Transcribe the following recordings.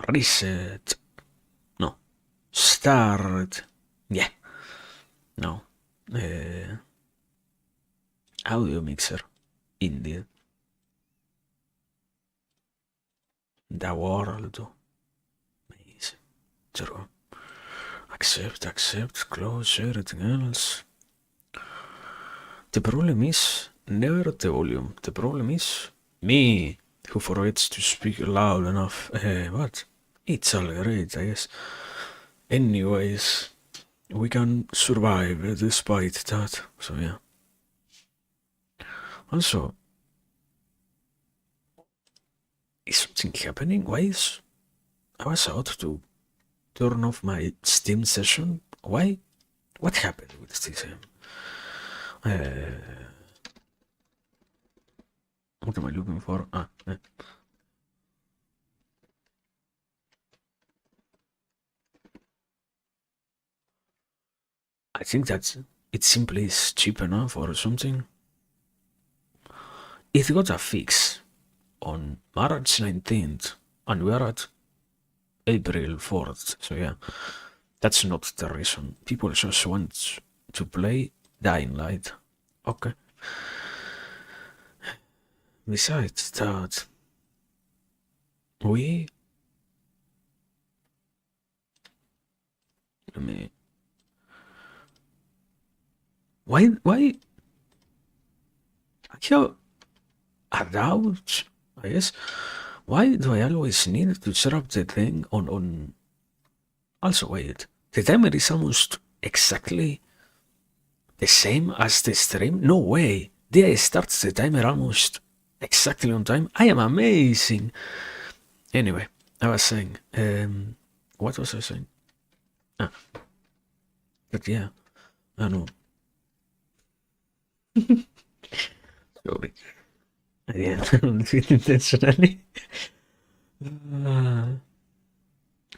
Reset. No. Start. Yeah. No. Audio mixer. Indeed. The world. Amazing. True. Accept, close, everything else. The problem is never the volume. The problem is me who forgets to speak loud enough. What? It's all great, I guess. Anyways, we can survive despite that. So yeah. Also, is something happening? Why is I was out to turn off my Steam session? Why? What happened with this? What am I looking for? I think that it simply is cheap enough or something. It got a fix on March 19th, and we are at April 4th, so yeah, that's not the reason. People just want to play Dying Light. Okay. Besides that, we... Let me... Why... I feel aroused, I guess. Why do I always need to set up the thing on... Also, wait. The timer is almost exactly the same as the stream? No way. Did I start the timer almost exactly on time? I am amazing. Anyway, I was saying... what was I saying? But yeah, I know. Sorry. I didn't do it intentionally.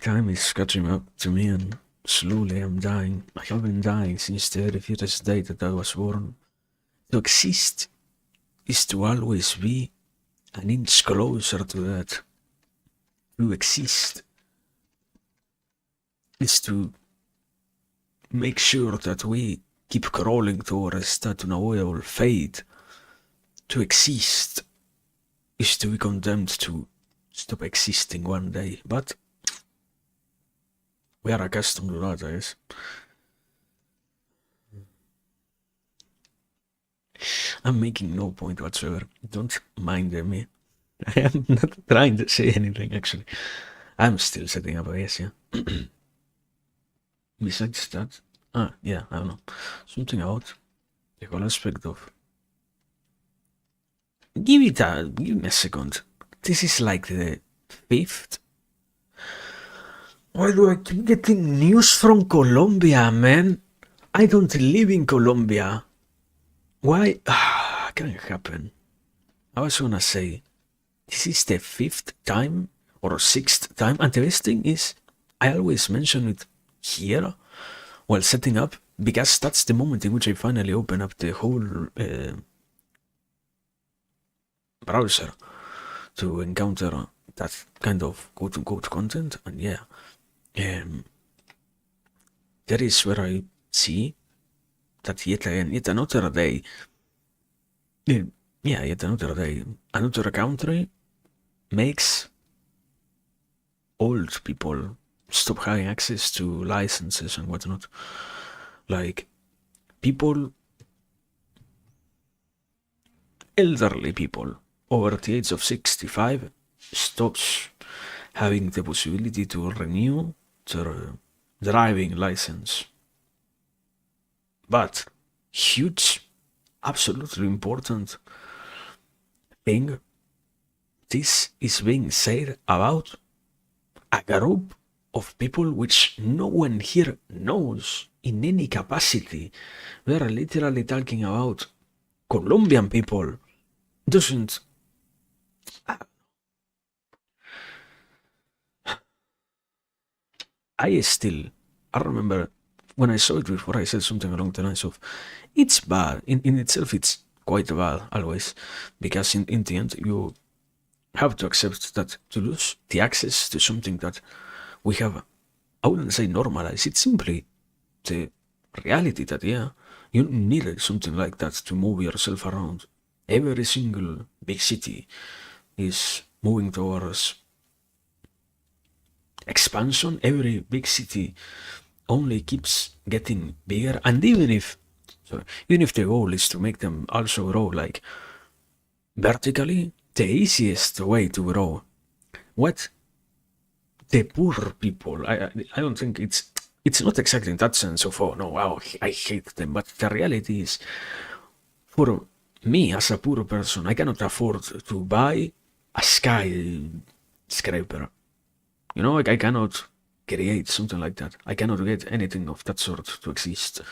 Time is catching up to me and slowly I'm dying. I have been dying since the very first day that I was born. To exist is to always be an inch closer to that. To exist is to make sure that we keep crawling towards that unavoidable fate. To exist is to be condemned to stop existing one day, but we are accustomed to that, I guess. I'm making no point whatsoever. Don't mind me. I am not trying to say anything, actually. I'm still setting up, I guess, yeah. Besides that, yeah, I don't know. Something about the whole aspect of... Give me a second. This is like the 5th. Why do I keep getting news from Colombia, man? I don't live in Colombia. Why? Can it happen? I was gonna say, this is the 5th time or 6th time, and the best thing is, I always mention it here while setting up, because that's the moment in which I finally open up the whole browser to encounter that kind of quote-unquote content, and yeah, that is where I see that yet another day, yet another day, another country makes old people stop having access to licenses and whatnot. Like, people, elderly people over the age of 65 stops having the possibility to renew their driving license. But huge, absolutely important thing, this is being said about a group of people which no one here knows in any capacity. We are literally talking about Colombian people. Doesn't... I remember when I saw it before, I said something along the lines of, it's bad. In itself, it's quite bad, always. Because in the end, you have to accept that to lose the access to something that we have, I wouldn't say normalize, it's simply the reality that, yeah, you need something like that to move yourself around. Every single big city is moving towards expansion. Every big city only keeps getting bigger, and even if the goal is to make them also grow like vertically, the easiest way to grow, what the poor people, I don't think it's not exactly in that sense of, oh no, wow, I hate them, but the reality is, for me as a poor person, I cannot afford to buy a skyscraper. You know, like I cannot create something like that. I cannot get anything of that sort to exist.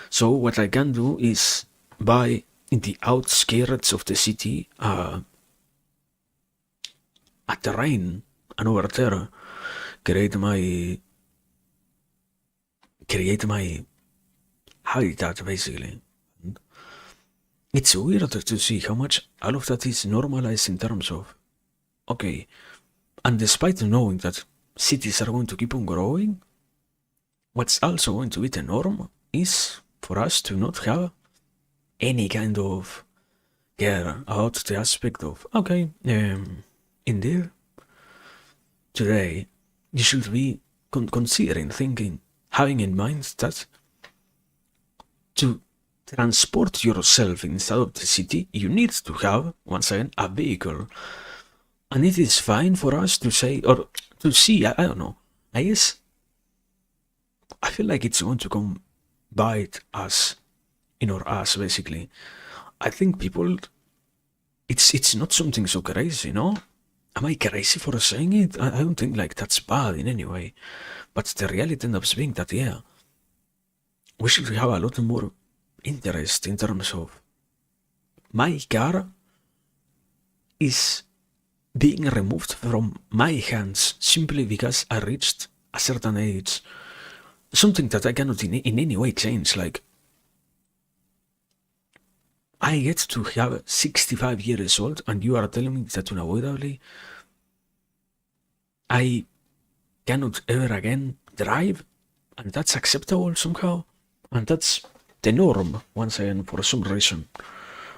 So what I can do is buy in the outskirts of the city a terrain, and over there create my habitat basically. It's weird to see how much all of that is normalized in terms of, okay, and despite knowing that cities are going to keep on growing, what's also going to be the norm is for us to not have any kind of care about the aspect of, okay, indeed, today you should be considering, thinking, having in mind that to transport yourself inside of the city, you need to have, once again, a vehicle. And it is fine for us to say, or to see, I don't know, I guess, I feel like it's going to come bite us in our ass, basically. I think people, it's not something so crazy, no? Am I crazy for saying it? I don't think like that's bad in any way. But the reality ends up being that, yeah, we should have a lot more interest in terms of my car is being removed from my hands simply because I reached a certain age. Something that I cannot in any way change. Like, I get to have 65 years old, and you are telling me that unavoidably I cannot ever again drive, and that's acceptable somehow, and that's the norm once again for some reason.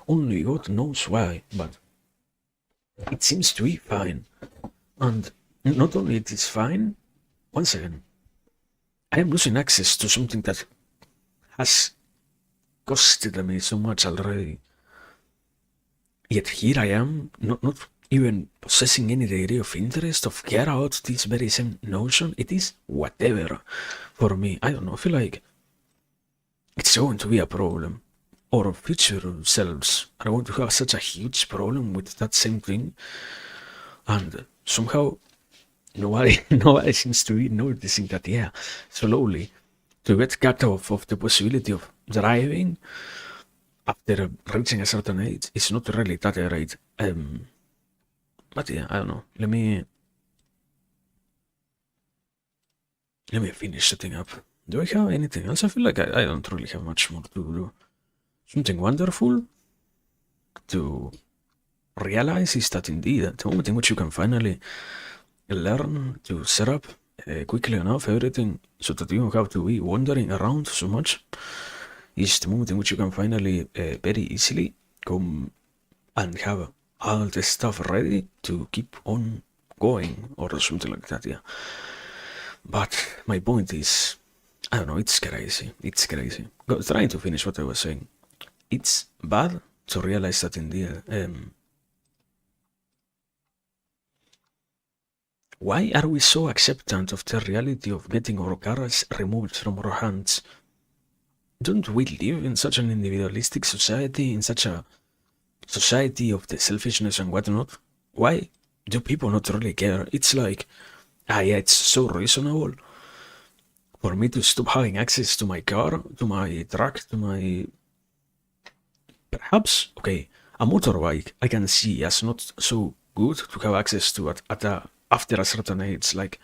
Only God knows why, but it seems to be fine. And not only it is fine, once again, I am losing access to something that has costed me so much already. Yet here I am, not even possessing any degree of interest, of care about this very same notion. It is whatever for me. I don't know, I feel like it's going to be a problem. Or future selves are going to have such a huge problem with that same thing. And somehow nobody seems to be noticing that, yeah, slowly to get cut off of the possibility of driving after reaching a certain age is not really that great. But yeah, I don't know. Let me finish setting up. Do I have anything else? I feel like I don't really have much more to do. Something wonderful to realize is that indeed, the moment in which you can finally learn to set up quickly enough everything so that you don't have to be wandering around so much, is the moment in which you can finally very easily come and have all the stuff ready to keep on going or something like that, yeah. But my point is, I don't know, it's crazy. It's crazy. Trying to finish what I was saying. It's bad to realize that indeed, why are we so acceptant of the reality of getting our cars removed from our hands? Don't we live in such an individualistic society, in such a society of the selfishness and whatnot? Why do people not really care? It's like, yeah, it's so reasonable for me to stop having access to my car, to my truck, to my... Perhaps, okay, a motorbike I can see as not so good to have access to after a certain age. Like,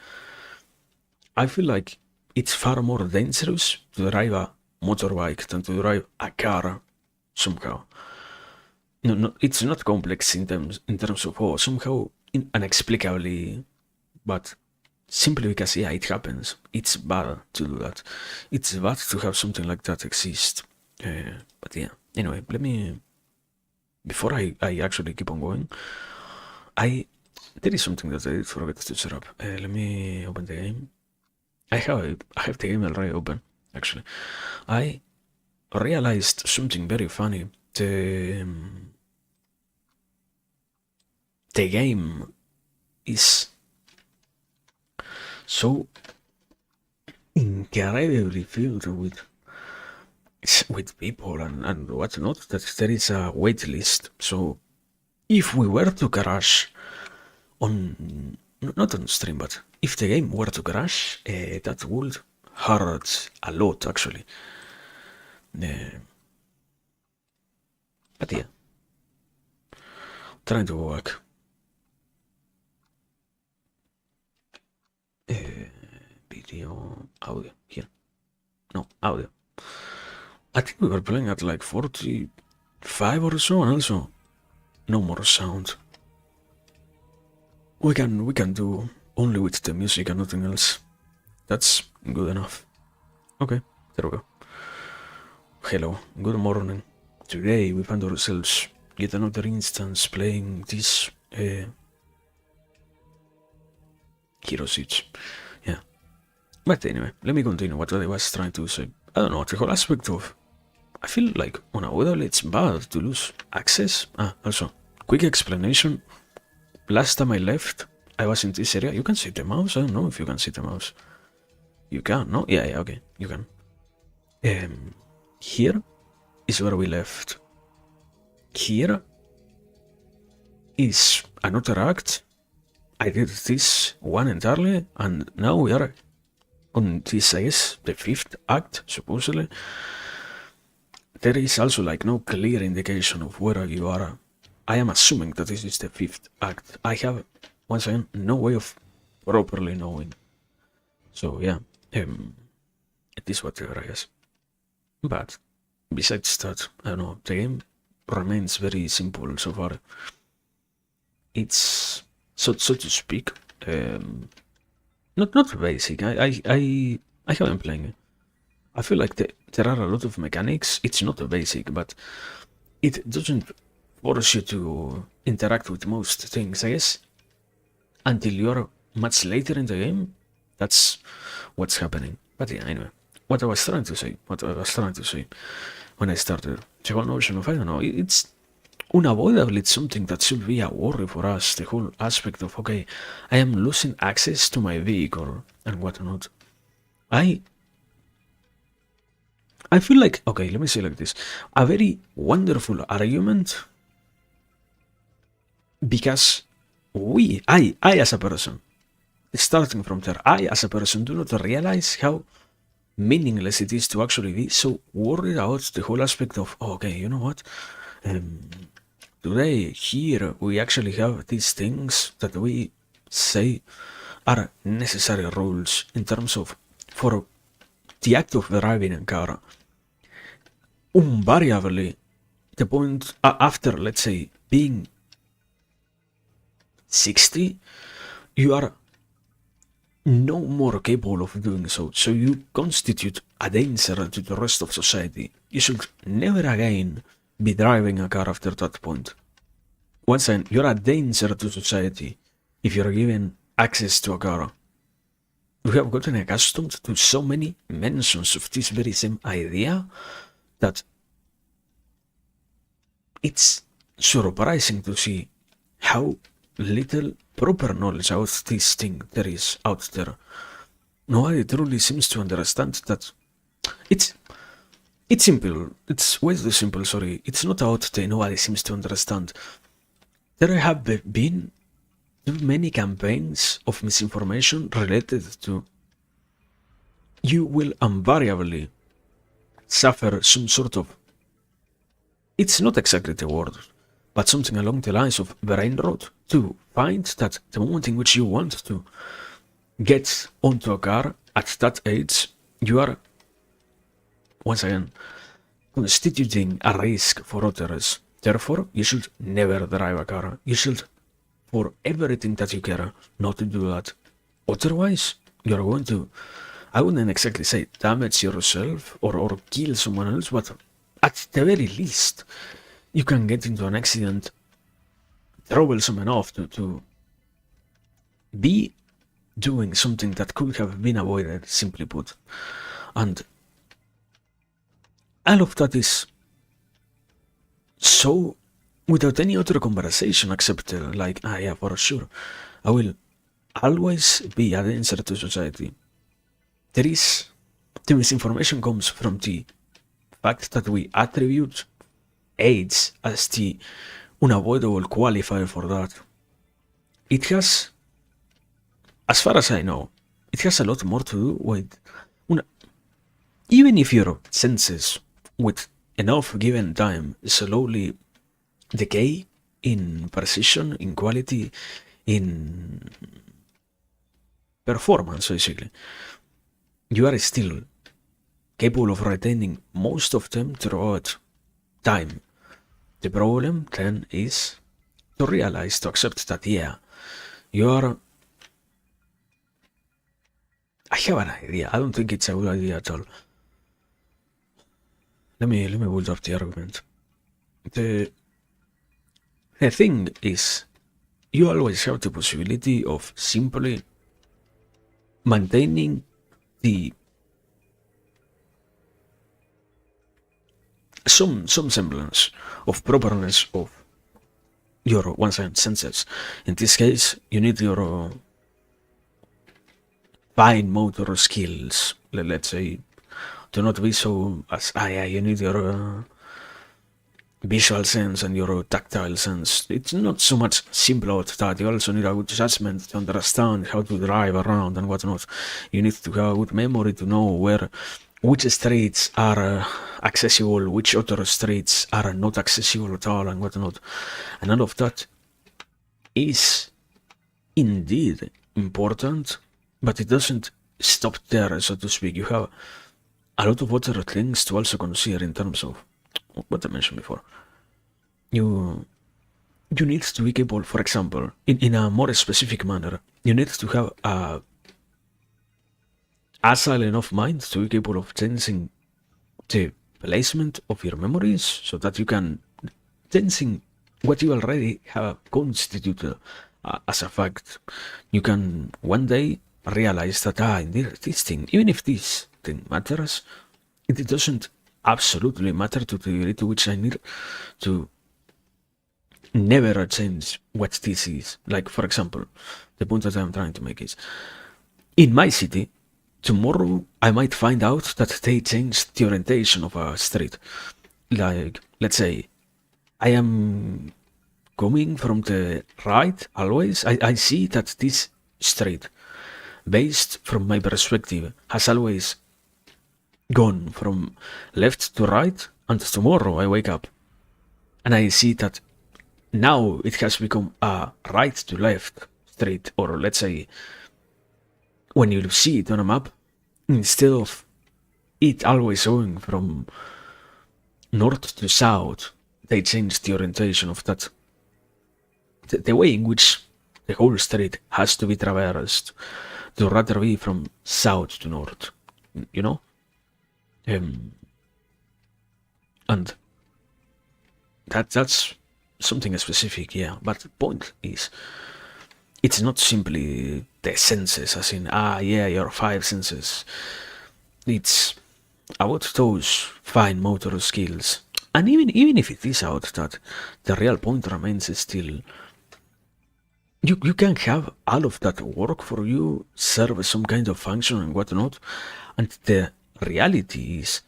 I feel like it's far more dangerous to drive a motorbike than to drive a car somehow. No, it's not complex in terms of, oh, somehow inexplicably, but simply because, yeah, it happens. It's bad to do that. It's bad to have something like that exist. But yeah, anyway, let me, before I actually keep on going, there is something that I did forget to set up. Let me open the game. I have the game already open, actually. I realized something very funny. The game is so incredibly filled with people and whatnot that there is a wait list. So if we were to crash on, not on stream, but if the game were to crash, that would hurt a lot actually. But yeah, trying to go back. Video, audio, here. No, audio. I think we were playing at like 45 or so, and also no more sound. We can do only with the music and nothing else. That's good enough. Okay, there we go. Hello, good morning. Today we find ourselves yet another instance playing this Hero Siege. Yeah. But anyway, let me continue what I was trying to say. I don't know, the whole aspect of, I feel like unavoidably it's bad to lose access. Also, quick explanation. Last time I left, I was in this area. You can see the mouse? I don't know if you can see the mouse. You can, no? Yeah, okay, you can. Here is where we left. Here is another act. I did this one entirely, and now we are on this, I guess, the 5th act, supposedly. There is also like no clear indication of where you are. I am assuming that this is the 5th act. I have, once again, no way of properly knowing. So yeah, it is whatever, I guess. But besides that, I don't know, the game remains very simple so far. It's, so to speak, not basic. I haven't been playing it. I feel like there are a lot of mechanics. It's not a basic, but it doesn't force you to interact with most things, I guess, until you're much later in the game. That's what's happening. But yeah, anyway, what I was trying to say when I started, the whole notion of, I don't know, it's unavoidably it's something that should be a worry for us. The whole aspect of, okay, I am losing access to my vehicle and whatnot. I feel like, okay, let me say like this, a very wonderful argument, because I as a person, starting from there, I as a person do not realize how meaningless it is to actually be so worried about the whole aspect of, oh, okay, you know what, today here we actually have these things that we say are necessary rules in terms of, for the act of driving a car. Invariably, the point after, let's say, being 60, you are no more capable of doing so. So you constitute a danger to the rest of society. You should never again be driving a car after that point. Once again, you're a danger to society if you're given access to a car. We have gotten accustomed to so many mentions of this very same idea that it's surprising to see how little proper knowledge about this thing there is out there. Nobody truly seems to understand that it's simple. It's way too simple, sorry. It's not out there, nobody seems to understand. There have been too many campaigns of misinformation related to, you will invariably suffer some sort of, it's not exactly the word, but something along the lines of brain rot, to find that the moment in which you want to get onto a car at that age, you are, once again, constituting a risk for others. Therefore, you should never drive a car. You should for everything that you care not to do that. Otherwise, you're going to, I wouldn't exactly say damage yourself or kill someone else, but at the very least, you can get into an accident troublesome enough to be doing something that could have been avoided, simply put. And all of that is so without any other conversation except like, yeah, for sure, I will always be a danger to society. There is, the misinformation comes from the fact that we attribute AIDS as the unavoidable qualifier for that. It has, as far as I know, it has a lot more to do with, even if your senses with enough given time slowly decay in precision, in quality, in performance, basically, you are still capable of retaining most of them throughout time. The problem then is to realize, to accept that, yeah, you are. I have an idea. I don't think it's a good idea at all. Let me build up the argument. The thing is, you always have the possibility of simply maintaining the some semblance of properness of your once again senses. In this case, you need your fine motor skills. Let's say, do not be so as yeah, you need your visual sense and your tactile sense. It's not so much simple about that. You also need a good judgment to understand how to drive around and whatnot. You need to have a good memory to know which streets are accessible, which other streets are not accessible at all, and whatnot. And all of that is indeed important, but it doesn't stop there, so to speak. You have a lot of other things to also consider in terms of what I mentioned before. You need to be capable, for example, in a more specific manner, you need to have a agile enough mind to be capable of changing the placement of your memories so that you can changing what you already have constituted as a fact. You can one day realize that indeed this thing, even if this thing matters, it doesn't absolutely matter to the degree to which I need to never change what this is. Like, for example, the point that I'm trying to make is, in my city, tomorrow I might find out that they changed the orientation of a street. Like, let's say, I am coming from the right always. I see that this street, based from my perspective, has always gone from left to right, and tomorrow I wake up and I see that now it has become a right to left street, or let's say, when you see it on a map, instead of it always going from north to south, they changed the orientation of that. The way in which the whole street has to be traversed to rather be from south to north, you know? And that's something specific, yeah. But the point is, it's not simply the senses, as in, yeah, your five senses. It's about those fine motor skills. And even if it is out that, the real point remains still, you can have all of that work for you, serve some kind of function and whatnot, and the reality is,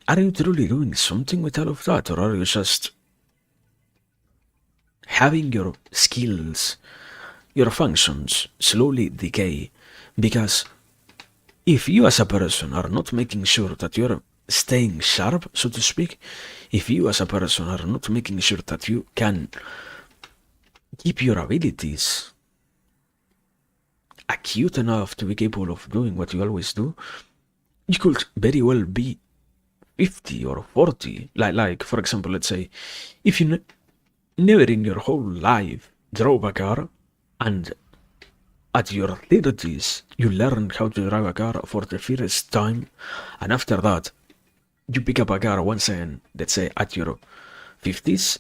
are you truly doing something with all of that, or are you just having your skills, your functions slowly decay? Because if you as a person are not making sure that you're staying sharp, so to speak, if you as a person are not making sure that you can keep your abilities acute enough to be capable of doing what you always do, you could very well be 50 or 40. Like for example, let's say, if you never in your whole life drove a car, and at your 30s, you learn how to drive a car for the first time, and after that, you pick up a car once again, let's say at your 50s,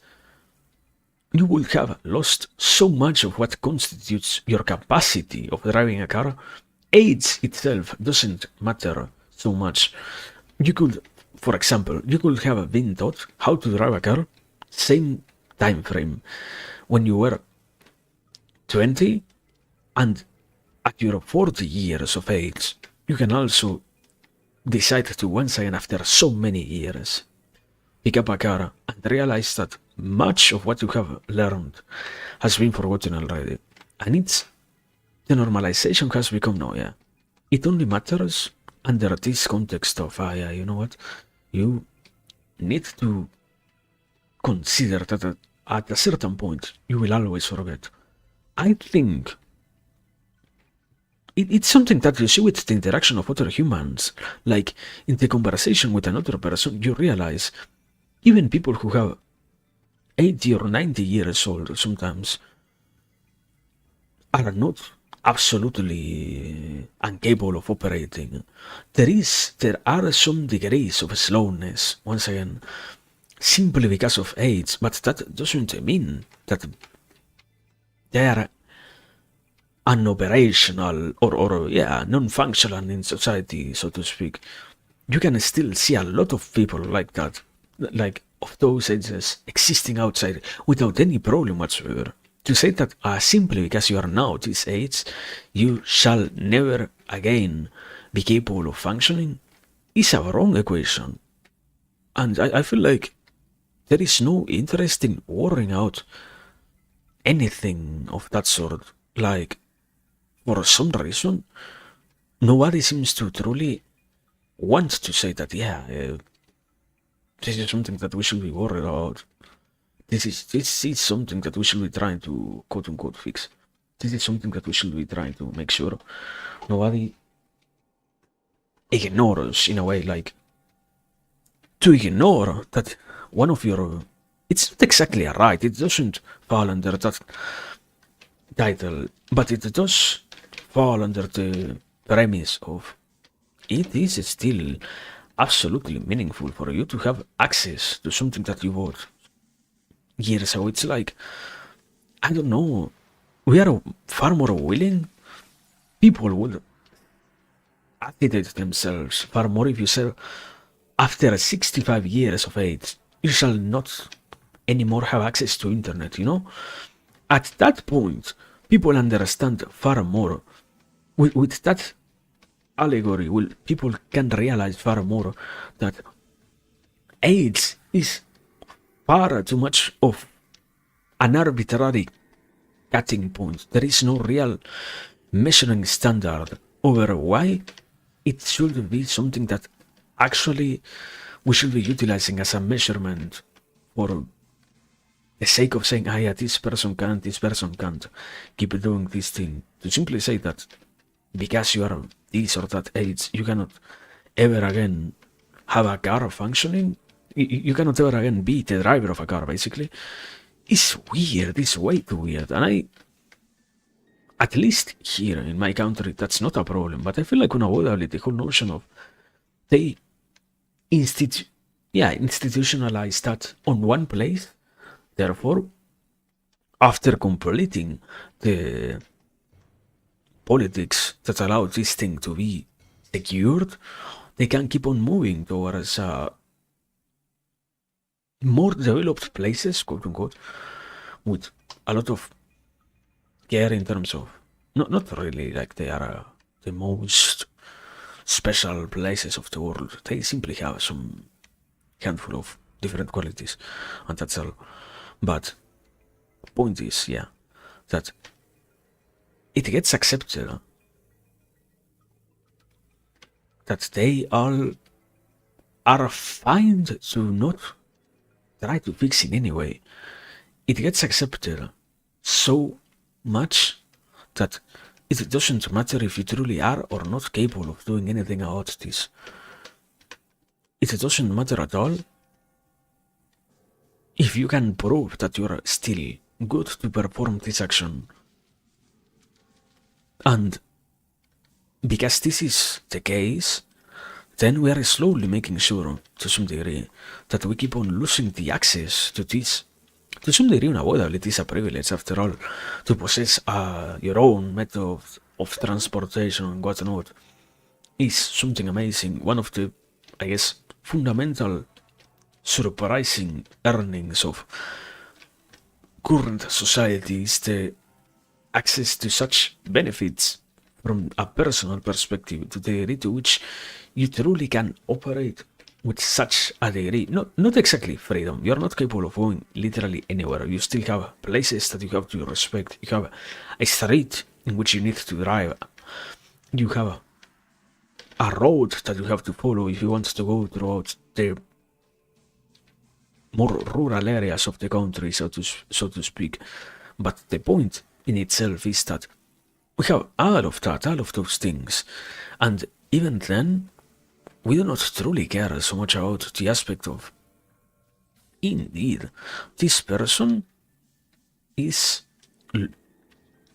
you will have lost so much of what constitutes your capacity of driving a car. Age itself doesn't matter so much. You could, for example, you could have been taught how to drive a car, same time frame, when you were 20, and at your 40 years of age, you can also decide to once again, after so many years, pick up a car and realize that much of what you have learned has been forgotten already. And it's the normalization has become now, yeah. It only matters under this context of, yeah, you know what? You need to consider that at a certain point you will always forget. I think it's something that you see with the interaction of other humans. Like in the conversation with another person, you realize even people who have 80 or 90 years old sometimes are not absolutely incapable of operating. There are some degrees of slowness, once again, simply because of age, but that doesn't mean that they are unoperational or non-functional in society, so to speak. You can still see a lot of people like that, like of those ages existing outside without any problem whatsoever. To say that simply because you are now this age, you shall never again be capable of functioning is a wrong equation. And I feel like there is no interest in worrying out anything of that sort. Like, for some reason, nobody seems to truly want to say that, this is something that we should be worried about. This is something that we should be trying to quote unquote fix. This is something that we should be trying to make sure nobody ignores in a way, like to ignore that one of your, it's not exactly a right, it doesn't fall under that title, but it does fall under the premise of it is still absolutely meaningful for you to have access to something that you bought years ago. It's like, I don't know, we are far more willing, people would activate themselves far more if you say, after 65 years of age, you shall not anymore have access to internet, you know? At that point, people understand far more. With that allegory, people can realize far more that age is far too much of an arbitrary cutting point. There is no real measuring standard over why it should be something that actually we should be utilizing as a measurement for the sake of saying, yeah, this person can't keep doing this thing. To simply say that because you are this or that age, you cannot ever again have a car functioning, you cannot ever again be the driver of a car, basically. It's weird, it's way too weird, and at least here in my country, that's not a problem, but I feel like unavoidably the whole notion of they institutionalize that on one place, therefore, after completing the politics that allow this thing to be secured, they can keep on moving towards more developed places, quote unquote, with a lot of care in terms of not really like they are the most special places of the world. They simply have some handful of different qualities, and that's all. But point is, that it gets accepted that they all are fine to not try to fix in any way. It gets accepted so much that it doesn't matter if you truly are or not capable of doing anything about this. It doesn't matter at all if you can prove that you're still good to perform this action. And because this is the case, then we are slowly making sure, to some degree, that we keep on losing the access to this. To some degree, unavoidably, it is a privilege, after all, to possess your own method of transportation and whatnot. Is something amazing. One of the, I guess, fundamental, surprising earnings of current society is the access to such benefits from a personal perspective, to the degree to which you truly can operate with such a degree, not exactly freedom. You're not capable of going literally anywhere. You still have places that you have to respect. You have a street in which you need to drive. You have a road that you have to follow if you want to go throughout the more rural areas of the country, so to speak. But the point in itself is that we have all of that, all of those things, and even then, we do not truly care so much about the aspect of, indeed, this person is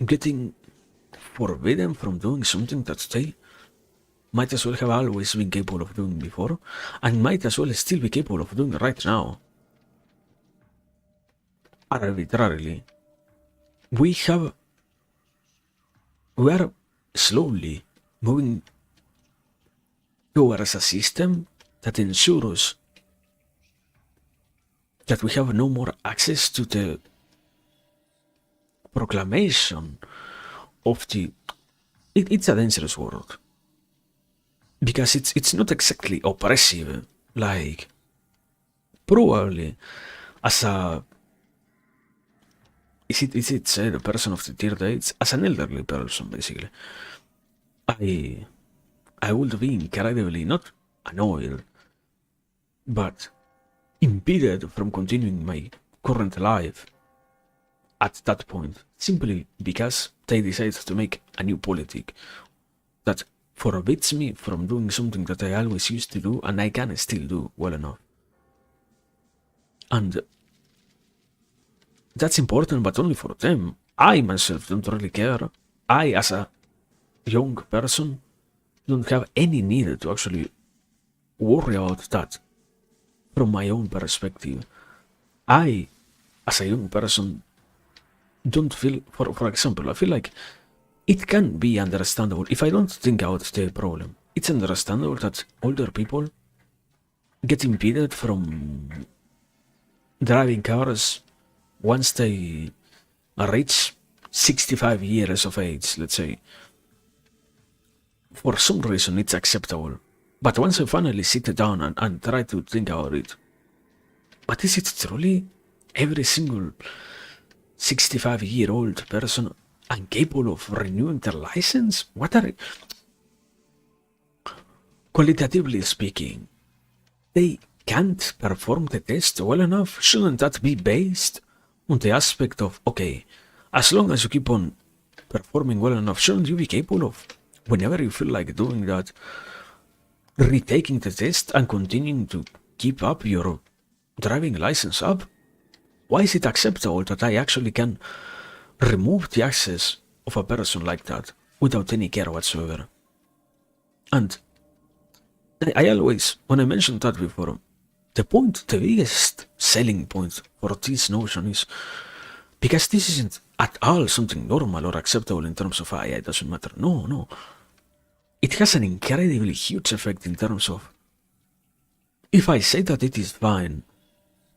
getting forbidden from doing something that they might as well have always been capable of doing before, and might as well still be capable of doing right now. Arbitrarily. We are slowly moving towards a system that ensures that we have no more access to the proclamation of the... It's a dangerous word. Because it's not exactly oppressive, like, probably, as a... Is it said a person of the third age? As an elderly person, basically. I would be incredibly, not annoyed, but impeded from continuing my current life at that point, simply because they decided to make a new politic that forbids me from doing something that I always used to do and I can still do well enough. And that's important, but only for them. I myself don't really care. I, as a young person, don't have any need to actually worry about that from my own perspective. I, as a young person, don't feel, for example, I feel like it can be understandable if I don't think out the problem. It's understandable that older people get impeded from driving cars once they reach 65 years of age, let's say. For some reason, it's acceptable. But once I finally sit down and try to think about it, but is it truly every single 65-year-old person incapable of renewing their license? What are... Qualitatively speaking, they can't perform the test well enough? Shouldn't that be based on the aspect of, okay, as long as you keep on performing well enough, shouldn't you be capable of, whenever you feel like doing that, retaking the test and continuing to keep up your driving license up? Why is it acceptable that I actually can remove the access of a person like that without any care whatsoever? And I always, when I mentioned that before, the biggest selling point for this notion is because this isn't at all something normal or acceptable in terms of, it doesn't matter. No. It has an incredibly huge effect in terms of, if I say that it is fine,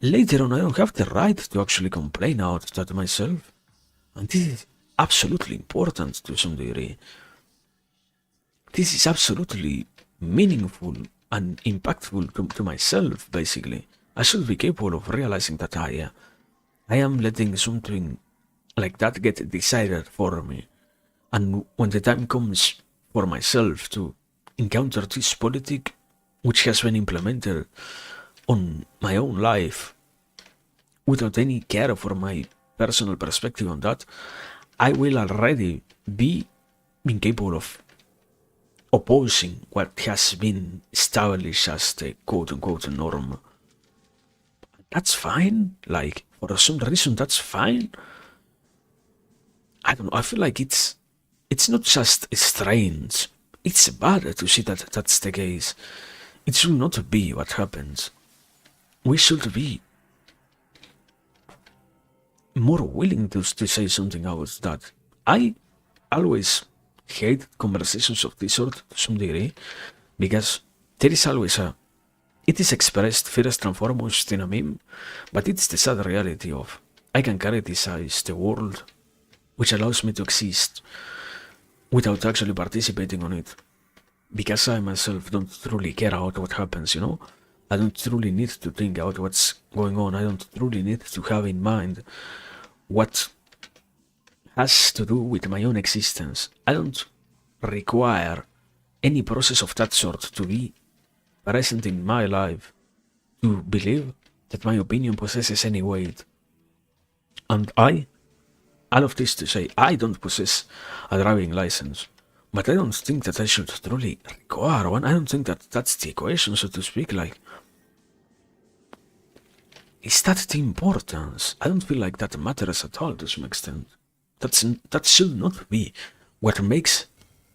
later on I don't have the right to actually complain out that myself. And this is absolutely important to some degree. This is absolutely meaningful and impactful to myself, basically. I should be capable of realizing that I am letting something like that get decided for me. And when the time comes for myself to encounter this politic, which has been implemented on my own life, without any care for my personal perspective on that, I will already be incapable of opposing what has been established as the quote-unquote norm. That's fine, like, for some reason that's fine. I don't know, I feel like it's not just strange, it's bad to see that that's the case. It should not be what happens. We should be more willing to say something about that. I always hate conversations of this sort to some degree, because there is always it is expressed first and foremost in a meme, but it's the sad reality of I can criticize the world, which allows me to exist without actually participating on it, because I myself don't truly care about what happens, you know? I don't truly need to think about what's going on. I don't truly need to have in mind what has to do with my own existence. I don't require any process of that sort to be present in my life to believe that my opinion possesses any weight. And all of this to say, I don't possess a driving license, but I don't think that I should truly require one. I don't think that that's the equation, so to speak. Like, is that the importance? I don't feel like that matters at all to some extent. That should not be what makes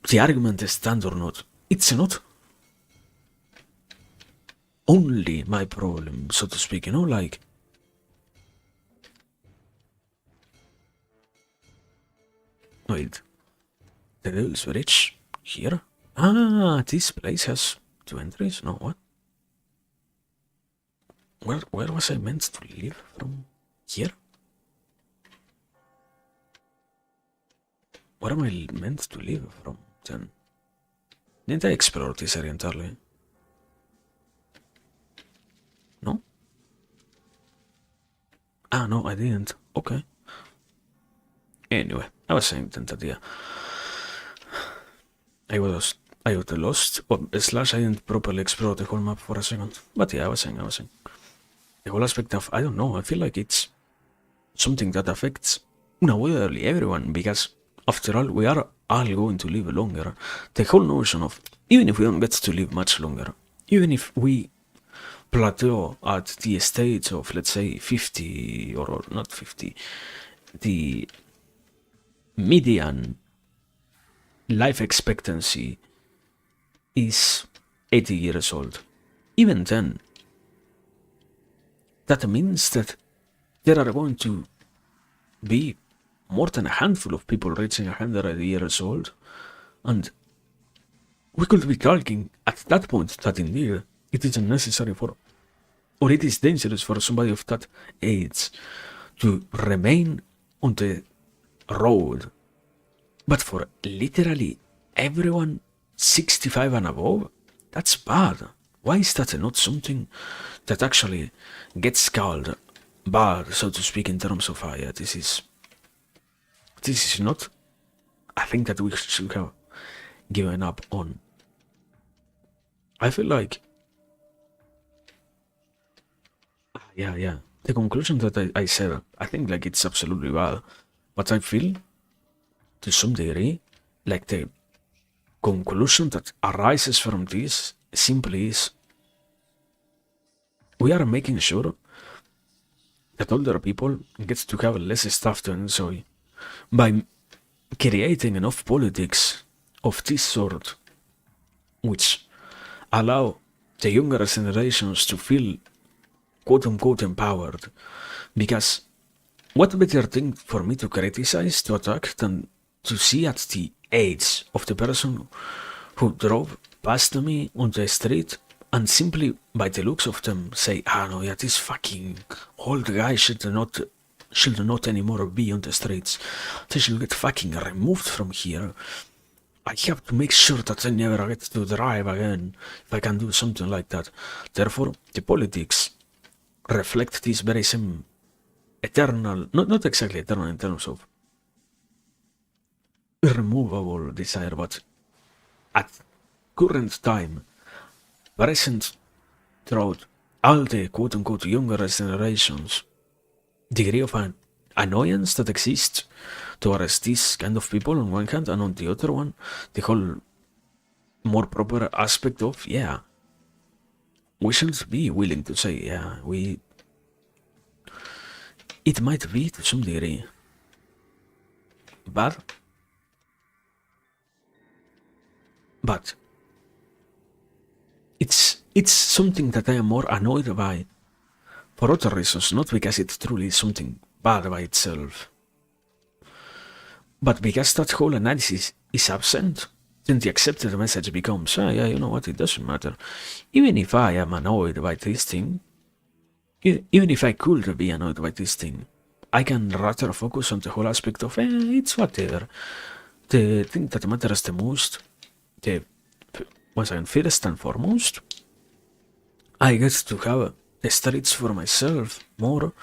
the argument stand or not. It's not only my problem, so to speak, you know, like. Wait, the Devil's Bridge here? Ah, this place has 2 entries? No, what? Where was I meant to leave from? Here? Where am I meant to leave from then? Didn't I explore this area entirely? No? Ah, no, I didn't. Okay. Anyway, I was saying then that, yeah, I was lost, or slash I didn't properly explore the whole map for a second. But yeah, I was saying. The whole aspect of, I don't know, I feel like it's something that affects unavoidably everyone, because after all, we are all going to live longer. The whole notion of, even if we don't get to live much longer, even if we plateau at the stage of, let's say, 50, or not 50, the median life expectancy is 80 years old. Even then, that means that there are going to be more than a handful of people reaching 100 years old, and we could be talking at that point that indeed it is unnecessary for, or it is dangerous for somebody of that age to remain on the road. But for literally everyone 65 and above, that's bad. Why is that not something that actually gets called bad, so to speak, in terms of, yeah, this is not a thing that we should have given up on. I feel like, yeah, the conclusion that I said, I think like it's absolutely bad, but I feel to some degree like the conclusion that arises from this simply is, we are making sure that older people get to have less stuff to enjoy by creating enough politics of this sort which allow the younger generations to feel quote-unquote empowered. Because what better thing for me to criticize, to attack, than to see at the age of the person who drove past me on the street and simply by the looks of them say, ah no, yeah, this fucking old guy should not anymore be on the streets. They should get fucking removed from here. I have to make sure that I never get to drive again if I can do something like that. Therefore, the politics reflect this very same eternal, not exactly eternal in terms of irremovable desire, but at current time, present throughout all the quote-unquote younger generations, degree of an annoyance that exists towards this kind of people on one hand, and on the other one, the whole more proper aspect of, yeah, we should be willing to say, yeah, it might be to some degree bad. But it's something that I am more annoyed by for other reasons, not because it truly is something bad by itself, but because that whole analysis is absent. Then the accepted message becomes, yeah, you know what, it doesn't matter. Even if I am annoyed by this thing, even if I could be annoyed by this thing, I can rather focus on the whole aspect of, it's whatever. The thing that matters the most, the once again, first and foremost, I get to have the streets for myself more.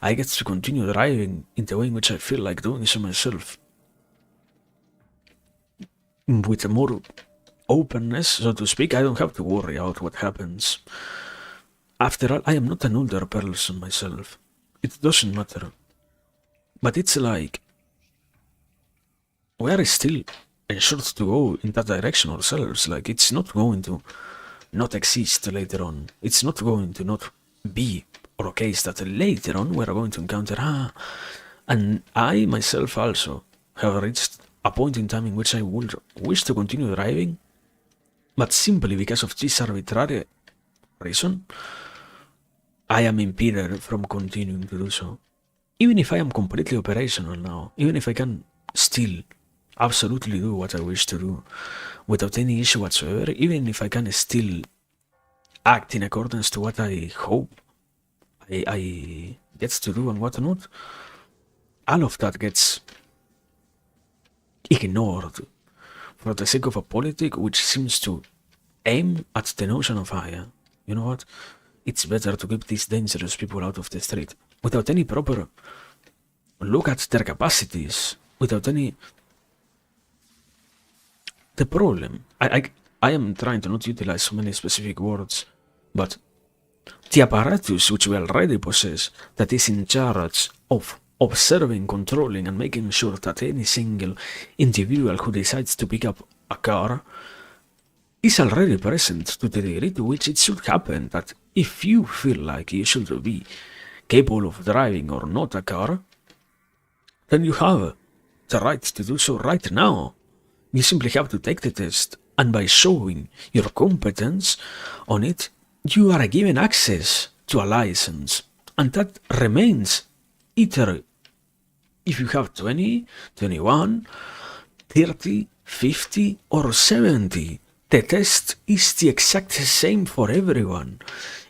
I get to continue driving in the way in which I feel like doing so myself. With more openness, so to speak, I don't have to worry about what happens. After all, I am not an older person myself. It doesn't matter. But it's like, we are still ensured to go in that direction ourselves. Like, it's not going to not exist later on. It's not going to not be or a case that later on we're going to encounter, and I myself also have reached a point in time in which I would wish to continue driving, but simply because of this arbitrary reason, I am impeded from continuing to do so. Even if I am completely operational now, even if I can still absolutely do what I wish to do without any issue whatsoever, even if I can still act in accordance to what I hope I get to do and what not, all of that gets ignored for the sake of a politic which seems to aim at the notion of, you know what, it's better to keep these dangerous people out of the street, without any proper look at their capacities, without any... The problem, I am trying to not utilize so many specific words, but the apparatus which we already possess that is in charge of observing, controlling, and making sure that any single individual who decides to pick up a car is already present to the degree to which it should happen that if you feel like you should be capable of driving or not a car, then you have the right to do so right now. You simply have to take the test, and by showing your competence on it, you are given access to a license, and that remains either if you have 20, 21, 30, 50, or 70. The test is the exact same for everyone.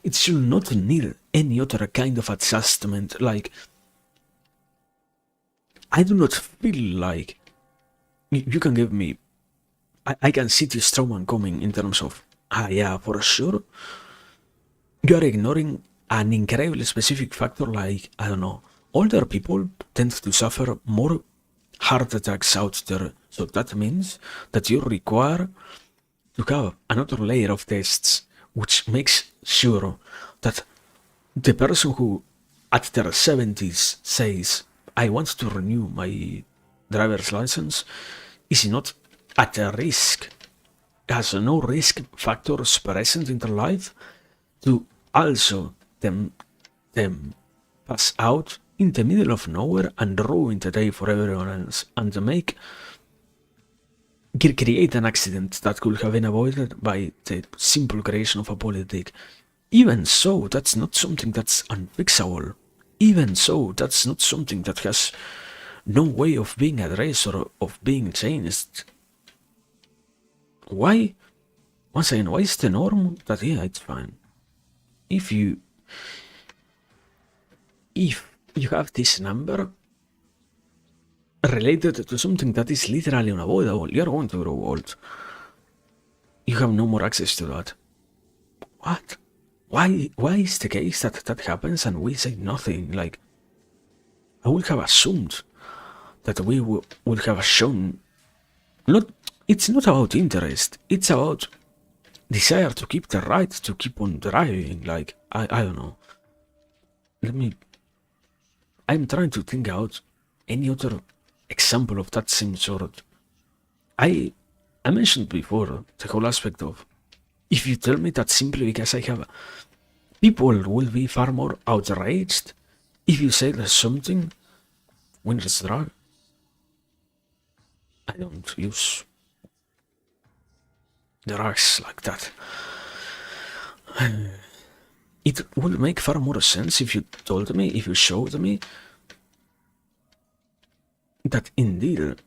It should not need any other kind of adjustment, like... I do not feel like you can give me... I can see the strawman coming in terms of, yeah, for sure. You are ignoring an incredibly specific factor like, I don't know, older people tend to suffer more heart attacks out there. So that means that you require to have another layer of tests which makes sure that the person who at their 70s says, I want to renew my driver's license, is not at a risk, has no risk factors present in their life to also them pass out in the middle of nowhere and ruin the day for everyone else, and create an accident that could have been avoided by the simple creation of a politic. Even so, that's not something that's unfixable. Even so, that's not something that has no way of being addressed or of being changed. Why? Once again, why is the norm that, yeah, it's fine? If you have this number related to something that is literally unavoidable, you're going to grow old. You have no more access to that. What? Why is the case that happens and we say nothing? Like, I would have assumed that we would have shown... It's not about interest, it's about desire to keep the right to keep on driving. Like, I don't know. I'm trying to think out any other example of that same sort. I mentioned before the whole aspect of, if you tell me that simply because I have... People will be far more outraged if you say there's something when it's drug. I don't use drugs like that. It would make far more sense if you told me, if you showed me that indeed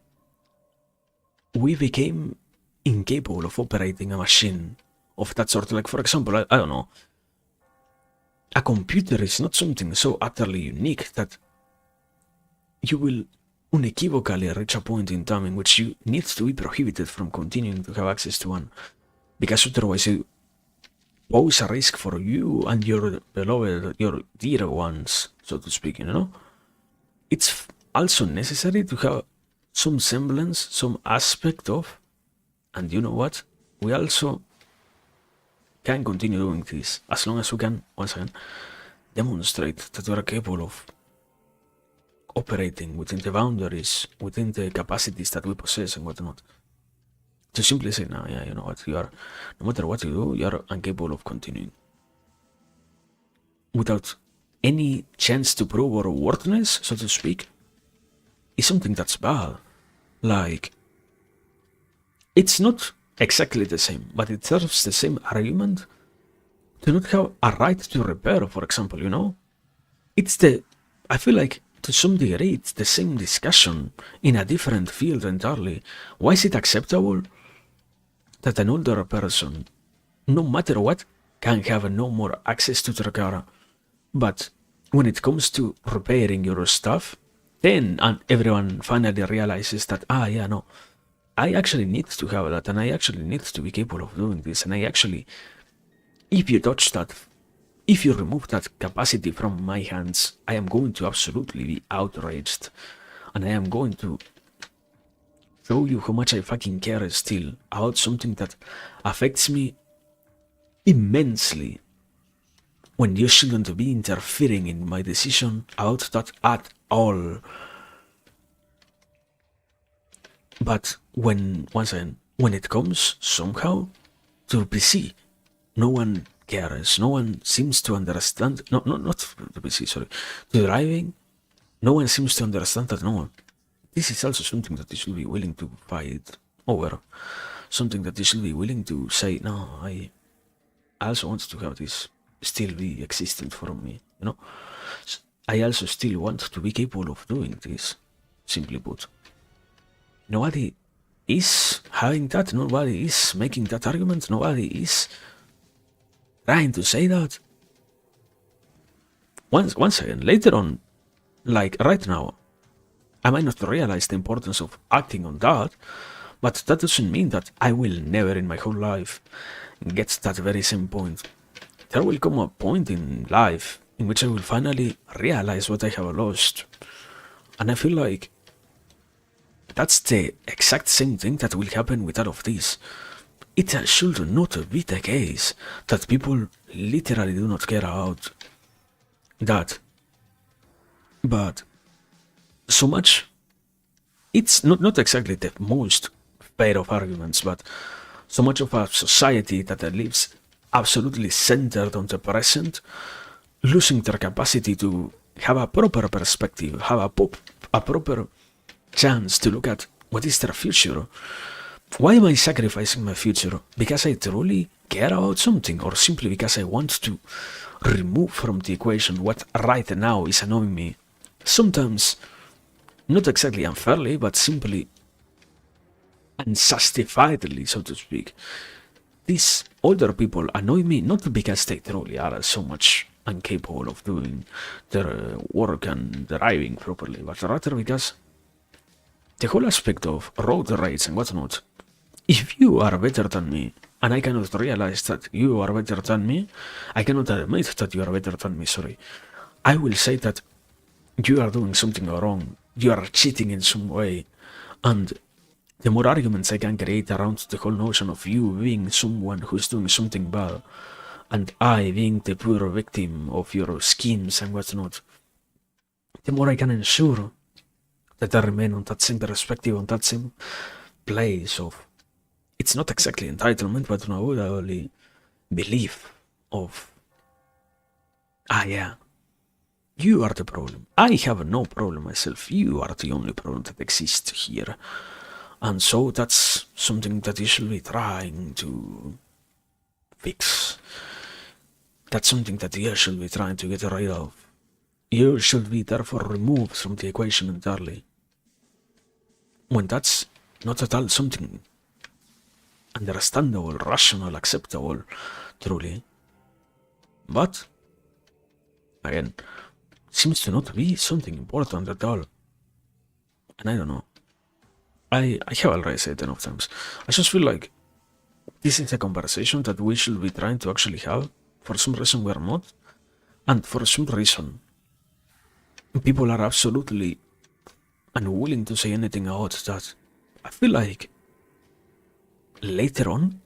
we became incapable of operating a machine of that sort. Like, for example, I don't know, a computer is not something so utterly unique that you will unequivocally reach a point in time in which you need to be prohibited from continuing to have access to one, because otherwise it pose a risk for you and your beloved, your dear ones, so to speak, you know? It's also necessary to have some semblance, some aspect of, and you know what? We also can continue doing this as long as we can, once again, demonstrate that we are capable of operating within the boundaries, within the capacities that we possess and whatnot. To simply say, no, yeah, you know what, you are, no matter what you do, you are incapable of continuing. Without any chance to prove our worthiness, so to speak, is something that's bad. Like, it's not exactly the same, but it serves the same argument to not have a right to repair, for example, you know? It's the, I feel like to some degree, it's the same discussion in a different field entirely. Why is it acceptable that an older person, no matter what, can have no more access to their car? But when it comes to repairing your stuff, then everyone finally realizes that, yeah, no, I actually need to have that, and I actually need to be capable of doing this, and I actually, if you touch that, if you remove that capacity from my hands, I am going to absolutely be outraged, and I am going to show you how much I fucking care still about something that affects me immensely, when you shouldn't be interfering in my decision about that at all. But once again, when it comes somehow to PC, no one cares. No one seems to understand. No, not to PC. Sorry, to driving. No one seems to understand that. No one. This is also something that you should be willing to fight over. Something that you should be willing to say, no, I also want to have this still be existent for me. You know, I also still want to be capable of doing this. Simply put. Nobody is having that, nobody is making that argument, nobody is trying to say that. Once again, later on, like right now, I might not realize the importance of acting on that, but that doesn't mean that I will never in my whole life get to that very same point. There will come a point in life in which I will finally realize what I have lost. And I feel like that's the exact same thing that will happen with all of this. It should not be the case that people literally do not care about that. But so much, it's not exactly the most fair of arguments, but so much of a society that lives absolutely centered on the present, losing their capacity to have a proper perspective, have a proper chance to look at what is their future. Why am I sacrificing my future? Because I truly care about something, or simply because I want to remove from the equation what right now is annoying me? Sometimes, not exactly unfairly, but simply unjustifiedly, so to speak. These older people annoy me not because they truly are so much incapable of doing their work and driving properly, but rather because the whole aspect of road rage and whatnot, if you are better than me, and I cannot realize that you are better than me, I cannot admit that you are better than me, sorry, I will say that you are doing something wrong, you are cheating in some way, and the more arguments I can create around the whole notion of you being someone who's doing something bad, and I being the poor victim of your schemes and whatnot, the more I can ensure that I remain on that same perspective, on that same place of, it's not exactly entitlement, but only belief of, yeah, you are the problem. I have no problem myself. You are the only problem that exists here. And so that's something that you should be trying to fix. That's something that you should be trying to get rid of. You should be therefore removed from the equation entirely. When that's not at all something understandable, rational, acceptable, truly. But, again, seems to not be something important at all. And I don't know. I have already said enough times. I just feel like this is a conversation that we should be trying to actually have. For some reason we are not. And for some reason, people are absolutely unwilling to say anything about that. I feel like later on,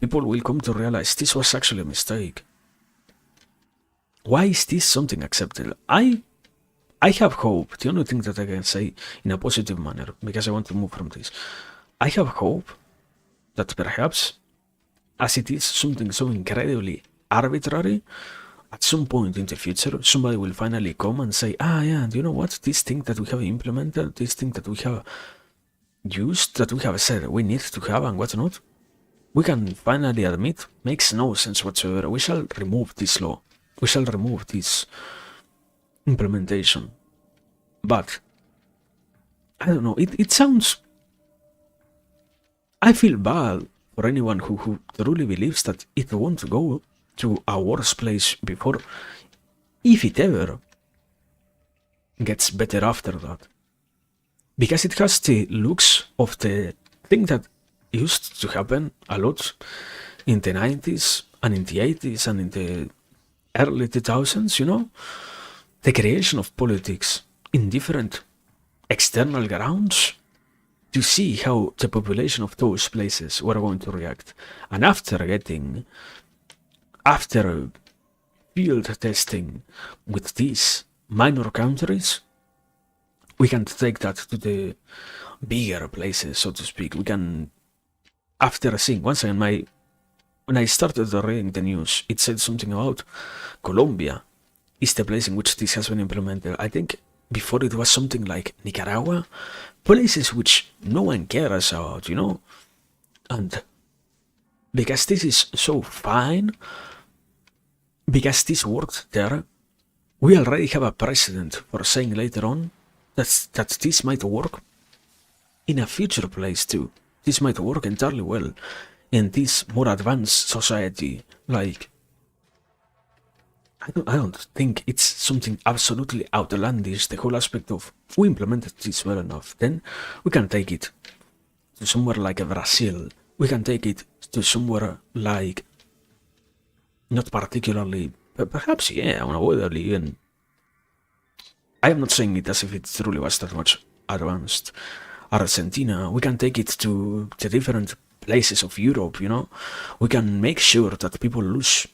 people will come to realize this was actually a mistake. Why is this something acceptable? I have hope. The only thing that I can say in a positive manner, because I want to move from this, I have hope that perhaps, as it is something so incredibly arbitrary, at some point in the future, somebody will finally come and say, yeah, do you know what? This thing that we have implemented, this thing that we have used, that we have said we need to have and whatnot, we can finally admit makes no sense whatsoever. We shall remove this law. We shall remove this implementation. But I don't know, it sounds, I feel bad for anyone who truly believes that it won't go to a worse place before, if it ever gets better after that. Because it has the looks of the thing that used to happen a lot in the 90s and in the 80s and in the early 2000s, you know? The creation of politics in different external grounds to see how the population of those places were going to react. And after field testing with these minor countries, we can take that to the bigger places, so to speak. We can, after seeing, once again, when I started reading the news, it said something about Colombia is the place in which this has been implemented. I think before it was something like Nicaragua, places which no one cares about, you know? And because this is so fine, because this worked there, we already have a precedent for saying later on that this might work in a future place too. This might work entirely well in this more advanced society. Like, I don't think it's something absolutely outlandish, the whole aspect of we implemented this well enough, then we can take it to somewhere like Brazil. We can take it to somewhere like, not particularly, but perhaps, yeah, unavoidably even. I am not saying it as if it truly was that much advanced. Argentina, we can take it to the different places of Europe, you know? We can make sure that people lose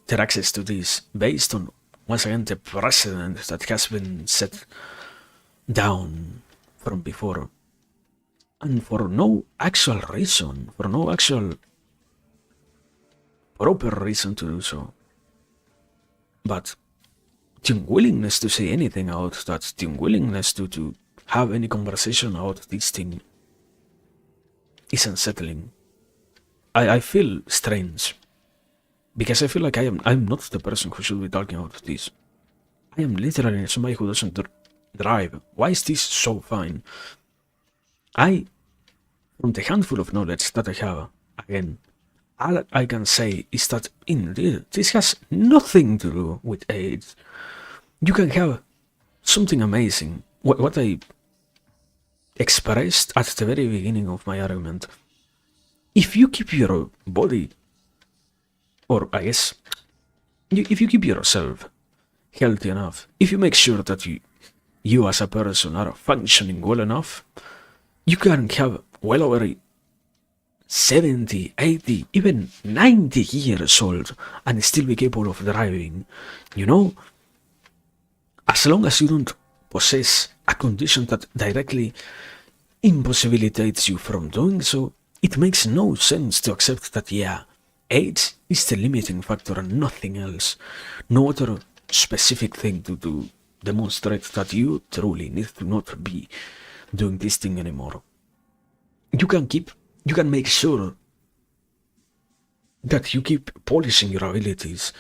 their access to this based on, once again, the precedent that has been set down from before. And for no actual reason, for no actual proper reason to do so. But the unwillingness to say anything about that, the unwillingness to have any conversation about this thing is unsettling. I feel strange. Because I feel like I'm not the person who should be talking about this. I am literally somebody who doesn't drive. Why is this so fine? From the handful of knowledge that I have, again, all I can say is that indeed this has nothing to do with AIDS. You can have something amazing. What I expressed at the very beginning of my argument. If you keep your body, or I guess, if you keep yourself healthy enough, if you make sure that you as a person are functioning well enough, you can have well over 70, 80, even 90 years old and still be capable of driving, you know? As long as you don't possess a condition that directly impossibilitates you from doing so, it makes no sense to accept that, yeah, AIDS is the limiting factor and nothing else. No other specific thing to demonstrate that you truly need to not be doing this thing anymore. you can make sure that you keep polishing your abilities.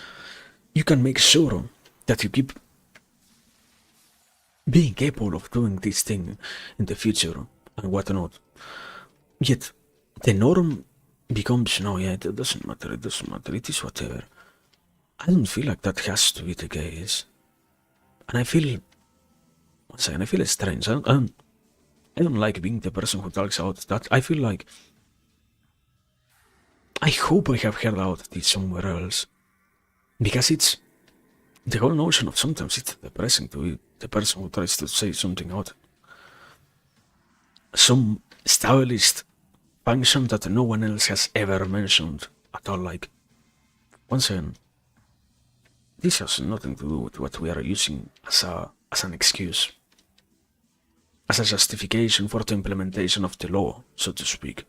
You can make sure that you keep being capable of doing this thing in the future and whatnot. Yet the norm becomes, no, yeah, it doesn't matter, it is whatever. I don't feel like that has to be the case. And I feel, once again, I feel strange. I don't like being the person who talks about that. I feel like, I hope I have heard about this somewhere else. Because it's, the whole notion of sometimes it's depressing to be the person who tries to say something out. Some established function that no one else has ever mentioned at all. Like, once again, this has nothing to do with what we are using as an excuse, as a justification for the implementation of the law, so to speak.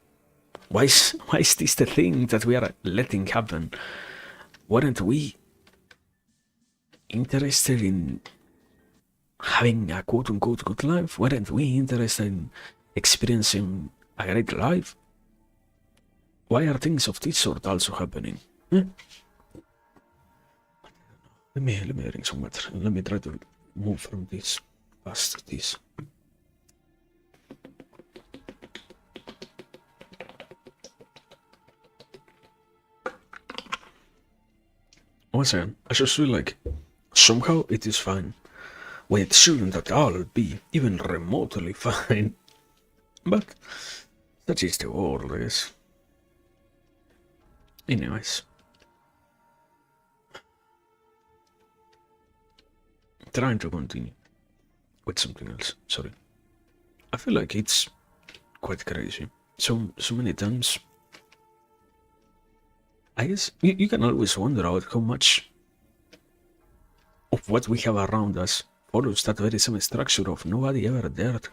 Why is this the thing that we are letting happen? Weren't we interested in having a quote-unquote good life? Weren't we interested in experiencing a great life? Why are things of this sort also happening? Let me drink some water. Let me try to move from this past this. Once again, I just feel like somehow it is fine, when it shouldn't at all be even remotely fine. But that is the world, I guess. Anyways. Trying to continue with something else, sorry. I feel like it's quite crazy. So many times, I guess you can always wonder about how much of what we have around us follows that very same structure of nobody ever dared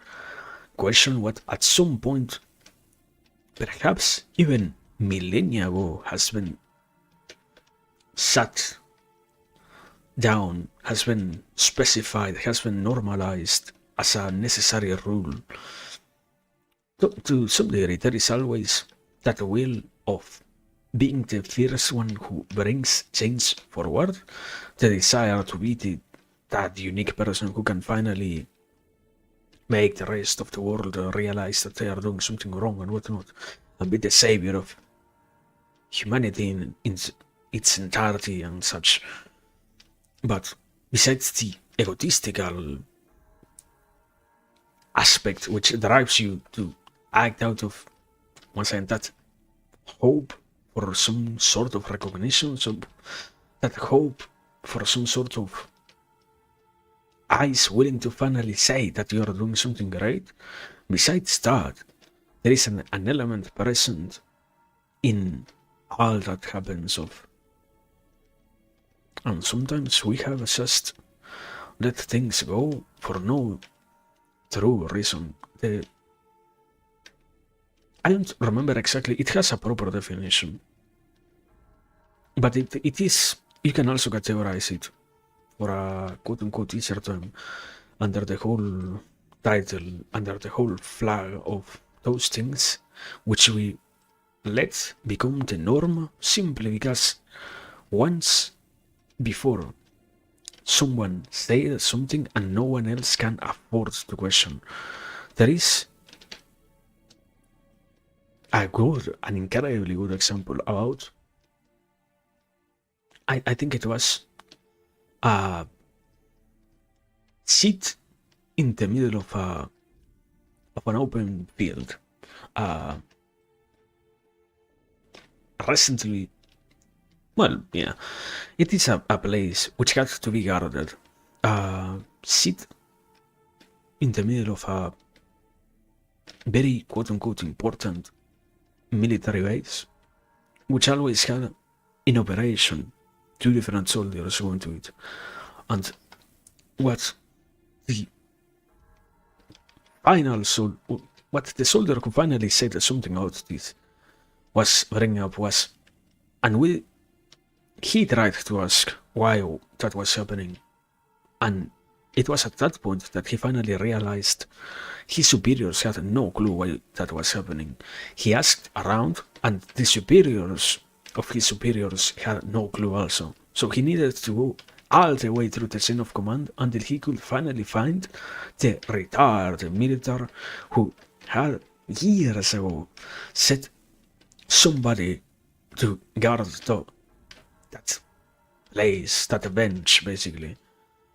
question what at some point, perhaps even millennia ago, has been sat down, has been specified, has been normalized as a necessary rule. To some degree, there is always that will of being the first one who brings change forward, the desire to be that unique person who can finally make the rest of the world realize that they are doing something wrong and whatnot, and be the savior of humanity in its entirety and such. But besides the egotistical aspect which drives you to act out of, once again, that hope for some sort of recognition, so that hope for some sort of eyes willing to finally say that you are doing something great, besides that, there is an element present in all that happens of, and sometimes we have just let things go for no true reason. I don't remember exactly, it has a proper definition, but it is, you can also categorize it for a quote-unquote easier term under the whole title, under the whole flag of those things which we let become the norm simply because once before someone said something and no one else can afford to question. There is an incredibly good example about, I think it was a seat in the middle of an open field. Recently, well, yeah, it is a place which has to be guarded. Sit in the middle of a very quote-unquote important military base, which always had in operation 2 different soldiers going to it. And what the what the soldier who finally said something about this was bringing up was, and he tried to ask why that was happening, and it was at that point that he finally realized his superiors had no clue why that was happening. He asked around, and the superiors of his superiors had no clue also. So he needed to go all the way through the chain of command until he could finally find the retired military who had years ago set somebody to guard that place, that bench, basically.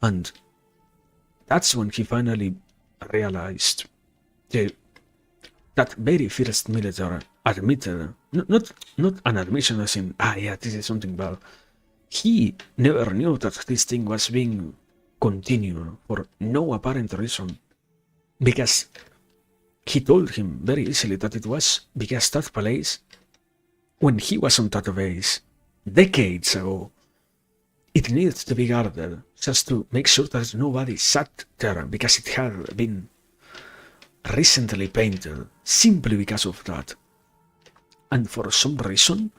And that's when he finally realized that very first military admitted, not an admission as in, yeah, this is something bad. He never knew that this thing was being continued for no apparent reason, because he told him very easily that it was because that place, when he was on that base, decades ago, it needed to be guarded, just to make sure that nobody sat there, because it had been recently painted, simply because of that. And for some reason,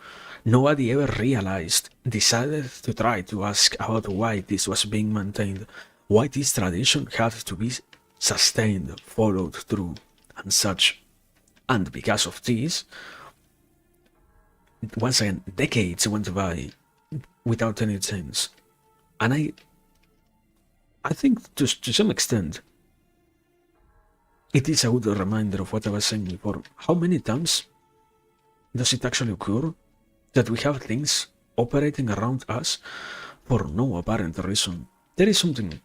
nobody ever decided to try to ask about why this was being maintained, why this tradition had to be sustained, followed through, and such. And because of this, once again, decades went by without any change. And I think to some extent, it is a good reminder of what I was saying before. How many times does it actually occur that we have things operating around us for no apparent reason? There is something,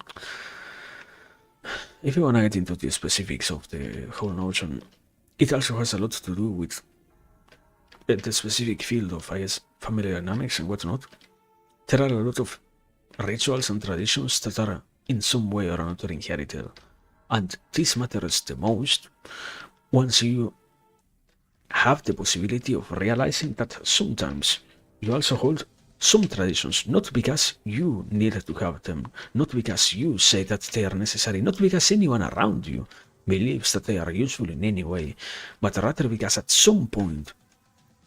if you want to get into the specifics of the whole notion, it also has a lot to do with the specific field of, I guess, family dynamics and whatnot. There are a lot of rituals and traditions that are in some way or another inherited. And this matters the most once you have the possibility of realizing that sometimes you also hold some traditions, not because you needed to have them, not because you say that they are necessary, not because anyone around you believes that they are useful in any way, but rather because at some point,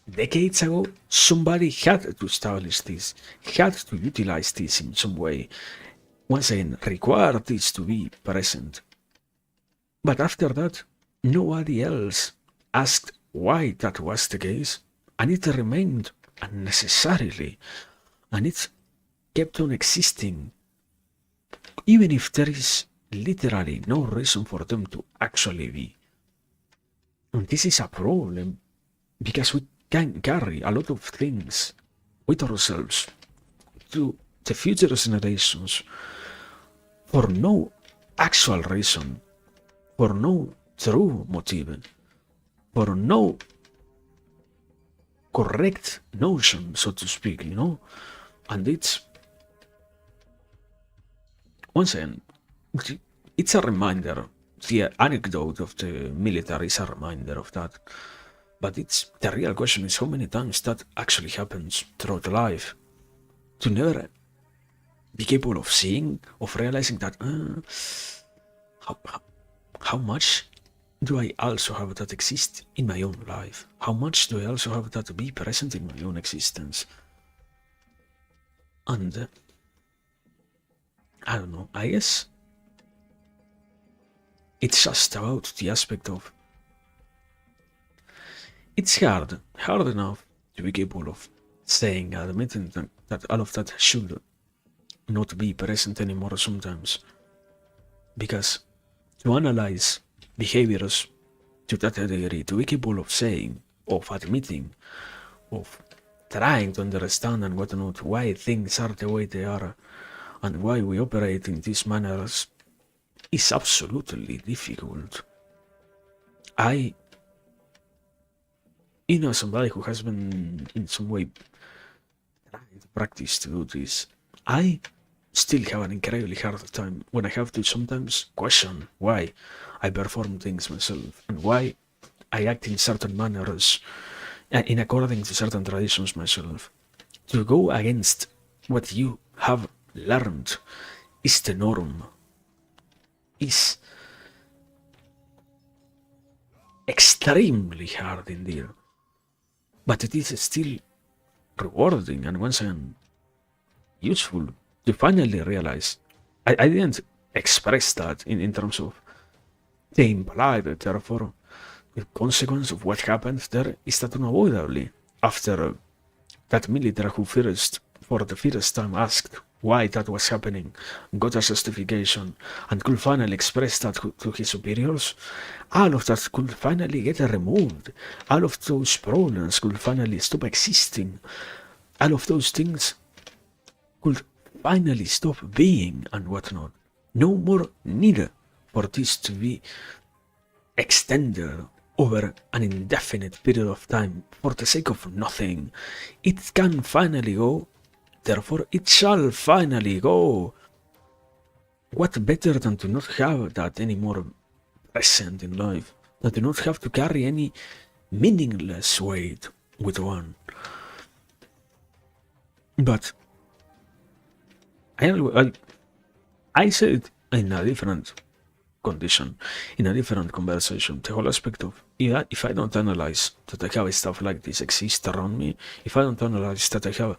decades ago, somebody had to establish this, had to utilize this in some way, once again, require this to be present. But after that, nobody else asked why that was the case, and it remained unnecessarily, and it kept on existing, even if there is literally no reason for them to actually be. And this is a problem, because we can carry a lot of things with ourselves to the future generations for no actual reason, for no true motive, for no correct notion, so to speak, And it's, once again, it's a reminder. The anecdote of the military is a reminder of that. But the real question is how many times that actually happens throughout life. To never be capable of seeing, of realizing that, how much do I also have that exist in my own life? How much do I also have that be present in my own existence? And I don't know, I guess it's just about the aspect of it's hard enough to be capable of saying, admitting that all of that should not be present anymore sometimes. Because to analyze behaviors to that degree, to be capable of saying, of admitting, of trying to understand and whatnot why things are the way they are and why we operate in these manners is absolutely difficult. Somebody who has been in some way trying to practice to do this, I still have an incredibly hard time when I have to sometimes question why I perform things myself and why I act in certain manners in according to certain traditions myself. To go against what you have learned is the norm, is extremely hard indeed. But it is still rewarding and once again useful to finally realize I didn't express that in terms of they imply that, therefore, the consequence of what happened there is that unavoidably, after that military who first, for the first time, asked why that was happening, got a justification, and could finally express that to his superiors, all of that could finally get removed. All of those problems could finally stop existing. All of those things could finally stop being and whatnot. No more need for this to be extended over an indefinite period of time for the sake of nothing. It can finally go, therefore it shall finally go. What better than to not have that anymore present in life, that do not have to carry any meaningless weight with one. But I said it in a different condition, in a different conversation, the whole aspect of, yeah, if I don't analyze that I have stuff like this exist around me, if I don't analyze that I have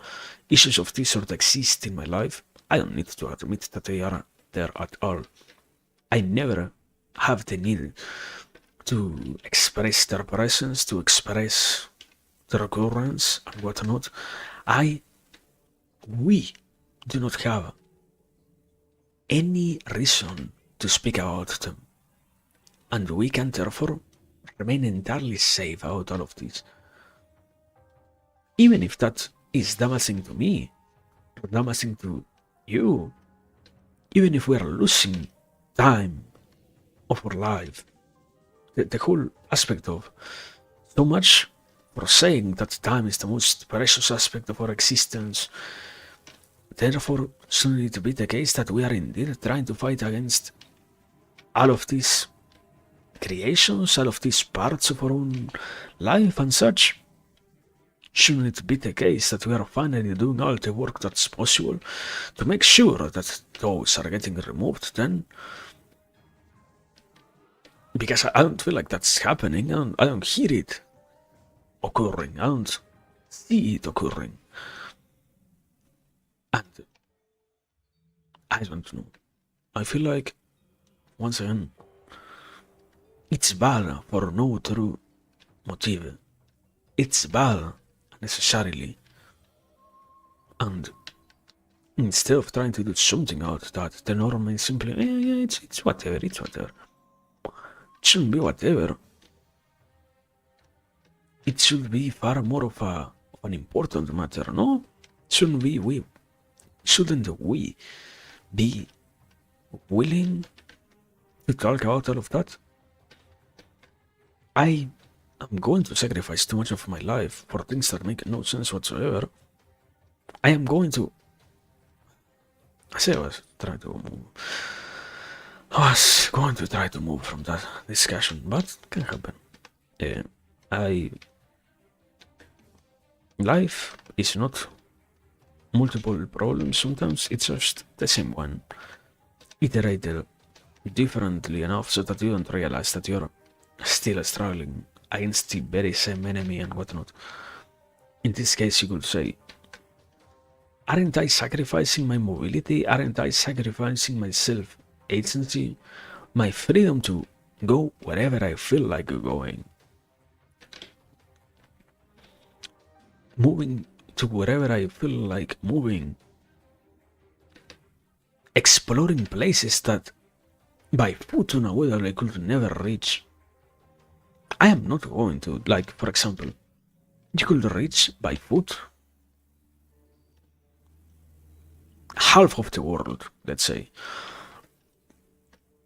issues of this sort exist in my life, I don't need to admit that they are there at all. I never have the need to express their presence, to express their occurrence and whatnot. We do not have any reason to speak about them, and we can therefore remain entirely safe out all of this. Even if that is damaging to me, or damaging to you, even if we are losing time of our life, the whole aspect of so much for saying that time is the most precious aspect of our existence, therefore shouldn't it be the case that we are indeed trying to fight against all of these creations, all of these parts of our own life and such? Shouldn't it be the case that we are finally doing all the work that's possible to make sure that those are getting removed then? Because I don't feel like that's happening. I don't hear it occurring. I don't see it occurring. And I don't know. I feel like, once again, it's bad for no true motive. It's bad necessarily. And instead of trying to do something out of that, the norm is simply, yeah, it's whatever, it's whatever. It shouldn't be whatever. It should be far more of an important matter, no? Shouldn't we be willing to talk about all of that? I am going to sacrifice too much of my life for things that make no sense whatsoever. I am going to... I say I was trying to move. I was going to try to move from that discussion, but it can happen. Life is not multiple problems, sometimes it's just the same one, iterated differently enough so that you don't realize that you're still struggling against the very same enemy and whatnot. In this case, you could say, aren't I sacrificing my mobility? Aren't I sacrificing my self-agency? My freedom to go wherever I feel like going? Moving to wherever I feel like moving. Exploring places that by foot unavoidably I could never reach. I am not going to, like, for example, you could reach by foot half of the world, let's say.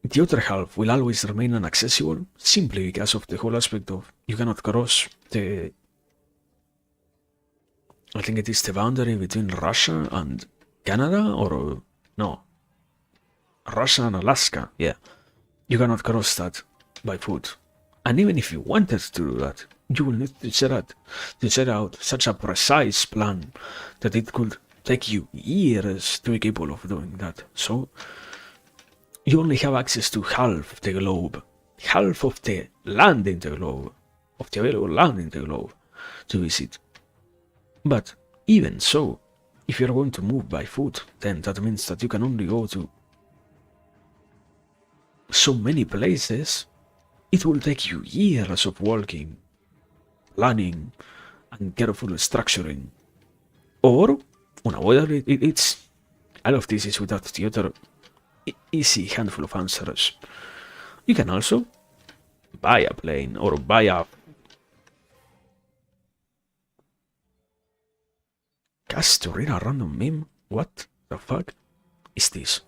The other half will always remain inaccessible simply because of the whole aspect of you cannot cross the... I think it is the boundary between Russia and Canada, or no, Russia and Alaska, yeah. You cannot cross that by foot. And even if you wanted to do that, you will need to set out such a precise plan that it could take you years to be capable of doing that. So you only have access to half the globe, half of the land in the globe, of the available land in the globe to visit. But even so, if you're going to move by foot, then that means that you can only go to so many places, it will take you years of walking, planning, and careful structuring. Or, unavoidably, it's all of this is without the other easy handful of answers. You can also buy a plane or buy a cast to read a random meme. What the fuck is this?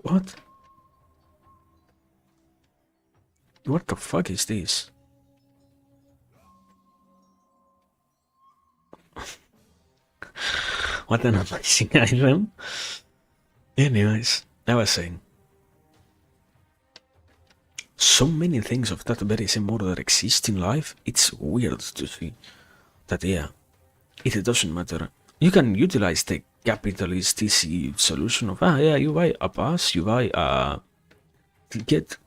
What? What the fuck is this? What an amazing item. Anyways, I was saying. So many things of that very same order exist in life, it's weird to see that, yeah, it doesn't matter. You can utilize the capitalist easy solution of, yeah, you buy a pass, you buy a ticket,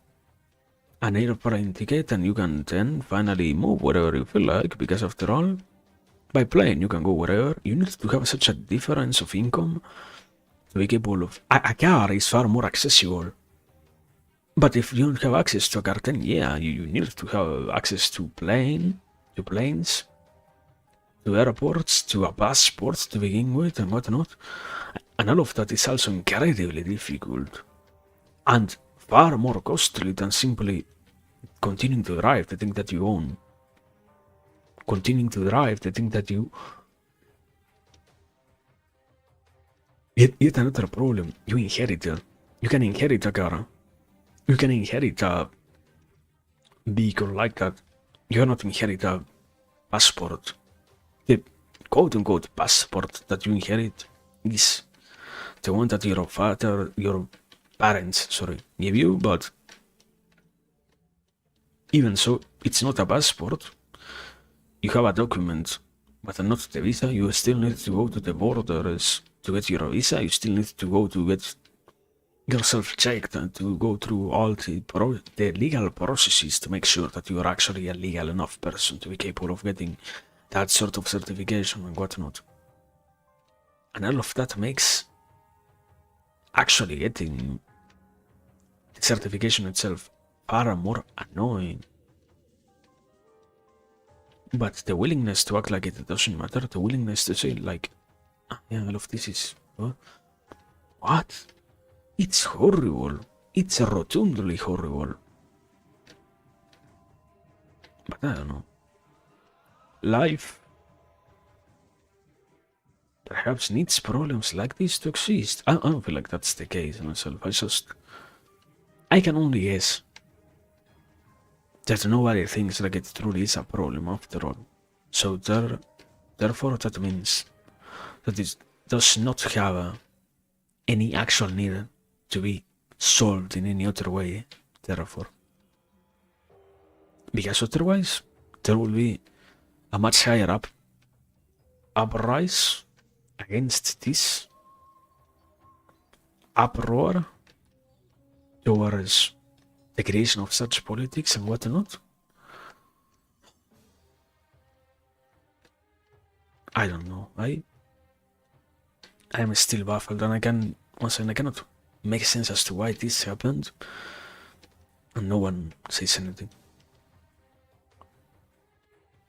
an airplane ticket, and you can then finally move wherever you feel like, because after all, by plane you can go wherever. You need to have such a difference of income to be capable of. A car is far more accessible. But if you don't have access to a car, then yeah, you need to have access to planes, to airports, to a passport to begin with, and whatnot. And all of that is also incredibly difficult and far more costly than simply continuing to drive the thing that you own. Continuing to drive the thing that you. Yet another problem you inherited. You can inherit a car. You can inherit a vehicle like that. You cannot inherit a passport. The quote-unquote passport that you inherit is the one that your parents, give you, but even so, it's not a passport. You have a document, but not the visa. You still need to go to the borders to get your visa. You still need to go to get yourself checked and to go through all the legal processes to make sure that you are actually a legal enough person to be capable of getting that sort of certification and whatnot. And all of that makes actually getting the certification itself far more annoying. But the willingness to act like it doesn't matter, the willingness to say like, yeah, all of this is what? It's horrible. It's rotundly horrible. But I don't know. Life perhaps needs problems like this to exist. I don't feel like that's the case myself. I can only guess that nobody thinks like it truly is a problem after all. So therefore that means that it does not have any actual need to be solved in any other way, therefore. Because otherwise, there will be a much higher uprise against this uproar towards the creation of such politics and whatnot. I don't know. I am still baffled, and I cannot make sense as to why this happened, and no one says anything.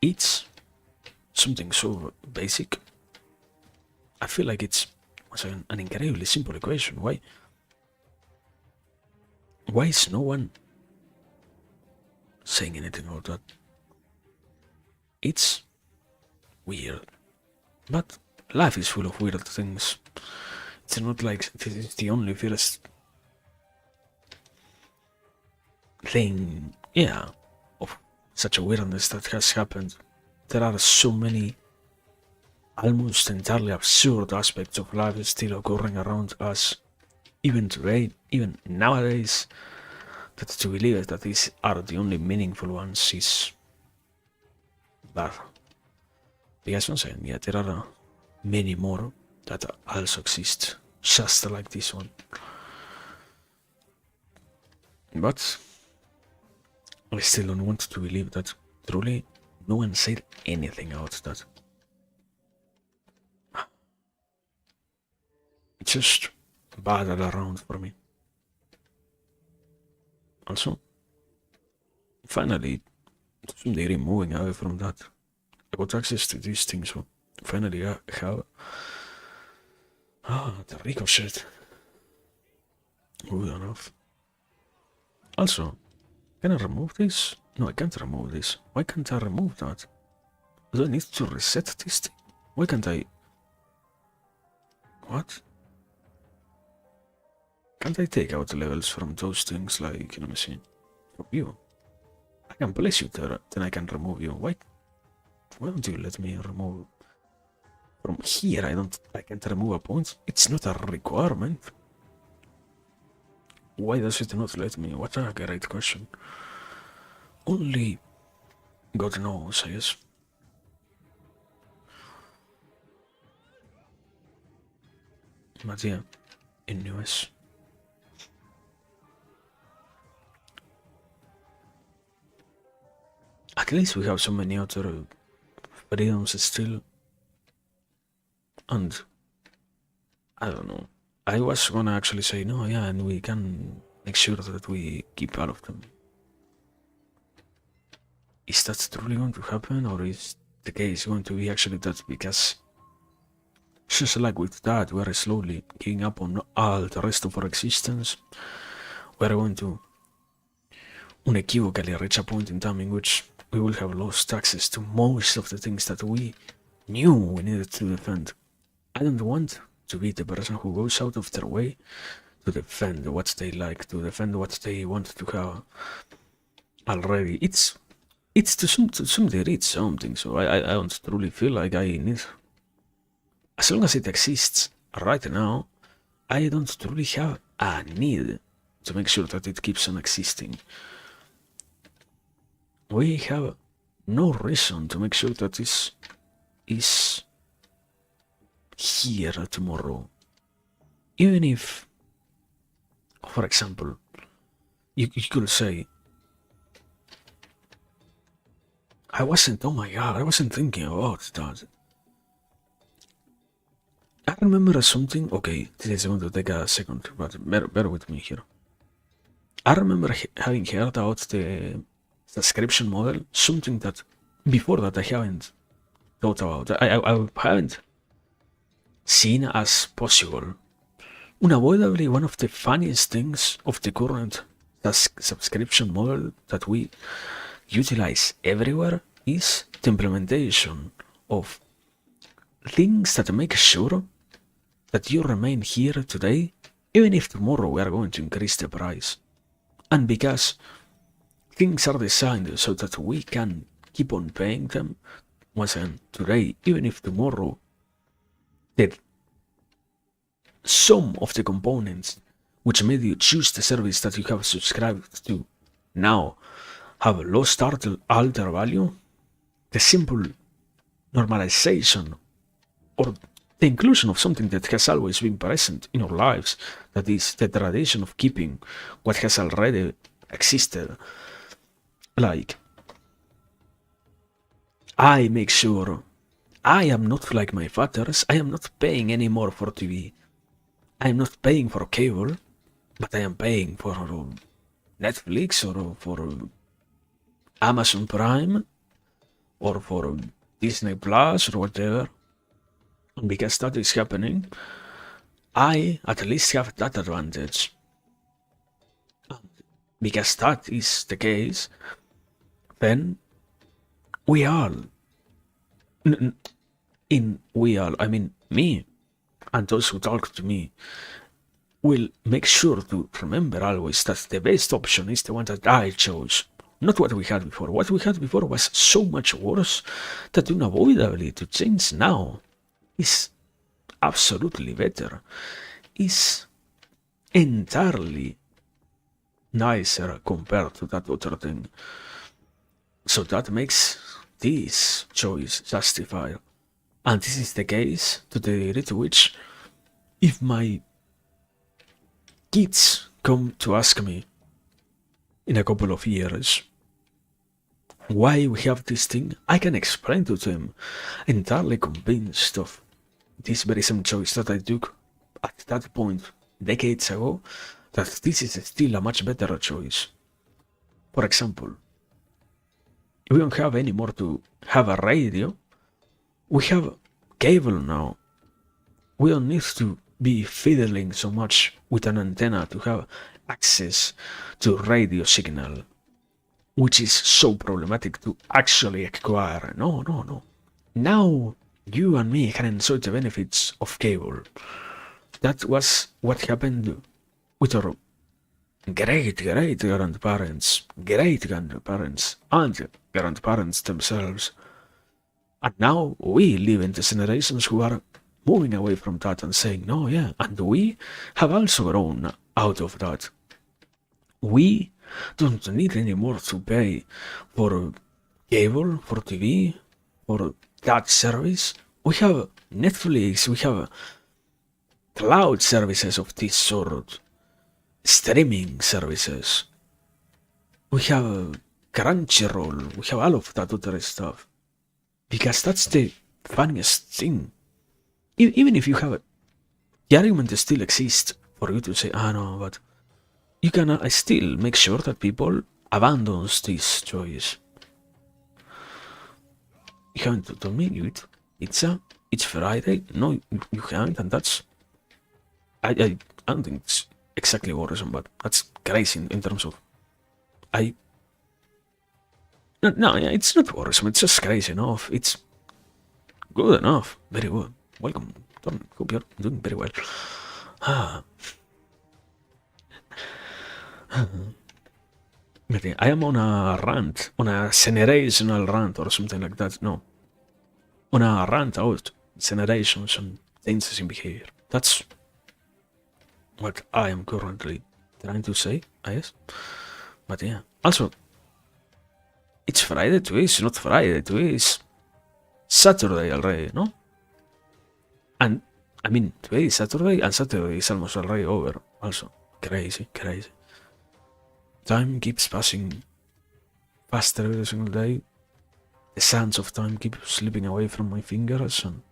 It's something so basic. I feel like it's an incredibly simple equation. Why is no one saying anything about that? It's weird. But life is full of weird things. It's not like this is the only first thing, yeah, of such a weirdness that has happened. There are so many almost entirely absurd aspects of life still occurring around us, even today, even nowadays, that to believe that these are the only meaningful ones is bad. Because once again, yeah, there are many more that also exist, just like this one. But I still don't want to believe that truly no one said anything about that. just battle around for me. Also, finally, to some degree moving away from that, I got access to these things, so finally I have the ricochet. Good enough. Also, can I remove this? No, I can't remove this. Why can't I remove that? Do I need to reset this thing? Why can't I? What? Can't I take out the levels from those things like, let me see, from you? I can place you there, then I can remove you. Why don't you let me remove? From here, I can't remove a point. It's not a requirement. Why does it not let me? What a great question. Only God knows, I guess. But yeah, in US. At least we have so many other freedoms still. And I don't know. I was gonna actually say no, yeah, and we can make sure that we keep all of them. Is that truly going to happen, or is the case going to be actually that because just like with that, we're slowly giving up on all the rest of our existence, we're going to unequivocally reach a point in time in which we will have lost access to most of the things that we knew we needed to defend. I don't want to be the person who goes out of their way to defend what they like, to defend what they want to have already. It's to some degree it's something, so I don't truly feel like I need. As long as it exists right now, I don't truly have a need to make sure that it keeps on existing. We have no reason to make sure that this is here tomorrow. Even if, for example, you could say, oh my god, I wasn't thinking about that. I remember something, okay, this is going to take a second, but bear with me here. I remember having heard about the subscription model, something that before that I haven't thought about. I haven't seen as possible. Unavoidably, one of the funniest things of the current subscription model that we utilize everywhere is the implementation of things that make sure that you remain here today, even if tomorrow we are going to increase the price. And because things are designed so that we can keep on paying them, once again, today, even if tomorrow the sum of the components which made you choose the service that you have subscribed to now have lost all their value, the simple normalization or the inclusion of something that has always been present in our lives, that is the tradition of keeping what has already existed. Like, I make sure I am not like my fathers. I am not paying any more for TV. I am not paying for cable, but I am paying for Netflix or for Amazon Prime or for Disney Plus or whatever. And because that is happening, I at least have that advantage. And because that is the case, then we all, I mean me, and those who talk to me, will make sure to remember always that the best option is the one that I chose, not what we had before. What we had before was so much worse that unavoidably to change now is absolutely better, is entirely nicer compared to that other thing. So that makes this choice justified. And this is the case to the degree to which, if my kids come to ask me in a couple of years why we have this thing, I can explain to them, entirely convinced of this very same choice that I took at that point, decades ago, that this is still a much better choice. For example, we don't have any more to have a radio. We have cable now. We don't need to be fiddling so much with an antenna to have access to radio signal, which is so problematic to actually acquire. No, no, no. Now you and me can enjoy the benefits of cable. That was what happened with our great grandparents, great grandparents, and grandparents themselves. And now we live in the generations who are moving away from that and saying, no, yeah, and we have also grown out of that. We don't need anymore to pay for cable, for TV, for that service. We have Netflix, we have cloud services of this sort, streaming services. We have Crunchyroll, we have all of that other stuff. Because that's the funniest thing. Even if you have it, the argument still exists for you to say, no, but you can still make sure that people abandon this choice. You haven't told me it's Friday. No, you haven't, and that's I don't think it's exactly worrisome, but that's crazy in terms of no, yeah, it's not worrisome. It's just crazy enough. It's good enough. Very good. Welcome. Hope you're doing very well. I am on a rant, on a generational rant or something like that. No, on a rant out generations and changes in behavior. That's what I am currently trying to say, I guess. But yeah, also, it's Friday today. It's not Friday today. It's Saturday already, no? And I mean, today is Saturday, and Saturday is almost already over. Also, crazy. Time keeps passing faster every single day. The sands of time keep slipping away from my fingers, and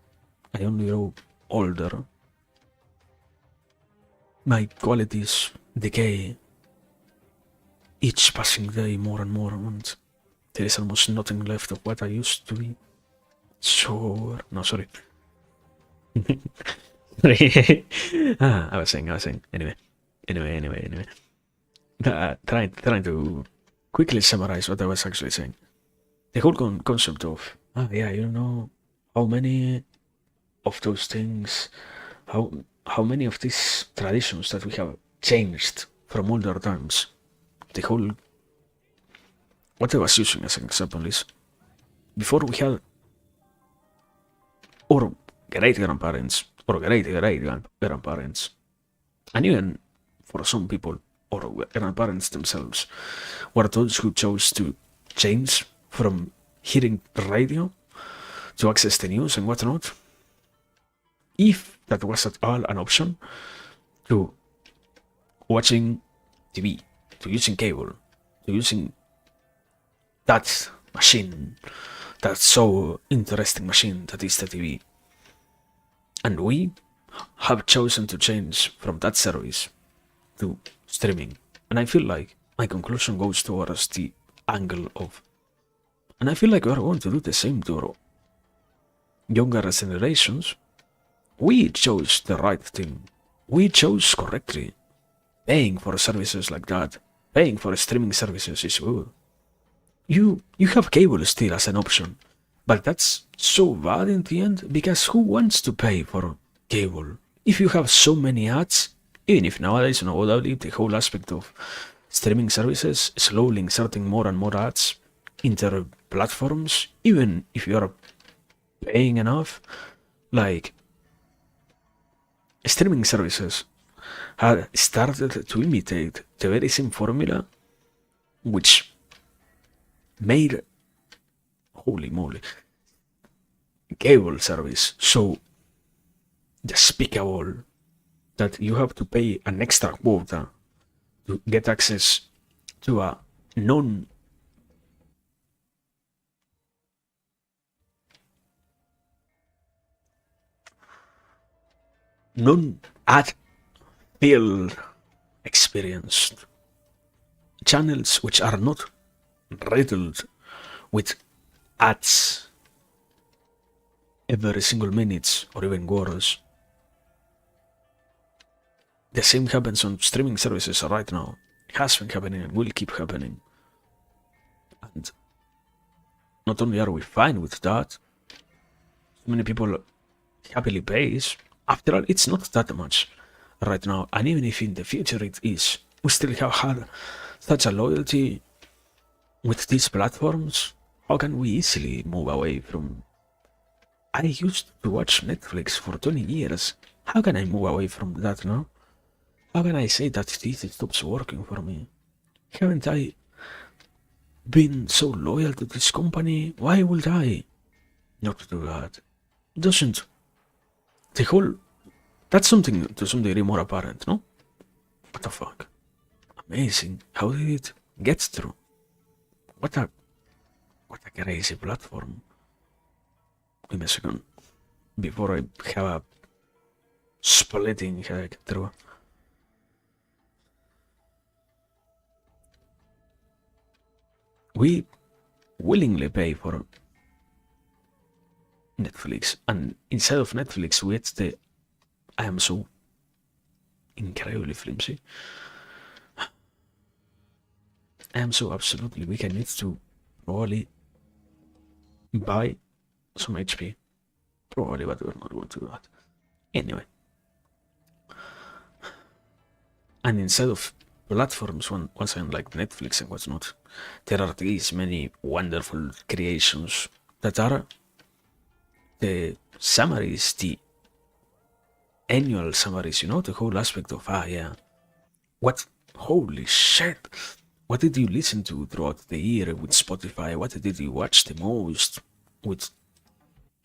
I only grow older. My qualities decay each passing day more and more, and there is almost nothing left of what I used to be. So, no, sorry. I was saying. Anyway. Trying to quickly summarize what I was actually saying. The whole concept of, you know, how many of those things, how many of these traditions that we have changed from older times. The whole, what I was using as an example is, before we had our great-grandparents, or great-great-grandparents, and even for some people, or grandparents themselves, were those who chose to change from hearing radio to access the news and whatnot, if that was at all an option, to watching TV, to using cable, to using that machine, that so interesting machine that is the TV. And we have chosen to change from that service to streaming. And I feel like my conclusion goes towards the angle of, and I feel like we are going to do the same to our younger generations. We chose the right thing. We chose correctly. Paying for services like that, paying for streaming services is good. You have cable still as an option, but that's so bad in the end, because who wants to pay for cable? If you have so many ads, even if nowadays, undoubtedly, the whole aspect of streaming services slowly inserting more and more ads into their platforms, even if you are paying enough, like, streaming services had started to imitate the very same formula which made, holy moly, cable service so despicable that you have to pay an extra quota to get access to a ad filled experienced channels which are not riddled with ads every single minute or even worse. The same happens on streaming services right now. It has been happening and will keep happening. And not only are we fine with that, many people happily pays. After all, it's not that much right now, and even if in the future it is, we still have had such a loyalty with these platforms. How can we easily move away from? I used to watch Netflix for 20 years. How can I move away from that now? How can I say that this stops working for me? Haven't I been so loyal to this company? Why would I not do that? Doesn't the whole... That's something to some degree more apparent, no? What the fuck? Amazing. How did it get through? What a crazy platform. Give me a second. Before I have a splitting head through. We willingly pay for Netflix, and inside of Netflix we get the... I am so incredibly flimsy. I am so absolutely weak. I need to probably buy some HP. Probably, but we're not going to do that. Anyway. And instead of platforms, once again, like Netflix and whatnot, there are these many wonderful creations that are the summaries, the annual summaries, the whole aspect of, what, holy shit, what did you listen to throughout the year with Spotify? What did you watch the most with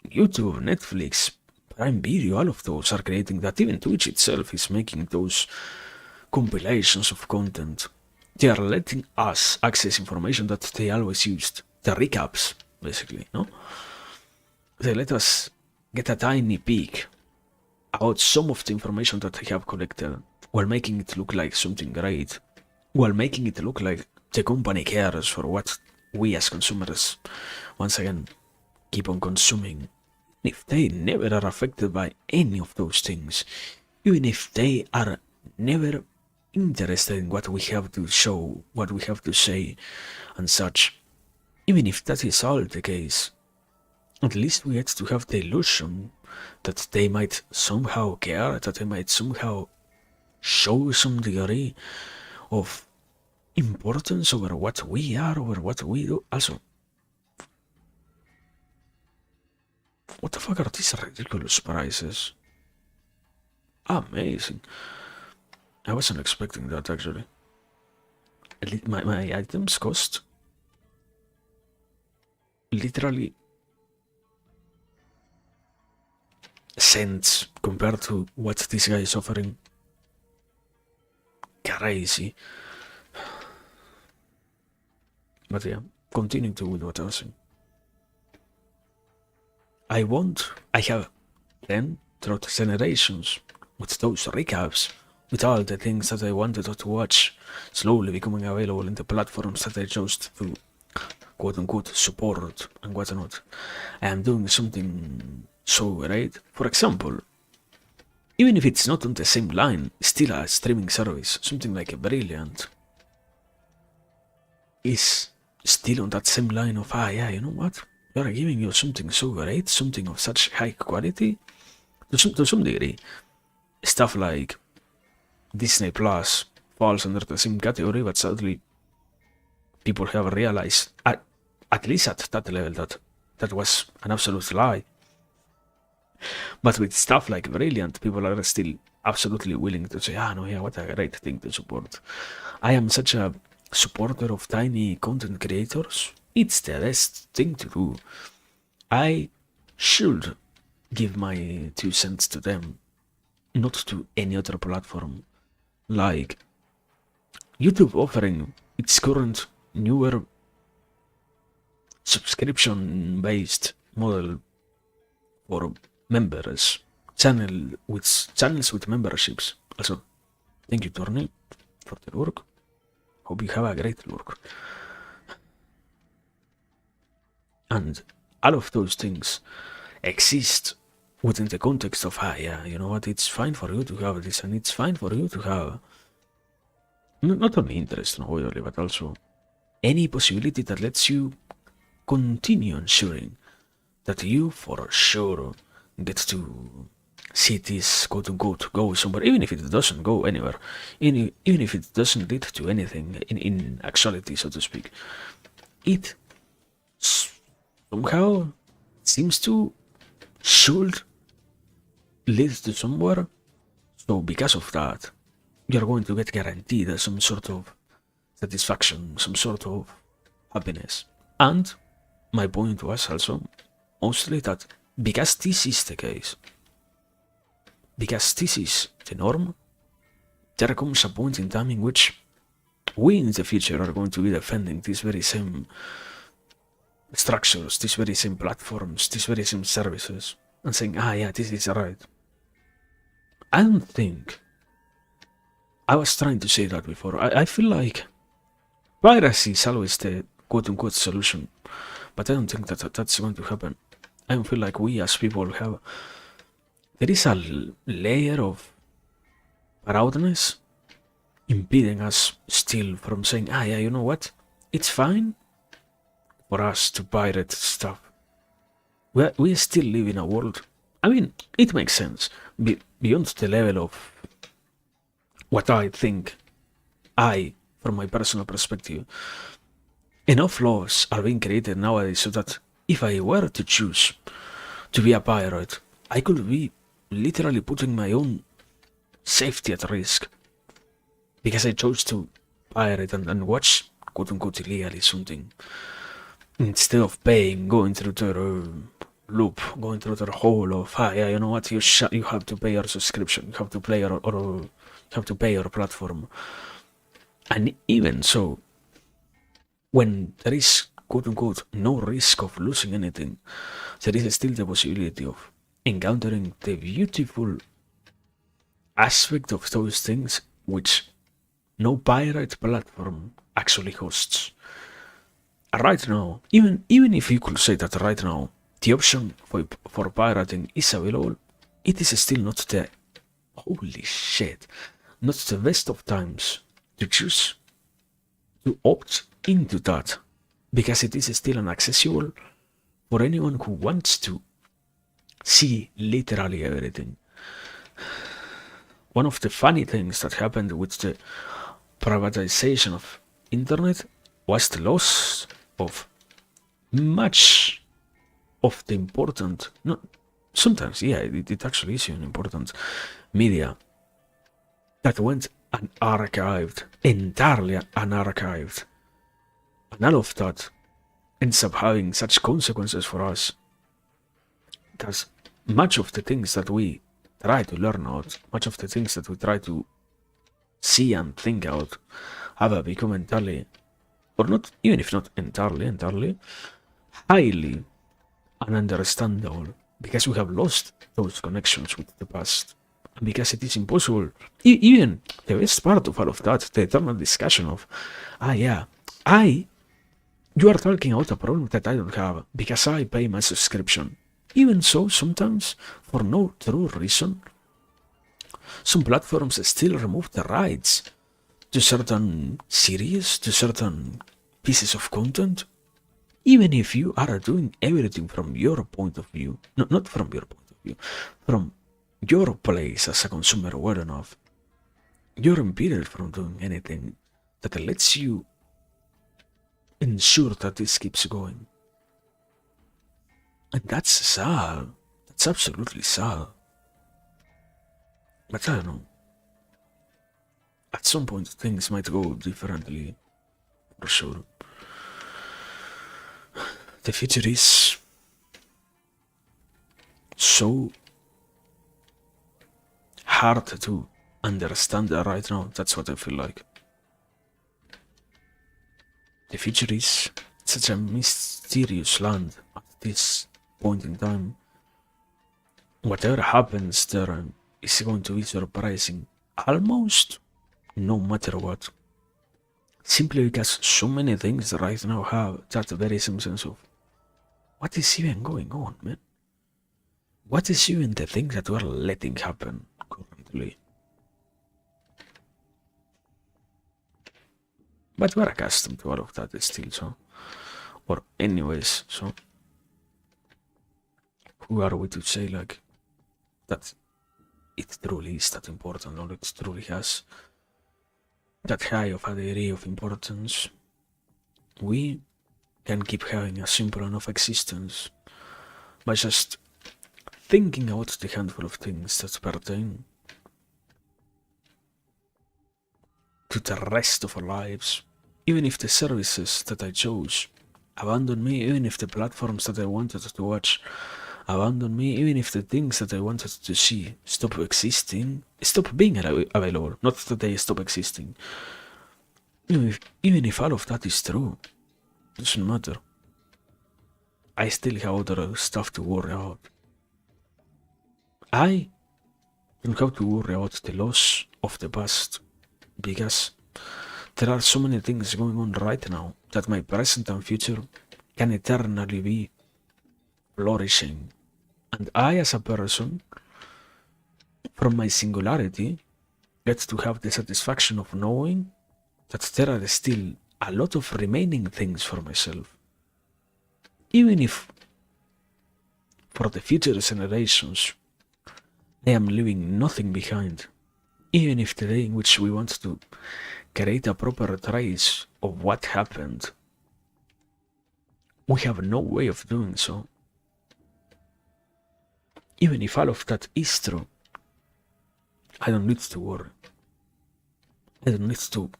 YouTube, Netflix, Prime Video? All of those are creating that. Even Twitch itself is making those compilations of content. They are letting us access information that they always used. The recaps, basically, no? They let us get a tiny peek about some of the information that they have collected, while making it look like something great, while making it look like the company cares for what we as consumers, once again, keep on consuming. If they never are affected by any of those things, even if they are never interested in what we have to show, what we have to say, and such, even if that is all the case, at least we get to have the illusion that they might somehow care, that they might somehow show some degree of importance over what we are, over what we do. Also, what the fuck are these ridiculous prices? Amazing. I wasn't expecting that, actually. My items cost literally cents compared to what this guy is offering. Crazy. But yeah, continuing to with what I was saying. I have then, throughout generations, with those recaps, with all the things that I wanted to watch, slowly becoming available in the platforms that I chose to quote-unquote support and whatnot, I am doing something so great. For example, even if it's not on the same line, still a streaming service, something like a Brilliant, is still on that same line of, you know what? We are giving you something so great, something of such high quality, to some degree. Stuff like Disney Plus falls under the same category, but sadly, people have realized, at least at that level, that was an absolute lie. But with stuff like Brilliant, people are still absolutely willing to say, what a great thing to support. I am such a supporter of tiny content creators. It's the best thing to do. I should give my 2 cents to them, not to any other platform. Like YouTube offering its current newer subscription-based model for members, channels with memberships. Also, thank you, Tornil, for the work. Hope you have a great work. And all of those things exist within the context of, yeah, you know what, it's fine for you to have this, and it's fine for you to have not only interest, no, obviously, but also any possibility that lets you continue ensuring that you for sure get to see this quote unquote go somewhere, even if it doesn't go anywhere, even if it doesn't lead to anything in actuality, so to speak. It somehow seems to should lead to somewhere. So because of that, you're going to get guaranteed some sort of satisfaction, some sort of happiness. And my point was also mostly that because this is the case, because this is the norm, there comes a point in time in which we in the future are going to be defending these very same structures, these very same platforms, these very same services, and saying, yeah, this is right. I don't think I was trying to say that before. I feel like piracy is always the quote-unquote solution, but I don't think that that's going to happen. I don't feel like we as people have... There is a layer of proudness impeding us still from saying, yeah, you know what? It's fine for us to pirate stuff. We still live in a world... I mean, it makes sense. Beyond the level of what I think, from my personal perspective, enough laws are being created nowadays so that if I were to choose to be a pirate, I could be literally putting my own safety at risk because I chose to pirate and watch quote-unquote illegally something instead of paying, going through the loop, going through the whole of, yeah, you know what, you have to pay your subscription, you have to play or you have to pay your platform. And even so, when there is quote-unquote no risk of losing anything, there is still the possibility of encountering the beautiful aspect of those things which no pirate platform actually hosts. Right now, even if you could say that right now the option for pirating is available, it is still not the... Holy shit, not the best of times to choose to opt into that, because it is still inaccessible for anyone who wants to see literally everything. One of the funny things that happened with the privatization of internet was the loss of much of the important, no, sometimes, yeah, it actually is an important media that went unarchived, entirely unarchived. And all of that ends up having such consequences for us that much of the things that we try to learn out, much of the things that we try to see and think out, have become entirely, or not, even if not entirely, highly ununderstandable, because we have lost those connections with the past, and because it is impossible. Even the best part of all of that, the eternal discussion of, yeah, you are talking about a problem that I don't have because I pay my subscription. Even so, sometimes, for no true reason, some platforms still remove the rights to certain series, to certain pieces of content, even if you are doing everything from your point of view, not from your point of view, from your place as a consumer well enough, you're impeded from doing anything that lets you ensure that this keeps going. And that's sad. That's absolutely sad. But I don't know. At some point things might go differently, for sure. The future is so hard to understand right now. That's what I feel like. The future is such a mysterious land at this point in time. whatever happens there is going to be surprising almost no matter what. Simply because so many things right now have that very same sense of what is even going on, man? What is even the thing that we're letting happen currently? But we're accustomed to all of that still, so. Or anyways, so. Who are we to say, like, that it truly is that important, or it truly has that high of a degree of importance? We can keep having a simple enough existence by just thinking about the handful of things that pertain to the rest of our lives, even if the services that I chose abandon me, even if the platforms that I wanted to watch abandon me, even if the things that I wanted to see stop existing, stop being available, not that they stop existing. Even if all of that is true, doesn't matter. I still have other stuff to worry about. I don't have to worry about the loss of the past, because there are so many things going on right now that my present and future can eternally be flourishing. And I, as a person, from my singularity, get to have the satisfaction of knowing that there are still a lot of remaining things for myself. Even if for the future generations I am leaving nothing behind, even if the day in which we want to create a proper trace of what happened, we have no way of doing so. Even if all of that is true, I don't need to worry. I don't need to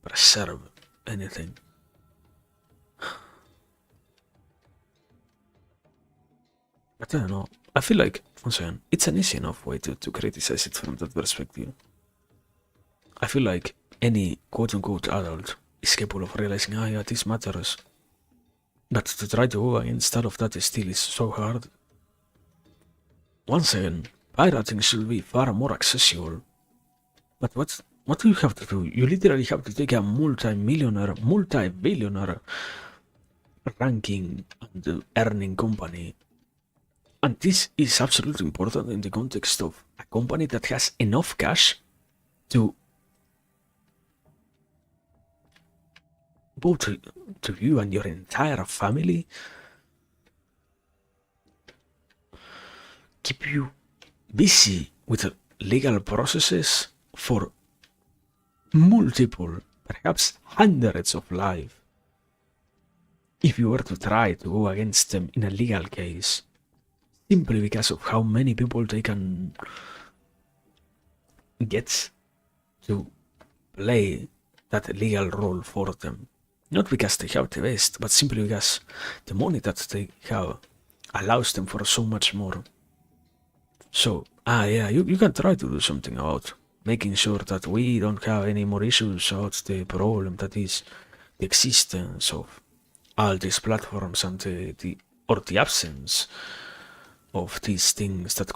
preserve anything. But I don't know. I feel like, once again, it's an easy enough way to criticize it from that perspective. I feel like any quote-unquote adult is capable of realizing, yeah, this matters. But to try to go against all of that still is so hard. Once again, pirating should be far more accessible. But what do you have to do? You literally have to take a multi-millionaire, multi-billionaire ranking and earning company. And this is absolutely important in the context of a company that has enough cash to both to you and your entire family, keep you busy with legal processes for multiple, perhaps hundreds of lives, if you were to try to go against them in a legal case, simply because of how many people they can get to play that legal role for them. Not because they have the best, but simply because the money that they have allows them for so much more. So, yeah, you can try to do something about making sure that we don't have any more issues about the problem that is the existence of all these platforms and the absence of these things that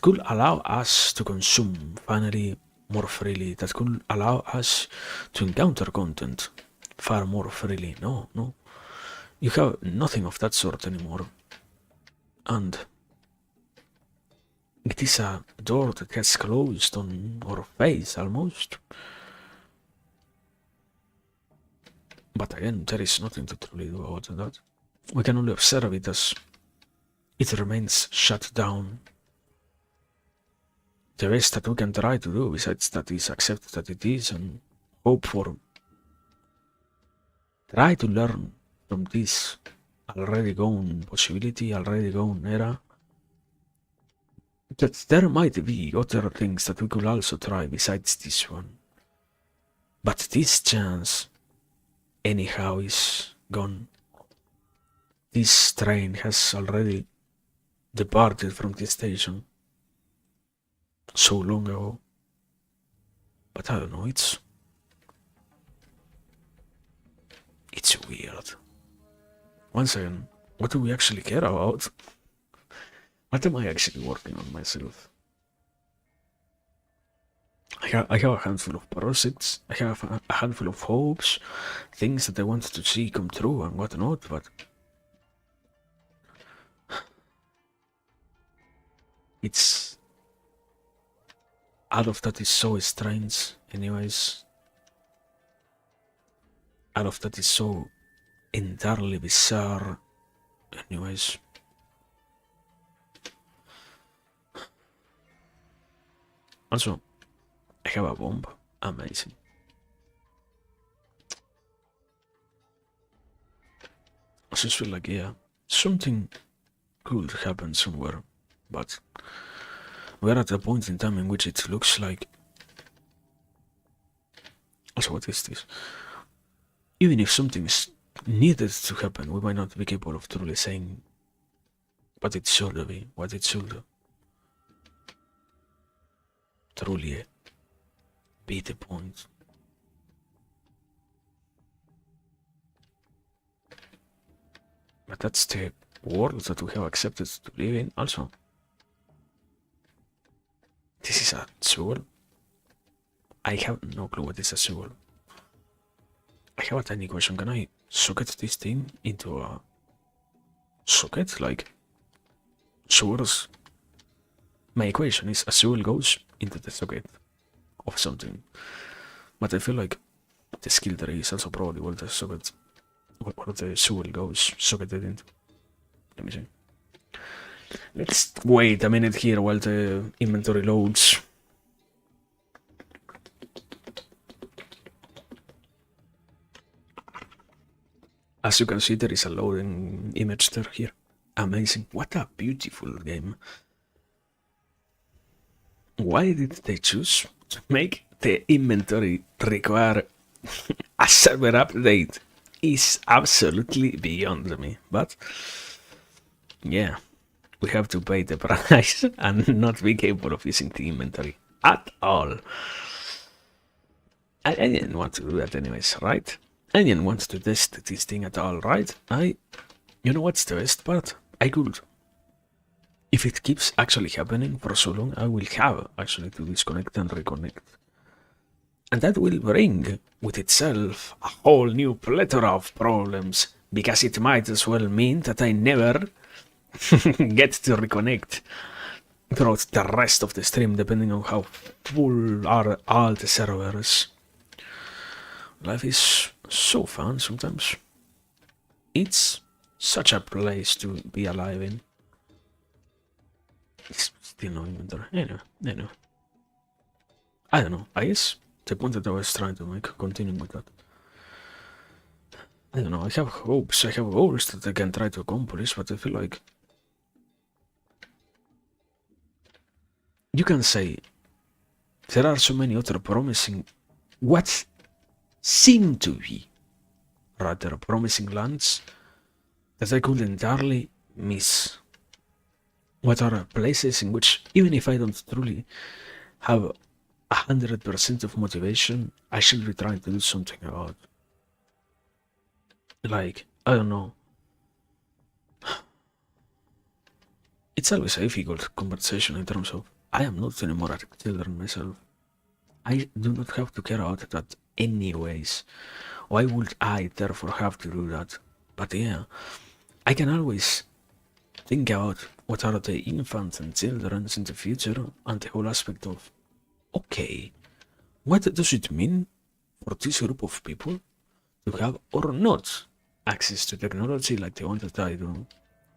could allow us to consume finally more freely, that could allow us to encounter content far more freely. No, you have nothing of that sort anymore, and it is a door that has closed on our face almost. But again, there is nothing to truly do about that. We can only observe it as it remains shut down. The best that we can try to do, besides that, is accept that it is and hope for. Try to learn from this already gone possibility, already gone era, that there might be other things that we could also try besides this one. But this chance, anyhow, is gone. This train has already departed from this station so long ago. But I don't know, it's weird. Once again, what do we actually care about? What am I actually working on myself? I have a handful of parasites, I have a handful of hopes, things that I want to see come true and whatnot, but it's all of that is so strange, anyways. All of that is so entirely bizarre, anyways. Also, I have a bomb. Amazing. I just feel like, yeah, something could happen somewhere, but we're at a point in time in which it looks like. Also, what is this? Even if something's needed to happen, we might not be capable of truly saying what it should be, what it should truly be the point. But that's the world that we have accepted to live in, also. This is a jewel. I have no clue what is a jewel. I have a tiny question. Can I socket this thing into a socket? Like, jewels. My equation is a jewel goes into the socket of something. But I feel like the skill tree is also probably where the socket, where the jewel goes socketed into. Let me see. Let's wait a minute here while the inventory loads. As you can see, there is a loading image there here. Amazing. What a beautiful game. Why did they choose to make the inventory require a server update? Is absolutely beyond me. But yeah, we have to pay the price and not be capable of using the inventory at all. I didn't want to do that anyways, right? I didn't want to test this thing at all, right? You know what's the best part? I could. If it keeps actually happening for so long, I will have actually to disconnect and reconnect. And that will bring with itself a whole new plethora of problems, because it might as well mean that I never get to reconnect throughout the rest of the stream, depending on how full are all the servers. Life is so fun sometimes. It's such a place to be alive in. It's still no inventory. Anyway. I don't know. I guess the point that I was trying to make, continuing with that. I don't know. I have hopes. I have goals that I can try to accomplish, but I feel like you can say there are so many other promising, what seem to be rather promising lands that I could entirely miss. What are places in which, even if I don't truly have 100% of motivation, I should be trying to do something about? Like, I don't know. It's always a difficult conversation in terms of I am not anymore a children myself. I do not have to care about that anyways. Why would I therefore have to do that? But yeah, I can always think about what are the infants and children in the future and the whole aspect of, okay, what does it mean for this group of people to have or not access to technology like the one that I do?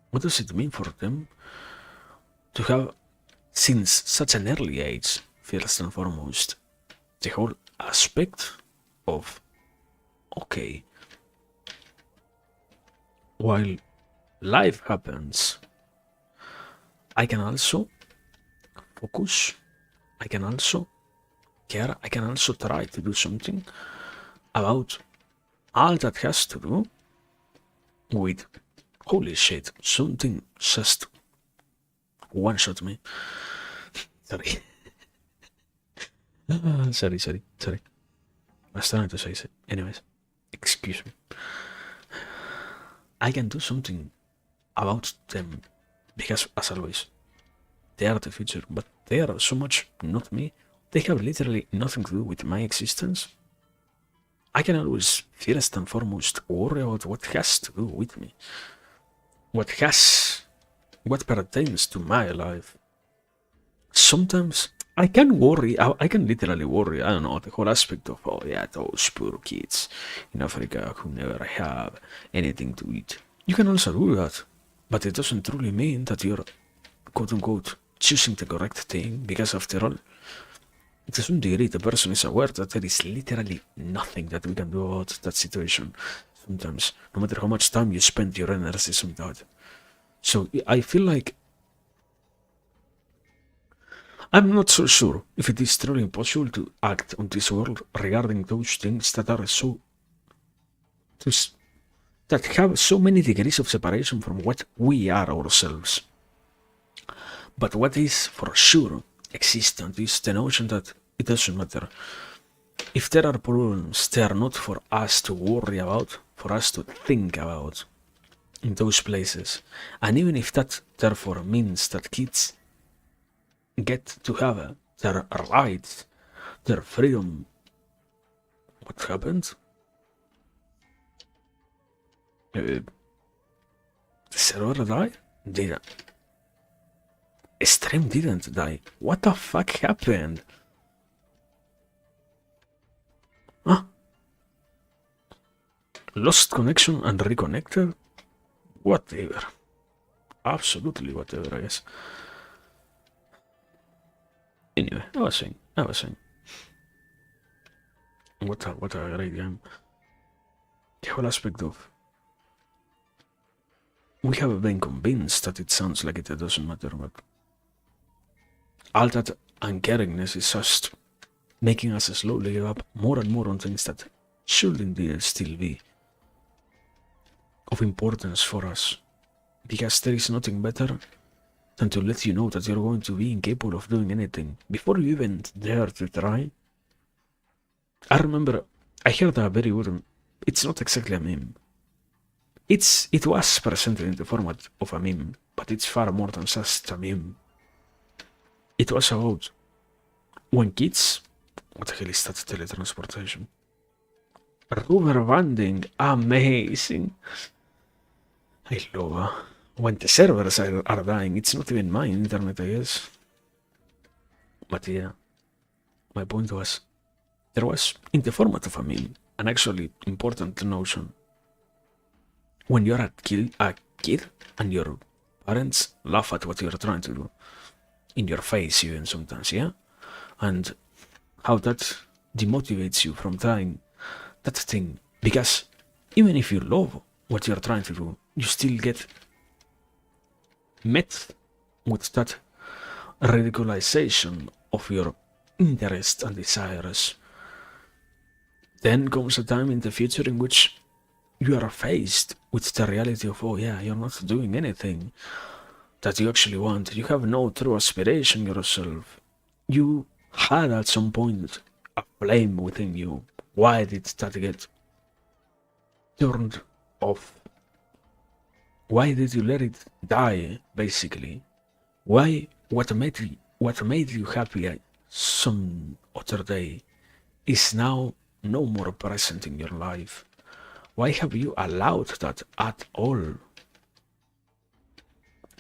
What does it mean for them to have, since such an early age, first and foremost, the whole aspect of, okay, while life happens, I can also focus, I can also care, I can also try to do something about all that has to do with, holy shit, something just one-shot me. Sorry. Sorry. I was trying to say it. Anyways, excuse me. I can do something about them because, as always, they are the future, but they are so much not me. They have literally nothing to do with my existence. I can always first and foremost worry about what has to do with me. What pertains to my life. Sometimes I can worry, I can literally worry, I don't know, the whole aspect of, oh yeah, those poor kids in Africa who never have anything to eat. You can also do that, but it doesn't truly mean that you're, quote unquote, choosing the correct thing, because after all, to some degree, the person is aware that there is literally nothing that we can do about that situation sometimes, no matter how much time you spend your energies on that. So I feel like I'm not so sure if it is truly impossible to act on this world regarding those things that are that have so many degrees of separation from what we are ourselves. But what is for sure existent is the notion that it doesn't matter. If there are problems, they are not for us to worry about, for us to think about in those places. And even if that therefore means that kids get to have their rights, their freedom. What happened? The server died? Didn't. Stream didn't die. What the fuck happened? Huh? Lost connection and reconnected? Whatever. Absolutely whatever, I guess. Anyway, I was saying. What a great game. The whole aspect of... We have been convinced that it sounds like it doesn't matter, but... all that uncaringness is just making us slowly give up more and more on things that should indeed still be of importance for us. Because there is nothing better than to let you know that you're going to be incapable of doing anything before you even dare to try. I remember I heard a very good, it's not exactly a meme. It was presented in the format of a meme, but it's far more than just a meme. It was about when kids, what the hell is that, teletransportation? Rubber banding, amazing. I love when the servers are dying. It's not even my internet, I guess. But yeah, my point was, there was, in the format of a meme, an actually important notion. When you're a kid and your parents laugh at what you're trying to do, in your face even sometimes, yeah? And how that demotivates you from trying that thing, because even if you love what you're trying to do, you still get met with that ridiculization of your interest and desires. Then comes a time in the future in which you are faced with the reality of, oh yeah, you're not doing anything that you actually want. You have no true aspiration yourself. You had at some point a flame within you. Why did that get turned off? Why did you let it die, basically? Why? What made you happy some other day is now no more present in your life. Why have you allowed that at all?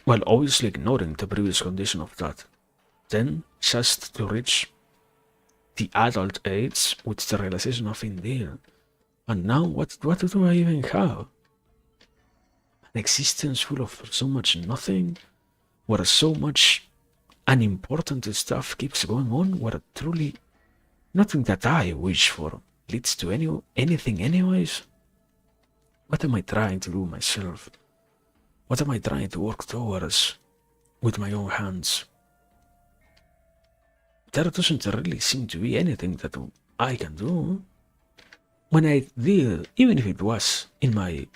Well, obviously ignoring the previous condition of that. Then, just to reach the adult age with the realization of indeed. And now, what do I even have? An existence full of so much nothing, where so much unimportant stuff keeps going on, where truly nothing that I wish for leads to anything anyways? What am I trying to do myself? What am I trying to work towards with my own hands? There doesn't really seem to be anything that I can do. When I did, even if it was in my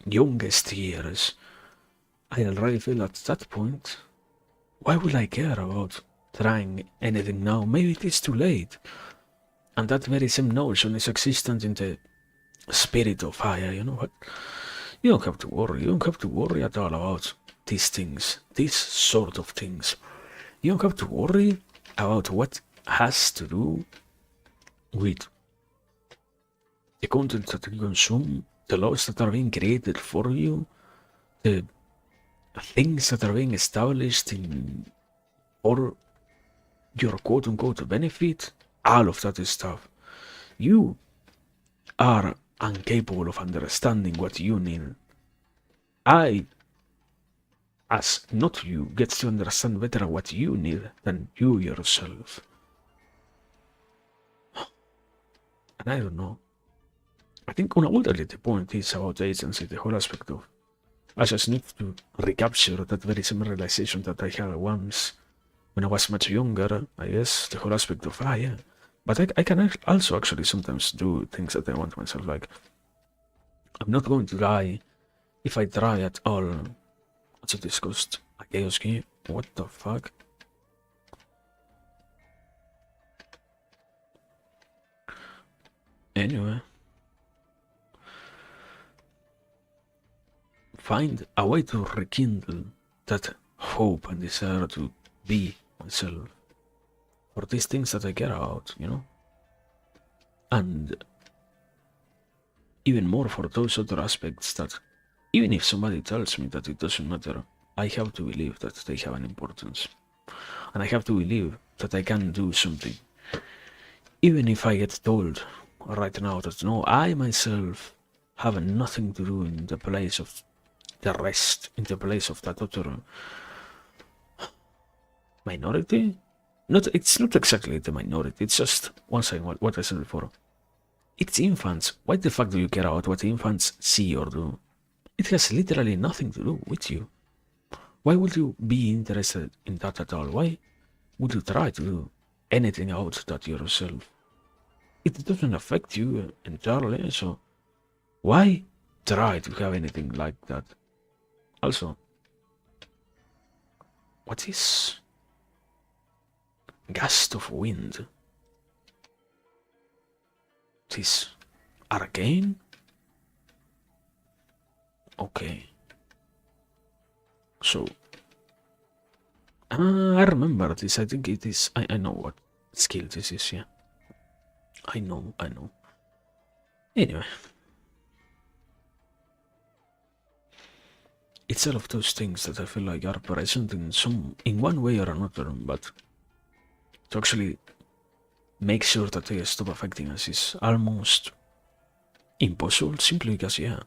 youngest years, I already feel at that point, why would I care about trying anything now? Maybe it is too late. And that very same notion is existent in the spirit of fire, you know what? You don't have to worry at all about these things, these sort of things. You don't have to worry about what has to do with the content that you consume, the laws that are being created for you, the things that are being established in for your quote-unquote benefit, all of that stuff. You are incapable of understanding what you need. I, as not you, get to understand better what you need than you yourself. And I don't know. I think ultimately the point is about agency, the whole aspect of I just need to recapture that very same realization that I had once when I was much younger, I guess, the whole aspect of, yeah. But I can also actually sometimes do things that I want myself, like, I'm not going to die if I try at all. What's a disgust? A chaos key? What the fuck? Anyway. Find a way to rekindle that hope and desire to be myself for these things that I care about, you know? And even more for those other aspects that, even if somebody tells me that it doesn't matter, I have to believe that they have an importance. And I have to believe that I can do something. Even if I get told right now that no, I myself have nothing to do in the place of the rest, in the place of that other minority. It's not exactly the minority, it's just one second what I said before. It's infants. Why the fuck do you care about what infants see or do? It has literally nothing to do with you. Why would you be interested in that at all? Why would you try to do anything about that yourself? It doesn't affect you entirely, so why try to have anything like that? Also, what is gust of wind? This arcane? Okay. So, I remember this. I think it is. I know what skill this is, yeah. I know. Anyway. It's all of those things that I feel like are present in one way or another, but to actually make sure that they stop affecting us is almost impossible, simply because, yeah,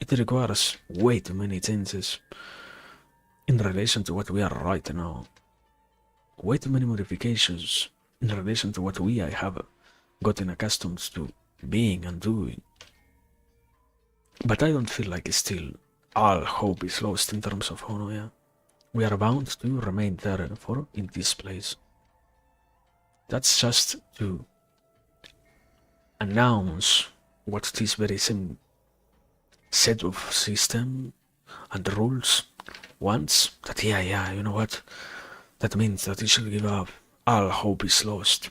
it requires way too many changes in relation to what we are right now. Way too many modifications in relation to what we have gotten accustomed to being and doing. But I don't feel like still all hope is lost in terms of Hono, yeah. We are bound to remain there for in this place. That's just to announce what this very same set of system and rules wants. That yeah, you know what? That means that you should give up. All hope is lost.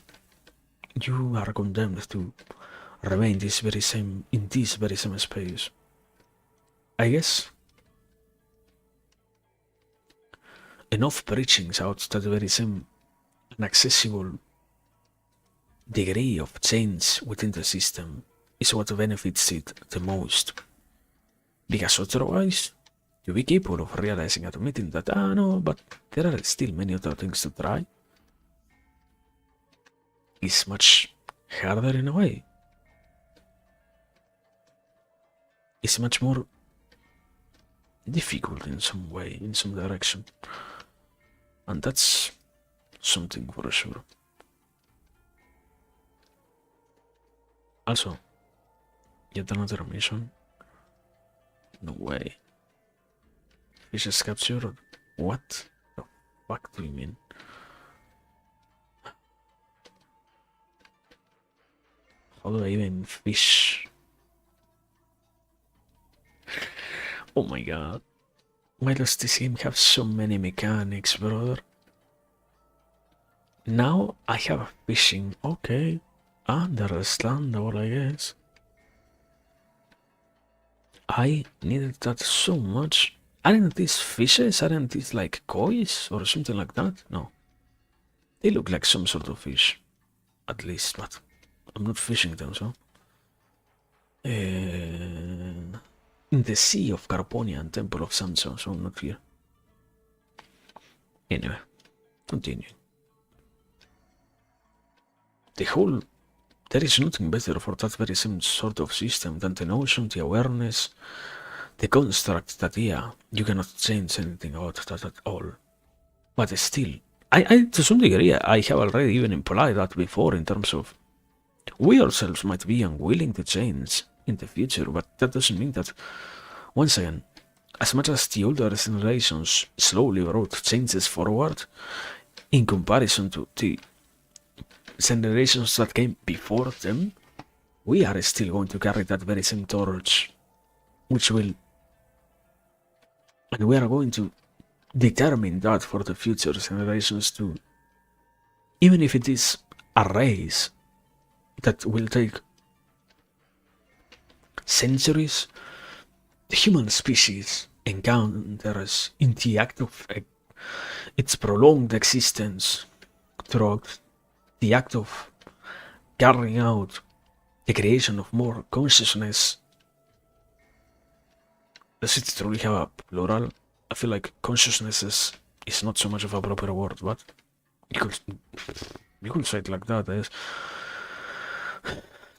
You are condemned to remain in this very same space. I guess enough preachings out that very same inaccessible degree of change within the system is what benefits it the most. Because otherwise, you'll be capable of realizing, admitting that, no, but there are still many other things to try. It's much harder in a way. It's much more difficult in some way, in some direction. And that's something for sure. Also, yet another mission. No way. Fish is captured? What the fuck do you mean? How do I even fish? Oh my god. Why does this game have so many mechanics, brother? Now I have fishing. Okay. Understandable, I guess. I needed that so much. Aren't these fishes? Aren't these like kois or something like that? No. They look like some sort of fish. At least, but I'm not fishing them, so. In the Sea of Carponia and Temple of Sanso, so not here. Anyway, continuing. There is nothing better for that very same sort of system than the notion, the awareness, the construct that, yeah, you cannot change anything about that at all. But still, I to some degree, I have already even implied that before in terms of we ourselves might be unwilling to change in the future, but that doesn't mean that, once again, as much as the older generations slowly brought changes forward, in comparison to the generations that came before them, we are still going to carry that very same torch, which will, and we are going to determine that for the future generations too. Even if it is a race that will take centuries, the human species encounters in the act of its prolonged existence throughout the act of carrying out the creation of more consciousness. Does it truly have a plural? I feel like consciousness is not so much of a proper word, but you could say it like that, yes.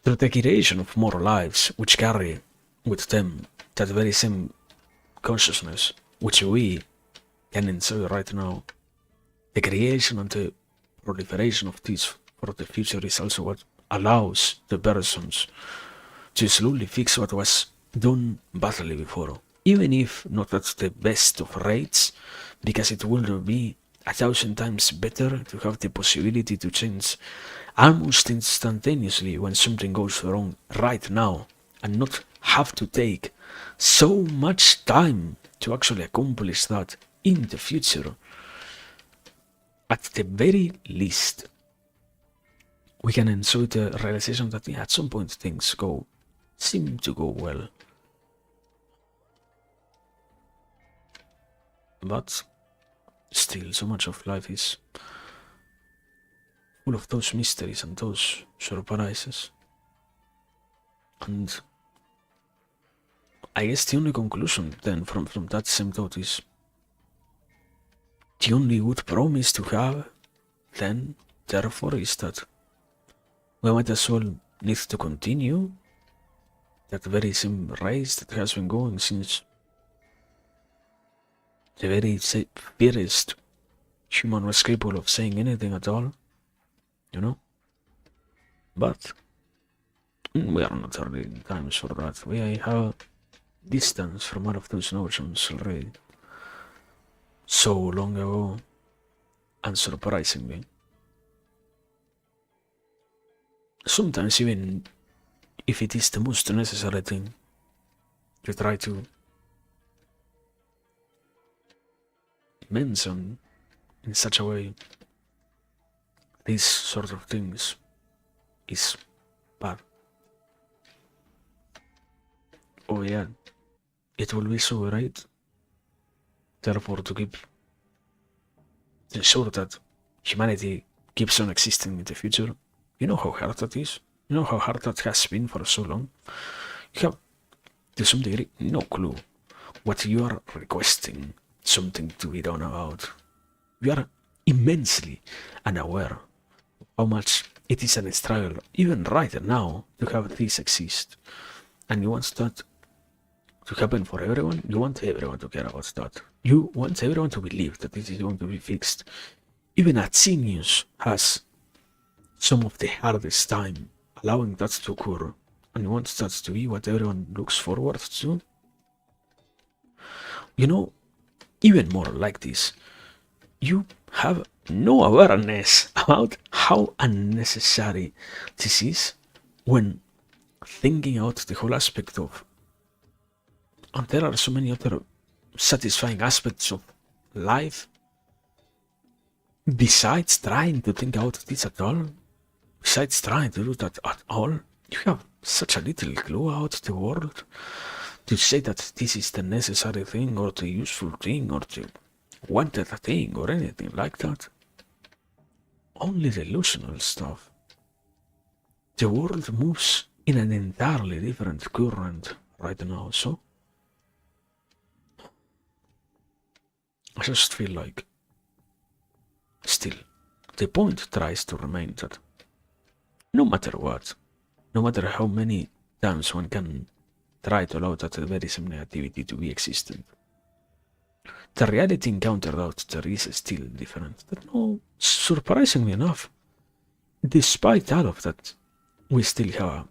Through the creation of more lives, which carry with them that very same consciousness, which we can enjoy right now. The creation and the proliferation of this for the future is also what allows the persons to slowly fix what was done badly before, even if not at the best of rates, because it will be 1,000 times better to have the possibility to change almost instantaneously when something goes wrong right now, and not have to take so much time to actually accomplish that in the future. At the very least, we can enjoy the realization that at some point things seem to go well. But still, so much of life is full of those mysteries and those surprises. And I guess the only conclusion then from that same thought is the only good promise to have then, therefore, is that we might as well need to continue that very same race that has been going since the very first human was capable of saying anything at all, you know? But we are not early in times for that. We have distance from all of those notions already. So long ago, unsurprisingly. Sometimes even if it is the most necessary thing, you try to mention in such a way these sort of things is bad. Oh yeah, it will be so great, therefore, to keep ensure that humanity keeps on existing in the future. You know how hard that is? You know how hard that has been for so long? You have, to some degree, no clue what you are requesting something to be done about. You are immensely unaware of how much it is a struggle, even right now, to have this exist. And you want that to happen for everyone. You want everyone to care about that. You want everyone to believe that this is going to be fixed. Even a genius has some of the hardest time allowing that to occur, and you want that to be what everyone looks forward to. You know, even more like this, you have no awareness about how unnecessary this is when thinking out the whole aspect of, and there are so many other satisfying aspects of life besides trying to think out this at all. Besides trying to do that at all, you have such a little clue about the world to say that this is the necessary thing or the useful thing or the wanted thing or anything like that. Only delusional stuff. The world moves in an entirely different current right now, so I just feel like still the point tries to remain that no matter what, no matter how many times one can try to allow that very same negativity to be existent, the reality encountered out there is still different. That no, surprisingly enough, despite all of that, we still have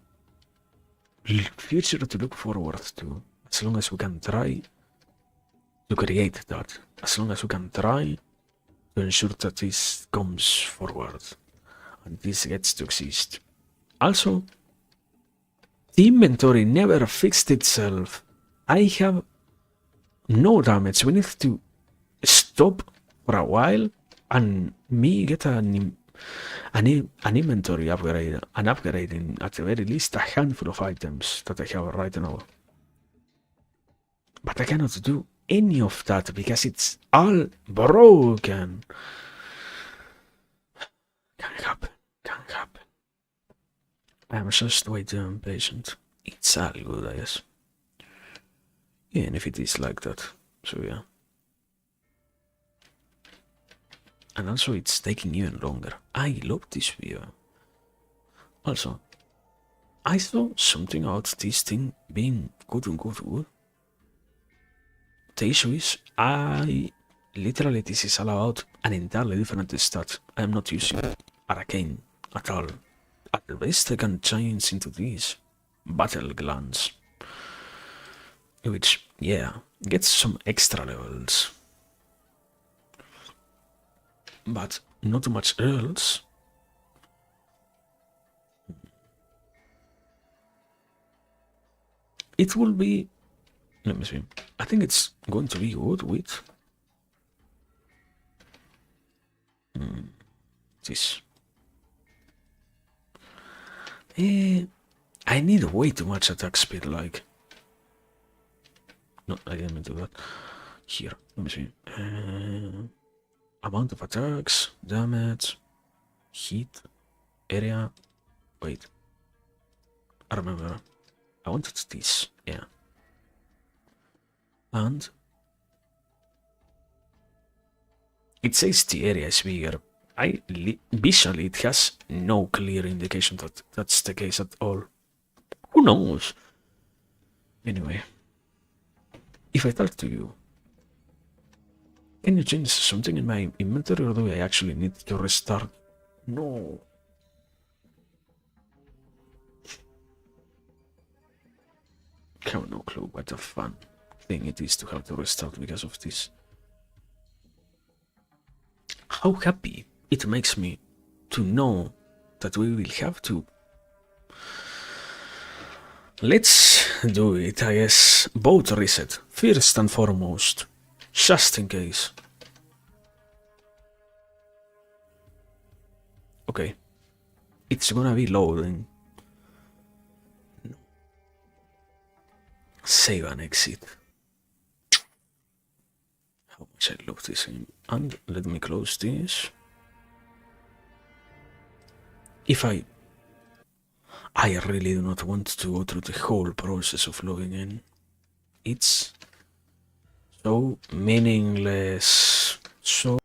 a future to look forward to. As long as we can try to create that, as long as we can try to ensure that this comes forward and this gets to exist. Also, the inventory never fixed itself. I have no damage. We need to stop for a while and me get an inventory upgrade, an upgrading at the very least a handful of items that I have right now. But I cannot do any of that because it's all broken. Can't happen. Can't happen. I'm just way too impatient. It's all good, I guess. Yeah, and if it is like that, so yeah. And also it's taking even longer. I love this view. Also, I saw something about this thing being good and good. The issue is, literally this is all about an entirely different stat. I am not using Arcane at all. At best I can change into these battle glands, which, yeah, gets some extra levels. But not much else. It will be, let me see, I think it's going to be good with this. I need way too much attack speed, like. No, I didn't mean to do that. Here, let me see. Amount of attacks, damage, heat, area. Wait. I remember. I wanted this, yeah. And it says the area is bigger. Visually, it has no clear indication that that's the case at all. Who knows? Anyway, if I talk to you, can you change something in my inventory or do I actually need to restart? No. I have no clue what a fun thing it is to have to restart because of this. How happy it makes me to know that we will have to. Let's do it, I guess. Both reset, first and foremost, just in case. Okay, it's gonna be loading. Save and exit. How much I love this game. And let me close this. If I really do not want to go through the whole process of logging in. It's so meaningless. So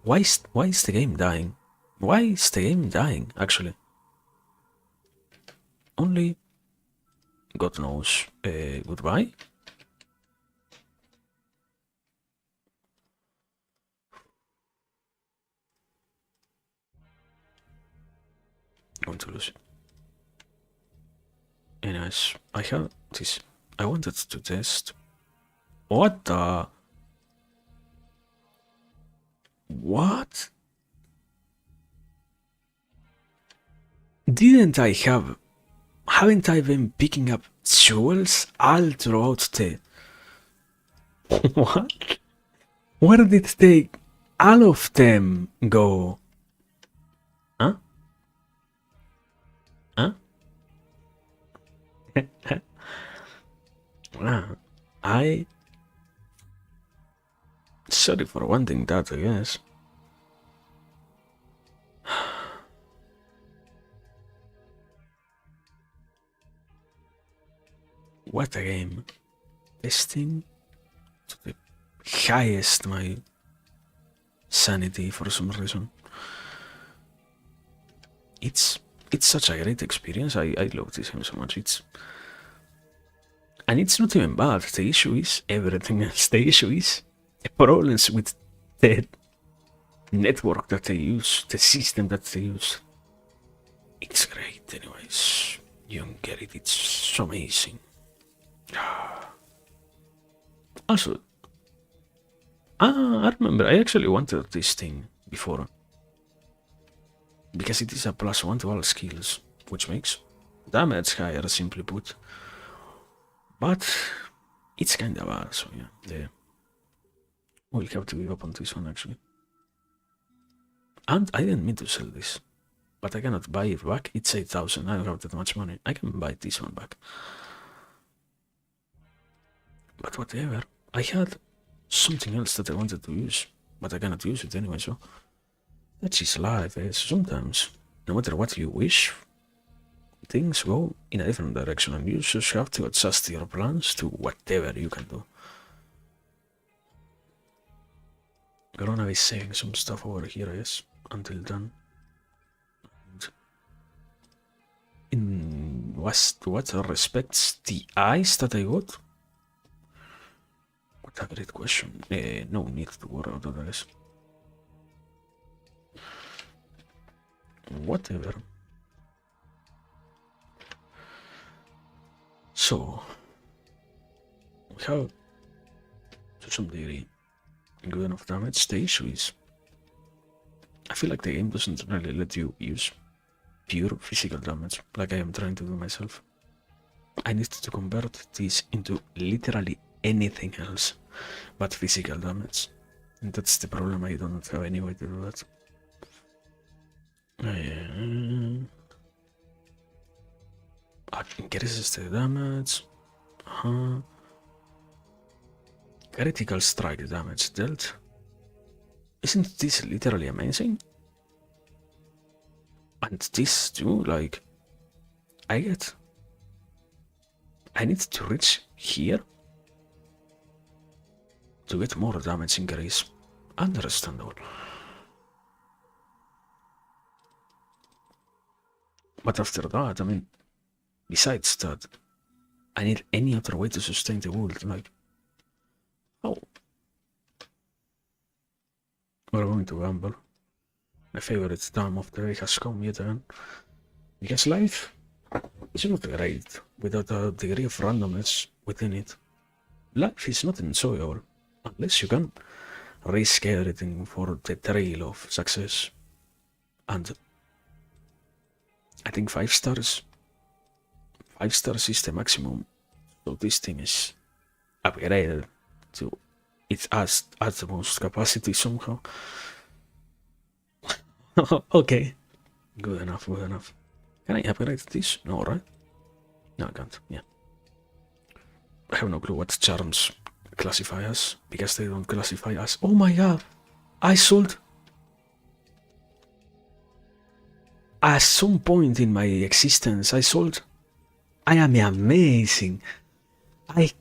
Why is the game dying? Why is the game dying, actually? Only God knows. Goodbye. Going to lose it. Anyways, I have this. I wanted to test. What the? What? Didn't I have... Haven't I been picking up jewels all throughout the... What? Where did they... all of them go? Huh? Huh? I... Sorry for wanting that, I guess. What a game. Testing to the highest my sanity for some reason. It's such a great experience. I love this game so much. And it's not even bad. The issue is everything else. The issue is the problems with the network that they use, the system that they use. It's great, anyways. You don't get it. It's so amazing. Also, I remember I actually wanted this thing before. Because it is a +1 to all skills, which makes damage higher, simply put. But it's kinda bad, so yeah. We'll have to give up on this one, actually. And I didn't mean to sell this. But I cannot buy it back. It's 8,000. I don't have that much money. I can buy this one back. But whatever. I had something else that I wanted to use. But I cannot use it anyway, so... That's just life, eh? Sometimes, no matter what you wish, things go in a different direction and you just have to adjust your plans to whatever you can do. Gonna be saving some stuff over here, I guess, until then. And in what respects the eyes that I got? What a great question. No need to worry about this. Whatever. So, we have, to some degree, good enough damage. The issue is, I feel like the game doesn't really let you use pure physical damage, like I am trying to do myself. I need to convert this into literally anything else but physical damage. And that's the problem. I don't have any way to do that. Increases the damage. Critical strike damage dealt. Isn't this literally amazing? And this too, like... I need to reach here to get more damage increase. Understandable. But after that, I mean, besides that, I need any other way to sustain the world, like... Oh. We're going to gamble. My favorite time of the day has come yet again. Because life is not great without a degree of randomness within it. Life is not enjoyable unless you can risk everything for the thrill of success. And I think 5 stars. 5 stars is the maximum. So this thing is upgraded to its utmost capacity somehow. Okay. Good enough, good enough. Can I upgrade this? No, right? No, I can't. Yeah. I have no clue what charms classify us, because they don't classify us. Oh my god! I sold... At some point in my existence, I sold... I am amazing. I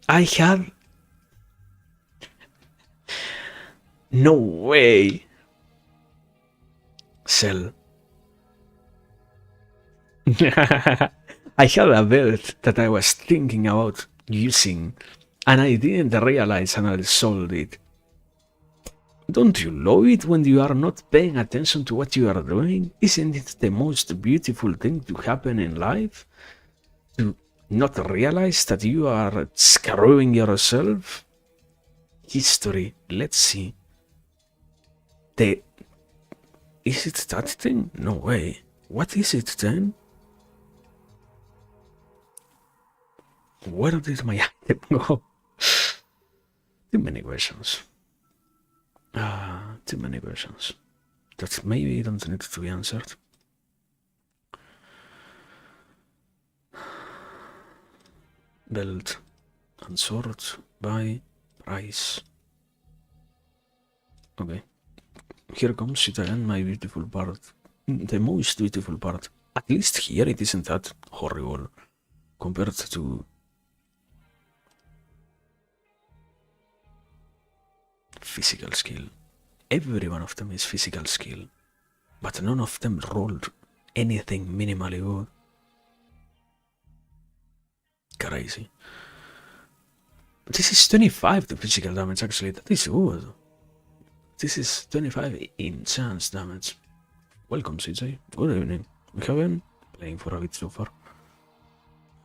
had... No way. Sell. I had a belt that I was thinking about using, and I didn't realize and I sold it. Don't you love it when you are not paying attention to what you are doing? Isn't it the most beautiful thing to happen in life? To not realize that you are screwing yourself? History, let's see. Is it that thing? No way. What is it then? Where did my item go? Too many questions. Too many questions that maybe don't need to be answered. Belt and sword by price. Okay. Here comes it again, my beautiful part. The most beautiful part. At least here it isn't that horrible compared to physical skill. Every one of them is physical skill, but none of them rolled anything minimally good. Crazy. But this is 25 the physical damage actually, that is good. This is 25 in chance damage. Welcome CJ, good evening. We have been playing for a bit so far.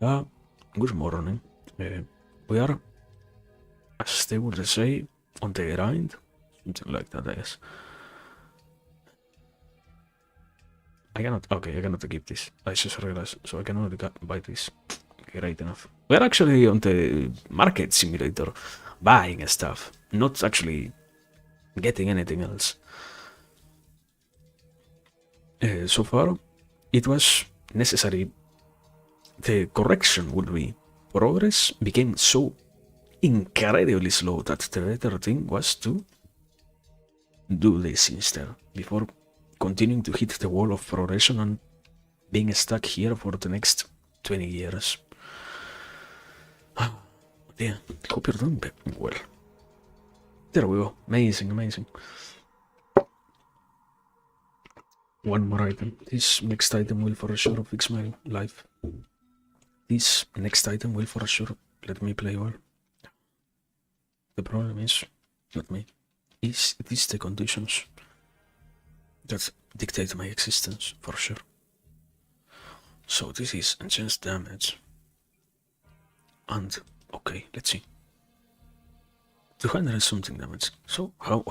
Good morning. We are, as they would say, on the grind. Something like that, I guess. I cannot keep this. I just realized, so I cannot buy this. Great enough. We're actually on the market simulator, buying stuff, not actually getting anything else. So far, it was necessary. The correction would be progress became so incredibly slow that the better thing was to do this instead before continuing to hit the wall of progression and being stuck here for the next 20 years. Yeah, hope you're doing well. There we go. Amazing, amazing. One more item. This next item will for sure fix my life. This next item will for sure let me play well. The problem is not me. It is the conditions that dictate my existence for sure. So this is enhanced damage. And okay, let's see. 200 something damage. So how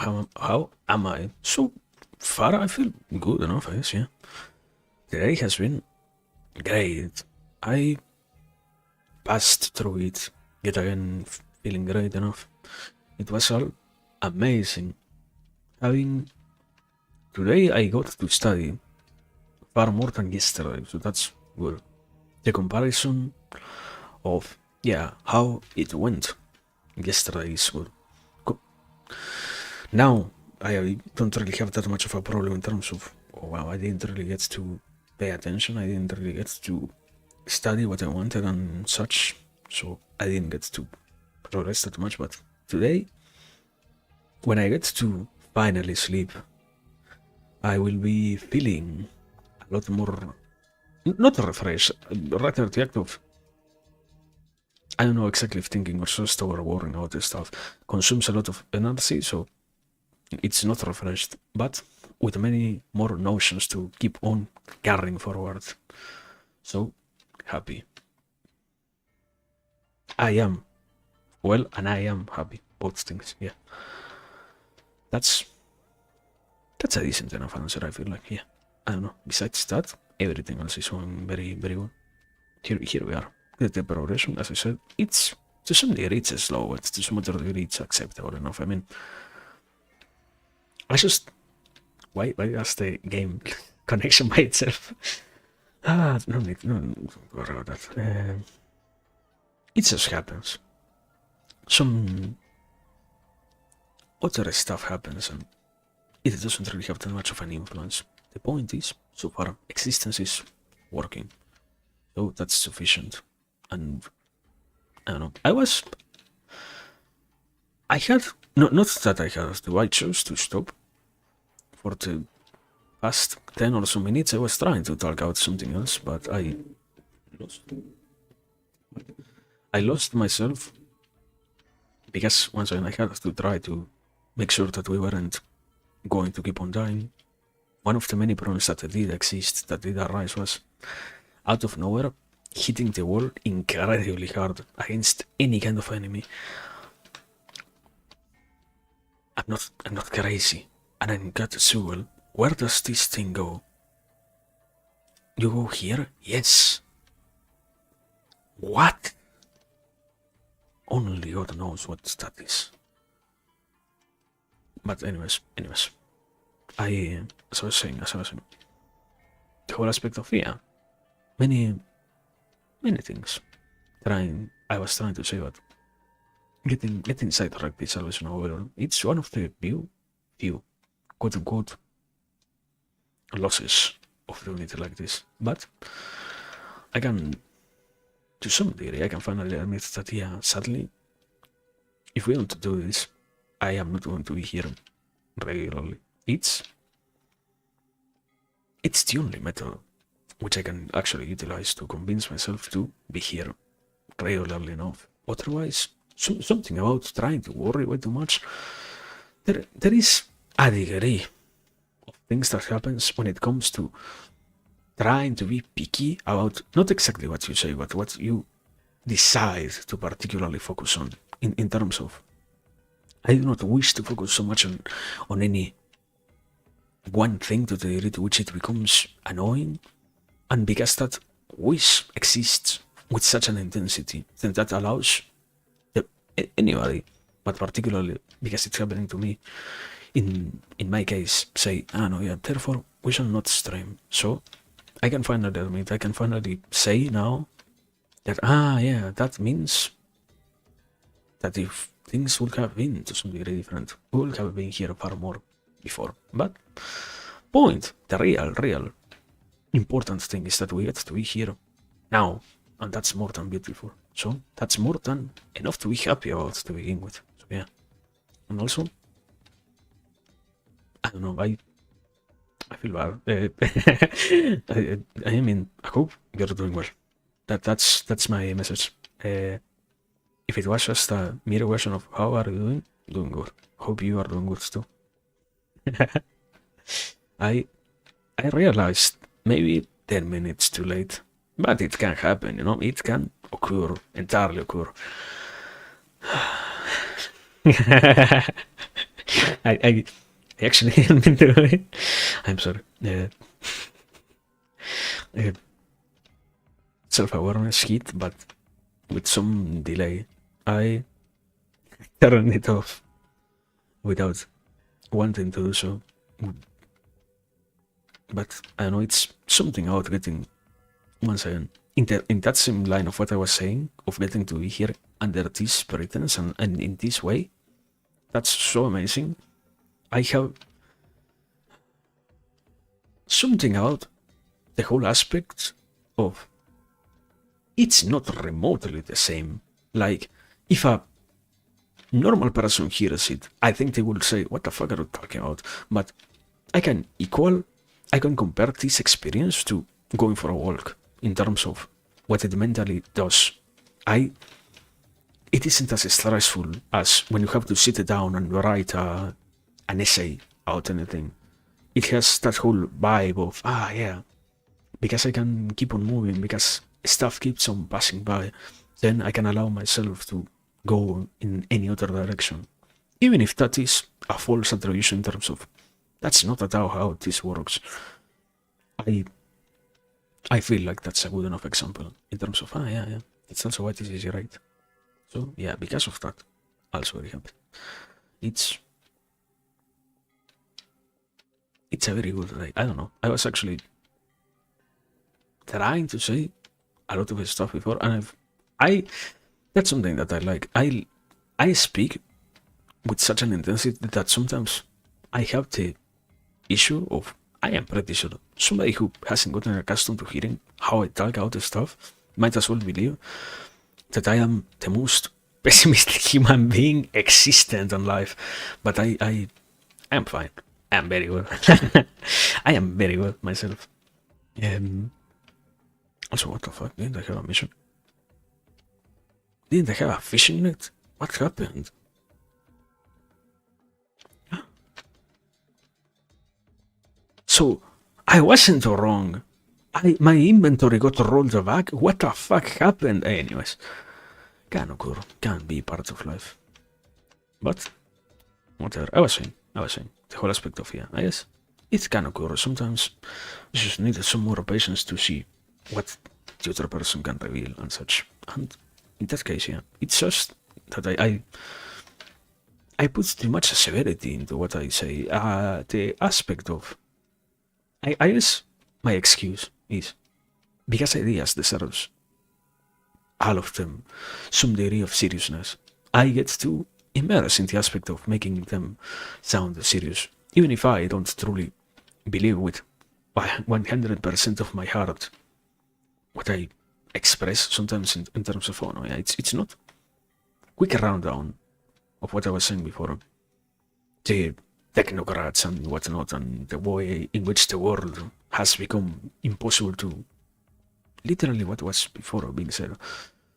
am I? So far I feel good enough, I guess, yeah. The day has been great. I passed through it, yet again feeling great enough. It was all amazing. Today I got to study far more than yesterday, so that's good. The comparison of, yeah, how it went yesterday is good. Now I don't really have that much of a problem in terms of, oh wow, I didn't really get to pay attention, I didn't really get to study what I wanted and such, so I didn't get to progress that much. But today, when I get to finally sleep, I will be feeling a lot more, not refreshed, rather the act of, I don't know exactly if thinking or just or worrying about this stuff consumes a lot of energy, so it's not refreshed, but with many more notions to keep on carrying forward. So happy. I am well, and I am happy. Both things, yeah. That's a decent enough answer, I feel like, yeah. I don't know. Besides that, everything else is going very, very well. Here we are. The progression, as I said, it's to some degree it's slow, but to some other degree it's acceptable enough. I mean, I just why does the game connection by itself? No need, no, don't worry about that. It just happens. Some other stuff happens, and it doesn't really have that much of an influence. The point is, so far, existence is working, so that's sufficient. And I don't know. I had not that I have to, I chose to stop. For the past 10 or so minutes I was trying to talk out something else, but lost I lost myself because once again I had to try to make sure that we weren't going to keep on dying. One of the many problems that did exist, that did arise, was out of nowhere hitting the wall incredibly hard against any kind of enemy. I'm not crazy, and I'm got Sewell. Where does this thing go? You go here? Yes. What? Only God knows what that is. But anyways, as I was saying, the whole aspect of many things. I was trying to say that getting sidetracked is always an it's one of the few quote unquote losses of doing it like this. But I can, to some degree, I can finally admit that sadly, if we don't do this, I am not going to be here regularly. It's the only method which I can actually utilize to convince myself to be here regularly enough. Otherwise, something about trying to worry way too much. There is a degree of things that happens when it comes to trying to be picky about not exactly what you say, but what you decide to particularly focus on in terms of, I do not wish to focus so much on any one thing to the degree to which it becomes annoying, and because that wish exists with such an intensity, then that allows anybody, but particularly because it's happening to me, in my case, say, no, yeah, therefore we shall not stream. So I can finally admit, I can finally say now that, yeah, that means that if things would have been to some degree different, we would have been here far more before. But the real important thing is that we get to be here now, and that's more than beautiful. So that's more than enough to be happy about to begin with. So yeah, and also, I don't know, I feel bad. I mean, I hope you're doing well. That's my message. If it was just a mere question of how are you doing, good. Hope you are doing good too. I realized maybe 10 minutes too late, but it can happen, it can occur, entirely occur. I actually didn't mean to. I'm sorry. Self-awareness hit, but with some delay. I turned it off without wanting to do so. But I know it's something about getting, once again, in that same line of what I was saying, of getting to be here under this pretense and in this way. That's so amazing. I have something about the whole aspect of, it's not remotely the same. Like, if a normal person hears it, I think they will say, what the fuck are you talking about? But I can compare this experience to going for a walk in terms of what it mentally does. It isn't as stressful as when you have to sit down and write an essay about anything. It has that whole vibe of, yeah, because I can keep on moving, because stuff keeps on passing by, then I can allow myself to go in any other direction. Even if that is a false attribution in terms of, that's not at all how this works. I feel like that's a good enough example in terms of, yeah, that's also why this is right. So yeah, because of that, also very happy. It's a very good day. I don't know. I was actually trying to say a lot of his stuff before, and that's something that I like. I speak with such an intensity that sometimes I have the issue of, I am pretty sure somebody who hasn't gotten accustomed to hearing how I talk out the stuff might as well believe that I am the most pessimistic human being existent on life, but I am fine. I am very well. I am very well myself. Also, what the fuck? Didn't I have a mission? Didn't I have a fishing net? What happened? So, I wasn't wrong. My inventory got rolled back. What the fuck happened? Anyways, can occur. Can be part of life. But, whatever. I was saying. The whole aspect of, I guess. It can occur. Sometimes you just need some more patience to see what the other person can reveal and such. And in that case, it's just that I put too much severity into what I say. The aspect of, I guess my excuse is because ideas deserves all of them some degree of seriousness. I get to immerse in the aspect of making them sound serious, even if I don't truly believe with 100% of my heart what I express sometimes in terms of honor. It's not quick rundown of what I was saying before. The technocrats and whatnot, and the way in which the world has become impossible to literally what was before being said,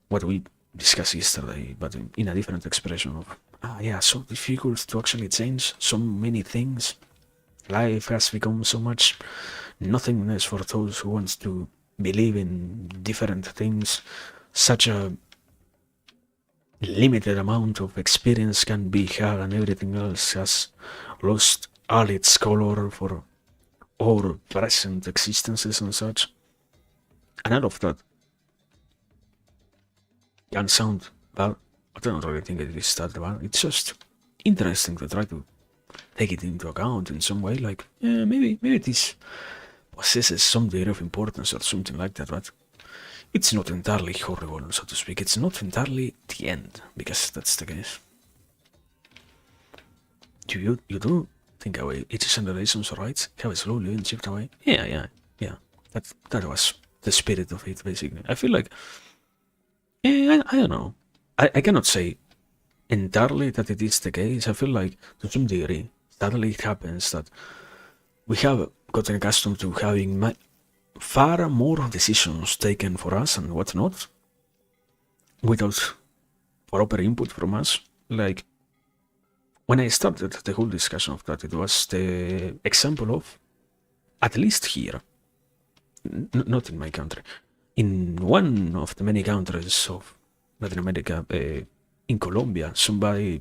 what we discussed yesterday, but in a different expression of so difficult to actually change so many things. Life has become so much nothingness for those who want to believe in different things. Such a limited amount of experience can be had, and everything else has lost all its color for our present existences and such. And all of that can sound bad. I don't really think it is that bad. It's just interesting to try to take it into account in some way, like, maybe this possesses some degree of importance or something like that, but it's not entirely horrible, so to speak. It's not entirely the end, because that's the case. You do think away each generation's rights have slowly been chipped away? Yeah. That was the spirit of it, basically. I feel like, I don't know. I cannot say entirely that it is the case. I feel like, to some degree, sadly it happens that we have gotten accustomed to having far more decisions taken for us and whatnot, without proper input from us. Like, when I started the whole discussion of that, it was the example of, at least here, not in my country, in one of the many countries of Latin America, in Colombia, somebody,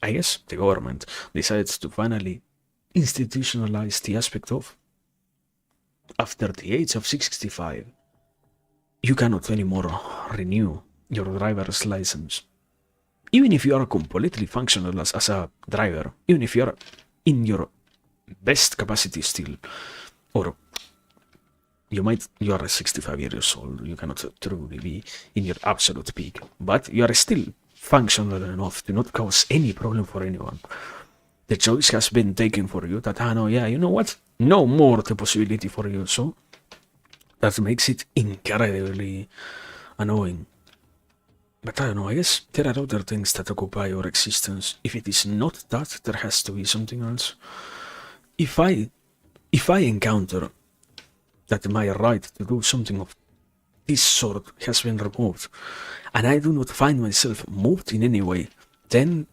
I guess the government, decides to finally institutionalize the aspect of, after the age of 65, you cannot anymore renew your driver's license. Even if you are completely functional as a driver, even if you are in your best capacity still, or you are 65 years old, you cannot truly be in your absolute peak, but you are still functional enough to not cause any problem for anyone. The choice has been taken for you that, you know what? No more the possibility for you, so that makes it incredibly annoying. But I don't know, I guess there are other things that occupy your existence. If it is not that, there has to be something else. If I encounter that my right to do something of this sort has been removed, and I do not find myself moved in any way, then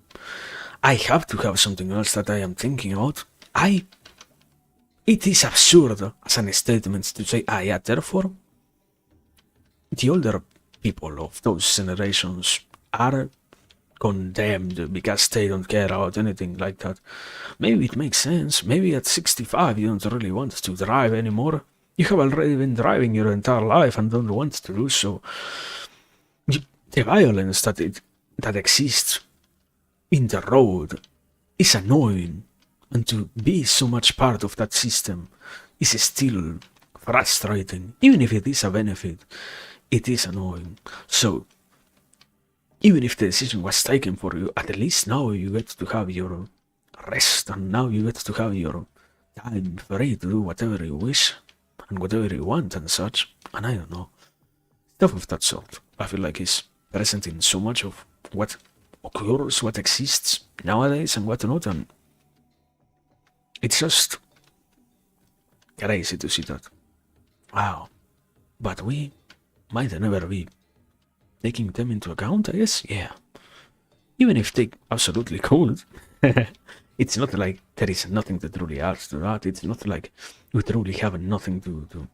I have to have something else that I am thinking about. It is absurd as an statement to say, therefore, the older people of those generations are condemned because they don't care about anything like that. Maybe it makes sense. Maybe at 65 you don't really want to drive anymore. You have already been driving your entire life and don't want to do so. The violence that exists in the road is annoying, and to be so much part of that system is still frustrating. Even if it is a benefit, it is annoying. So, even if the decision was taken for you, at least now you get to have your rest, and now you get to have your time free to do whatever you wish and whatever you want and such. And I don't know, stuff of that sort, I feel like is present in so much of what occurs, what exists nowadays, and what not, and it's just crazy to see that. Wow. But we might never be taking them into account, I guess. Yeah. Even if they absolutely could. It's not like there is nothing to truly add to that. It's not like we truly have nothing to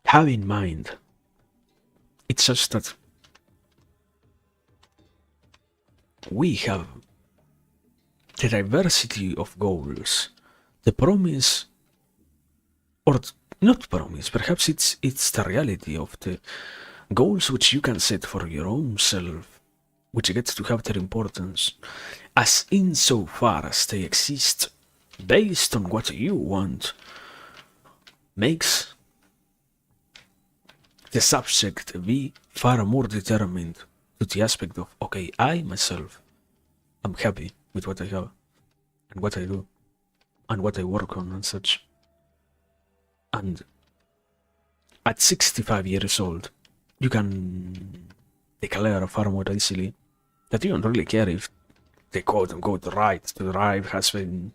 have in mind. It's just that we have the diversity of goals, the promise, or not promise, perhaps it's the reality of the goals which you can set for your own self, which gets to have their importance, as insofar as they exist based on what you want, makes the subject be far more determined to the aspect of, okay, I myself am happy with what I have and what I do and what I work on and such. And at 65 years old, you can declare far more easily that you don't really care if the quote-unquote right to drive has been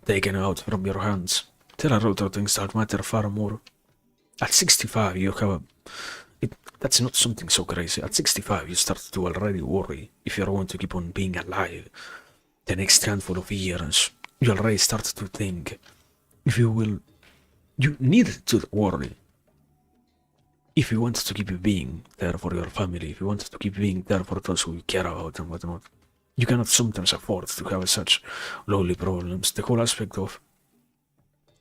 taken out from your hands. There are other things that matter far more. At 65, you have that's not something so crazy. At 65, you start to already worry if you're going to keep on being alive the next handful of years. You already start to think if you will. You need to worry if you want to keep being there for your family, if you want to keep being there for those who you care about and whatnot. You cannot sometimes afford to have such lowly problems. The whole aspect of,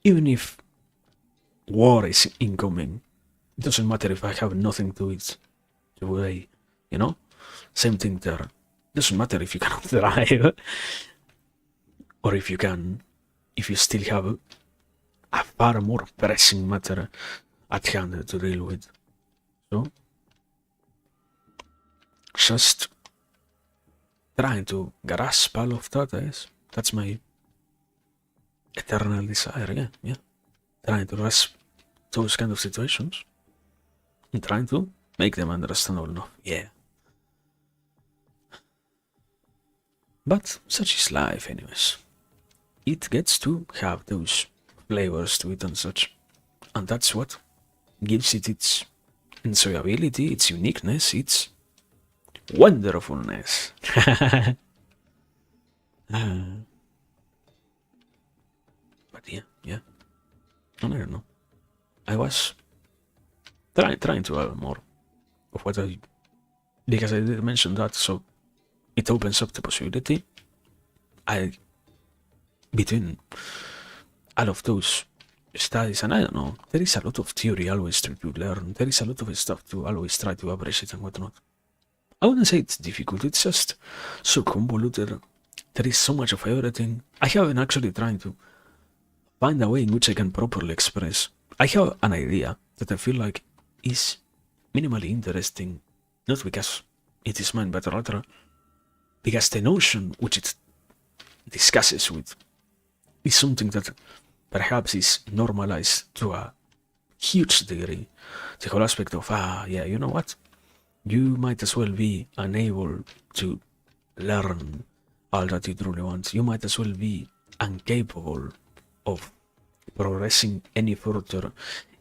even if war is incoming, it doesn't matter if I have nothing to eat today, you know? Same thing there. It doesn't matter if you cannot drive, or if you can, if you still have a far more pressing matter at hand to deal with. So, just trying to grasp all of that, yes. That's my eternal desire, yeah. Trying to grasp those kind of situations and trying to make them understandable enough, yeah. But such is life, anyways. It gets to have those flavors to it and such, and that's what gives it its enjoyability, its uniqueness, its wonderfulness. But yeah. I don't know. I was trying to have more of what I, because I did mention that, so it opens up the possibility. Between all of those studies, and I don't know, there is a lot of theory always to learn. There is a lot of stuff to always try to appreciate and whatnot. I wouldn't say it's difficult, it's just so convoluted. There is so much of everything. I haven't actually tried to find a way in which I can properly express. I have an idea that I feel like is minimally interesting, not because it is mine, but rather because the notion which it discusses with is something that perhaps is normalized to a huge degree. The whole aspect of, you know what? You might as well be unable to learn all that you truly want. You might as well be incapable of progressing any further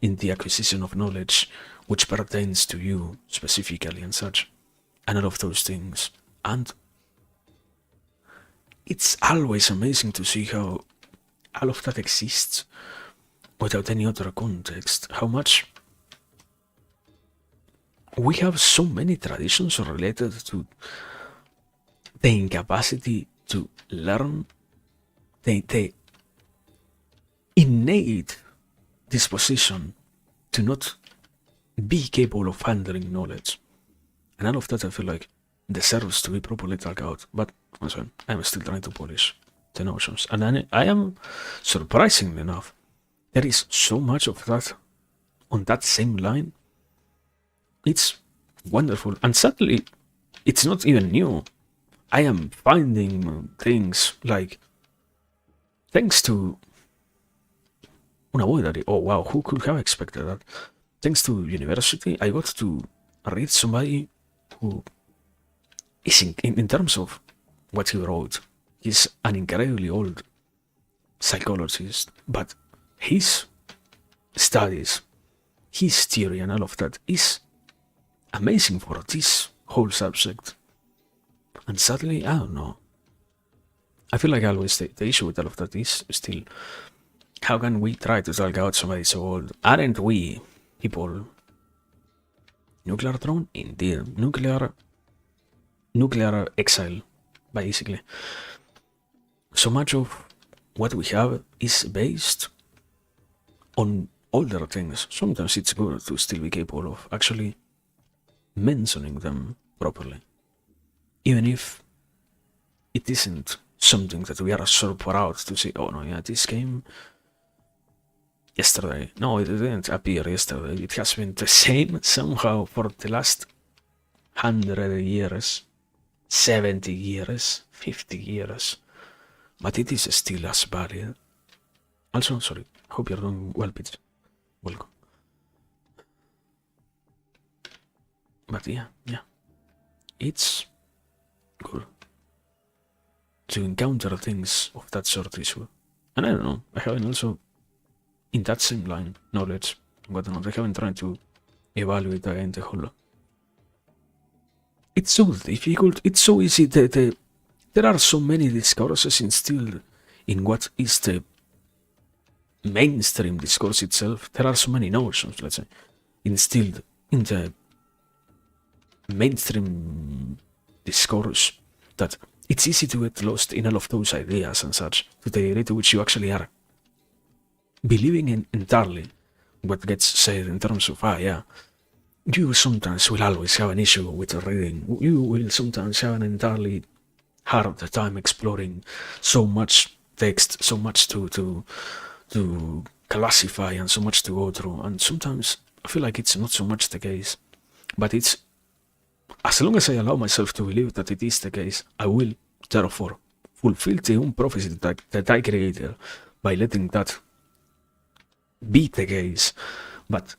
in the acquisition of knowledge which pertains to you specifically and such, and all of those things. And it's always amazing to see how all of that exists without any other context. How much we have so many traditions related to the incapacity to learn, the innate disposition to not be capable of handling knowledge. And all of that I feel like deserves to be properly talked out. But once again, I'm still trying to polish the notions. And I am, surprisingly enough, there is so much of that on that same line. It's wonderful. And suddenly, it's not even new. I am finding things like, thanks to una boy, oh wow, who could have expected that? Thanks to university, I got to read somebody who is in terms of what he wrote, he's an incredibly old psychologist, but his studies, his theory and all of that is amazing for this whole subject. And sadly, I don't know. I feel like always the issue with all of that is still, how can we try to talk out somebody so old? Aren't we people nuclear drone? Indeed, nuclear exile, basically. So much of what we have is based on older things. Sometimes it's good to still be capable of actually mentioning them properly, even if it isn't something that we are so proud to say, oh no, yeah, this came yesterday. No, it didn't appear yesterday. It has been the same somehow for the last 100 years, 70 years, 50 years. But it is still as valid. Also, sorry, hope you're doing well, Peter. Welcome. But yeah, it's cool to encounter things of that sort issue. And I don't know, I haven't also, in that same line, knowledge, whatnot, I haven't tried to evaluate again the whole. It's so difficult, it's so easy, there are so many discourses instilled in what is the mainstream discourse itself. There are so many notions, let's say, instilled in the mainstream discourse that it's easy to get lost in all of those ideas and such, to the degree to which you actually are believing in entirely what gets said in terms of, you sometimes will always have an issue with reading. You will sometimes have an entirely hard time exploring so much text, so much to classify and so much to go through. And sometimes I feel like it's not so much the case, but it's, as long as I allow myself to believe that it is the case, I will therefore fulfill the own prophecy that I created by letting that be the case. But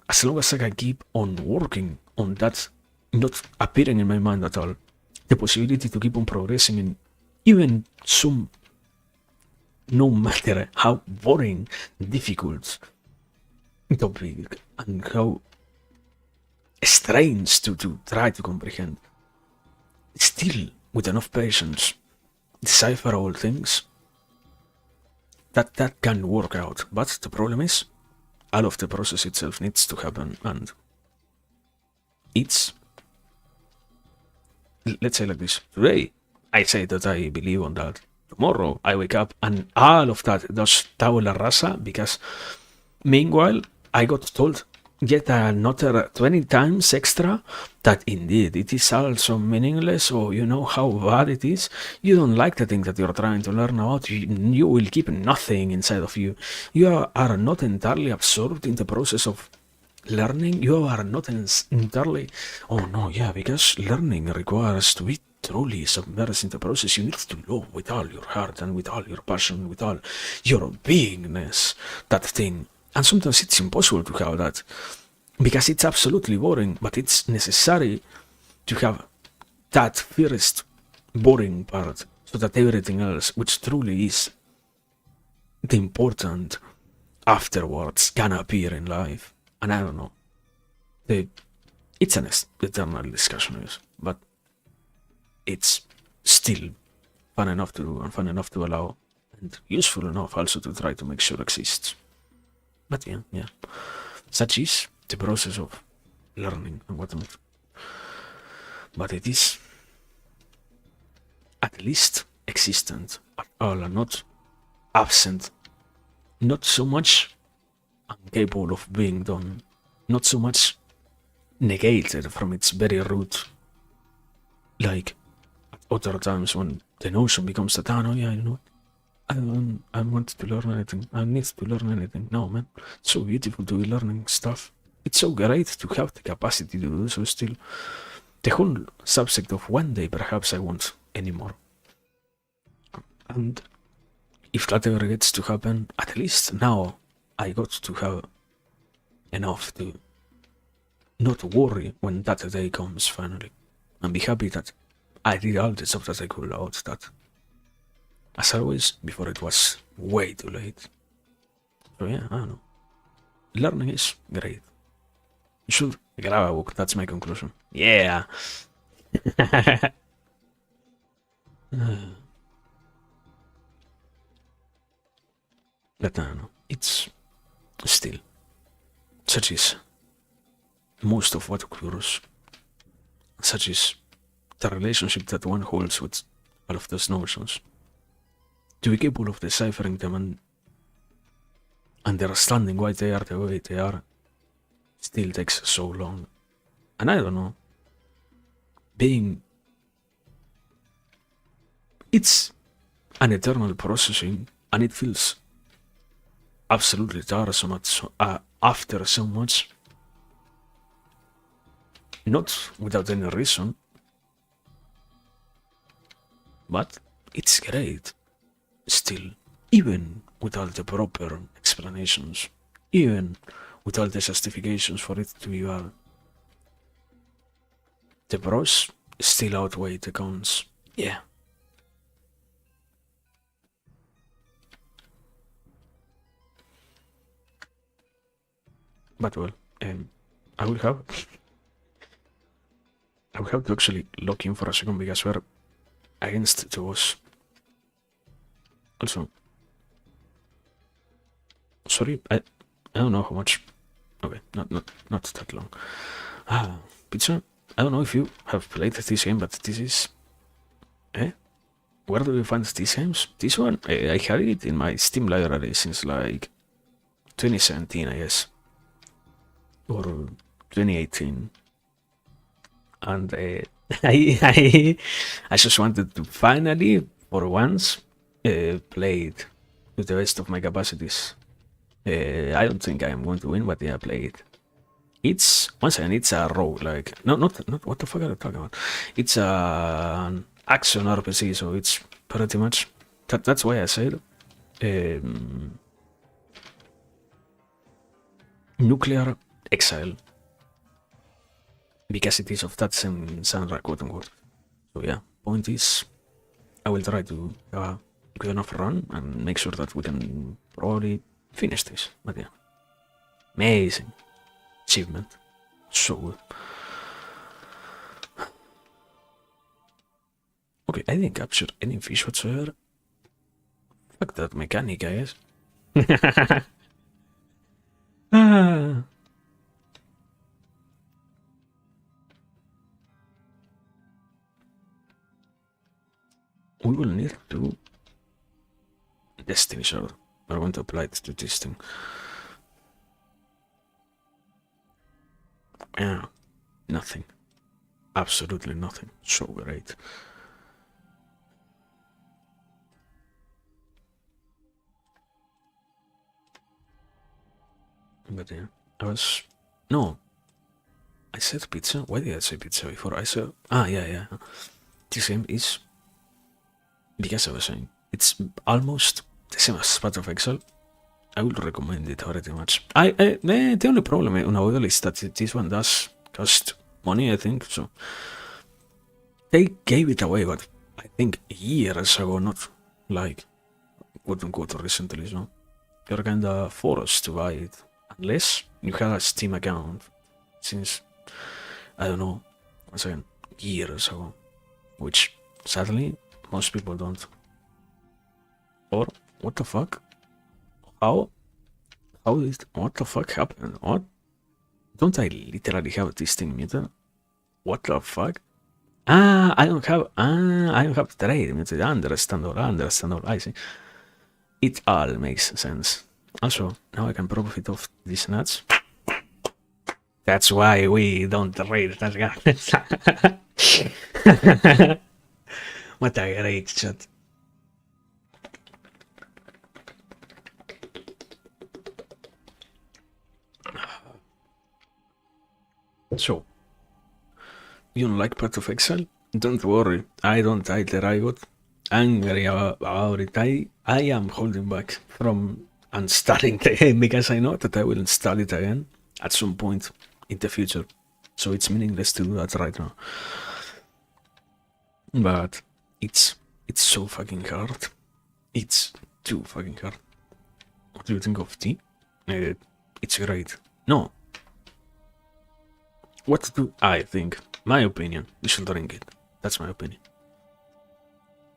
as long as I can keep on working on that not appearing in my mind at all, the possibility to keep on progressing in even some, no matter how boring, difficult topic, and how strange to try to comprehend, still with enough patience decipher all things, that can work out. But the problem is, all of the process itself needs to happen, and it's, let's say like this, today I say that I believe on that, tomorrow I wake up and all of that does tabula rasa, because meanwhile I got told yet another 20 times extra that indeed it is also meaningless, or you know how bad it is, you don't like the thing that you're trying to learn about, you will keep nothing inside of you, you are not entirely absorbed in the process of learning, you are not entirely, oh no, yeah, because learning requires to be truly submersed in the process, you need to love with all your heart and with all your passion, with all your beingness, that thing. And sometimes it's impossible to have that, because it's absolutely boring, but it's necessary to have that first boring part, so that everything else, which truly is the important afterwards, can appear in life. And I don't know, it's an eternal discussion, but it's still fun enough to do, and fun enough to allow, and useful enough also to try to make sure exists. But yeah, such is the process of learning and whatnot. But it is at least existent at all, and not absent, not so much incapable of being done, not so much negated from its very root, like at other times when the notion becomes that, oh no, yeah, you know what, I want to learn anything. I need to learn anything. No, man. It's so beautiful to be learning stuff. It's so great to have the capacity to do so still. The whole subject of one day perhaps I won't anymore. And if that ever gets to happen, at least now I got to have enough to not worry when that day comes finally, and be happy that I did all the stuff that I could out that, as always, before it was way too late. So yeah, I don't know. Learning is great. You should grab a book, that's my conclusion. Yeah! But I don't know, it's still, such is most of what occurs, such is the relationship that one holds with all of those notions. To be capable of deciphering them and understanding why they are the way they are still takes so long. And I don't know, being. It's an eternal processing, and it feels absolutely tiresome after so much. Not without any reason, but it's great still, even with all the proper explanations, even with all the justifications for it to be bad. The pros still outweigh the cons. Yeah. But well, I will have I will have to actually lock in for a second because we're against the boss. Also, sorry, I don't know how much. Okay, not that long. Pizza. I don't know if you have played this game, but this is. Where do we find these games? This one, I had it in my Steam library since like 2017, I guess, or 2018, and I just wanted to finally, for once, play it with the best of my capacities. I don't think I am going to win, but yeah, play it. It's once again, it's a roguelike. No, not what the fuck are you talking about? It's an action RPG, so it's pretty much that's why I said nuclear exile, because it is of that same genre, quote unquote. So yeah, point is, I will try to have a good enough run and make sure that we can probably finish this. But yeah, amazing achievement, so good. Okay, I didn't capture any fish whatsoever. Fuck that mechanic, I guess. Ah. We will need to Destiny Shard. We're going to apply it to this thing. Yeah, nothing. Absolutely nothing. So great. But yeah, I was. No. I said pizza? Why did I say pizza before? I said. Yeah. This game is. Because I was saying, it's almost the same as Path of Exile. I would recommend it very much. The only problem unavoidable is that this one does cost money, I think, so. They gave it away, but I think years ago, not like quote unquote recently, so. You're kinda forced to buy it. Unless you have a Steam account since, I don't know, once again, years ago. Which, sadly, most people don't. Or, what the fuck? How is, what the fuck happened? What? Don't I literally have this thing muted? What the fuck? I don't have trade muted. Understandable, I see. It all makes sense. Also, now I can profit off these nuts. That's why we don't trade that guy. What a great chat. So, you don't like Path of Exile? Don't worry, I don't either. I got angry about it. I am holding back from uninstalling the game because I know that I will install it again at some point in the future. so it's meaningless to do that right now. But it's so fucking hard. It's too fucking hard. What do you think of tea? It's great. No. What do I think? My opinion. You should drink it. That's my opinion.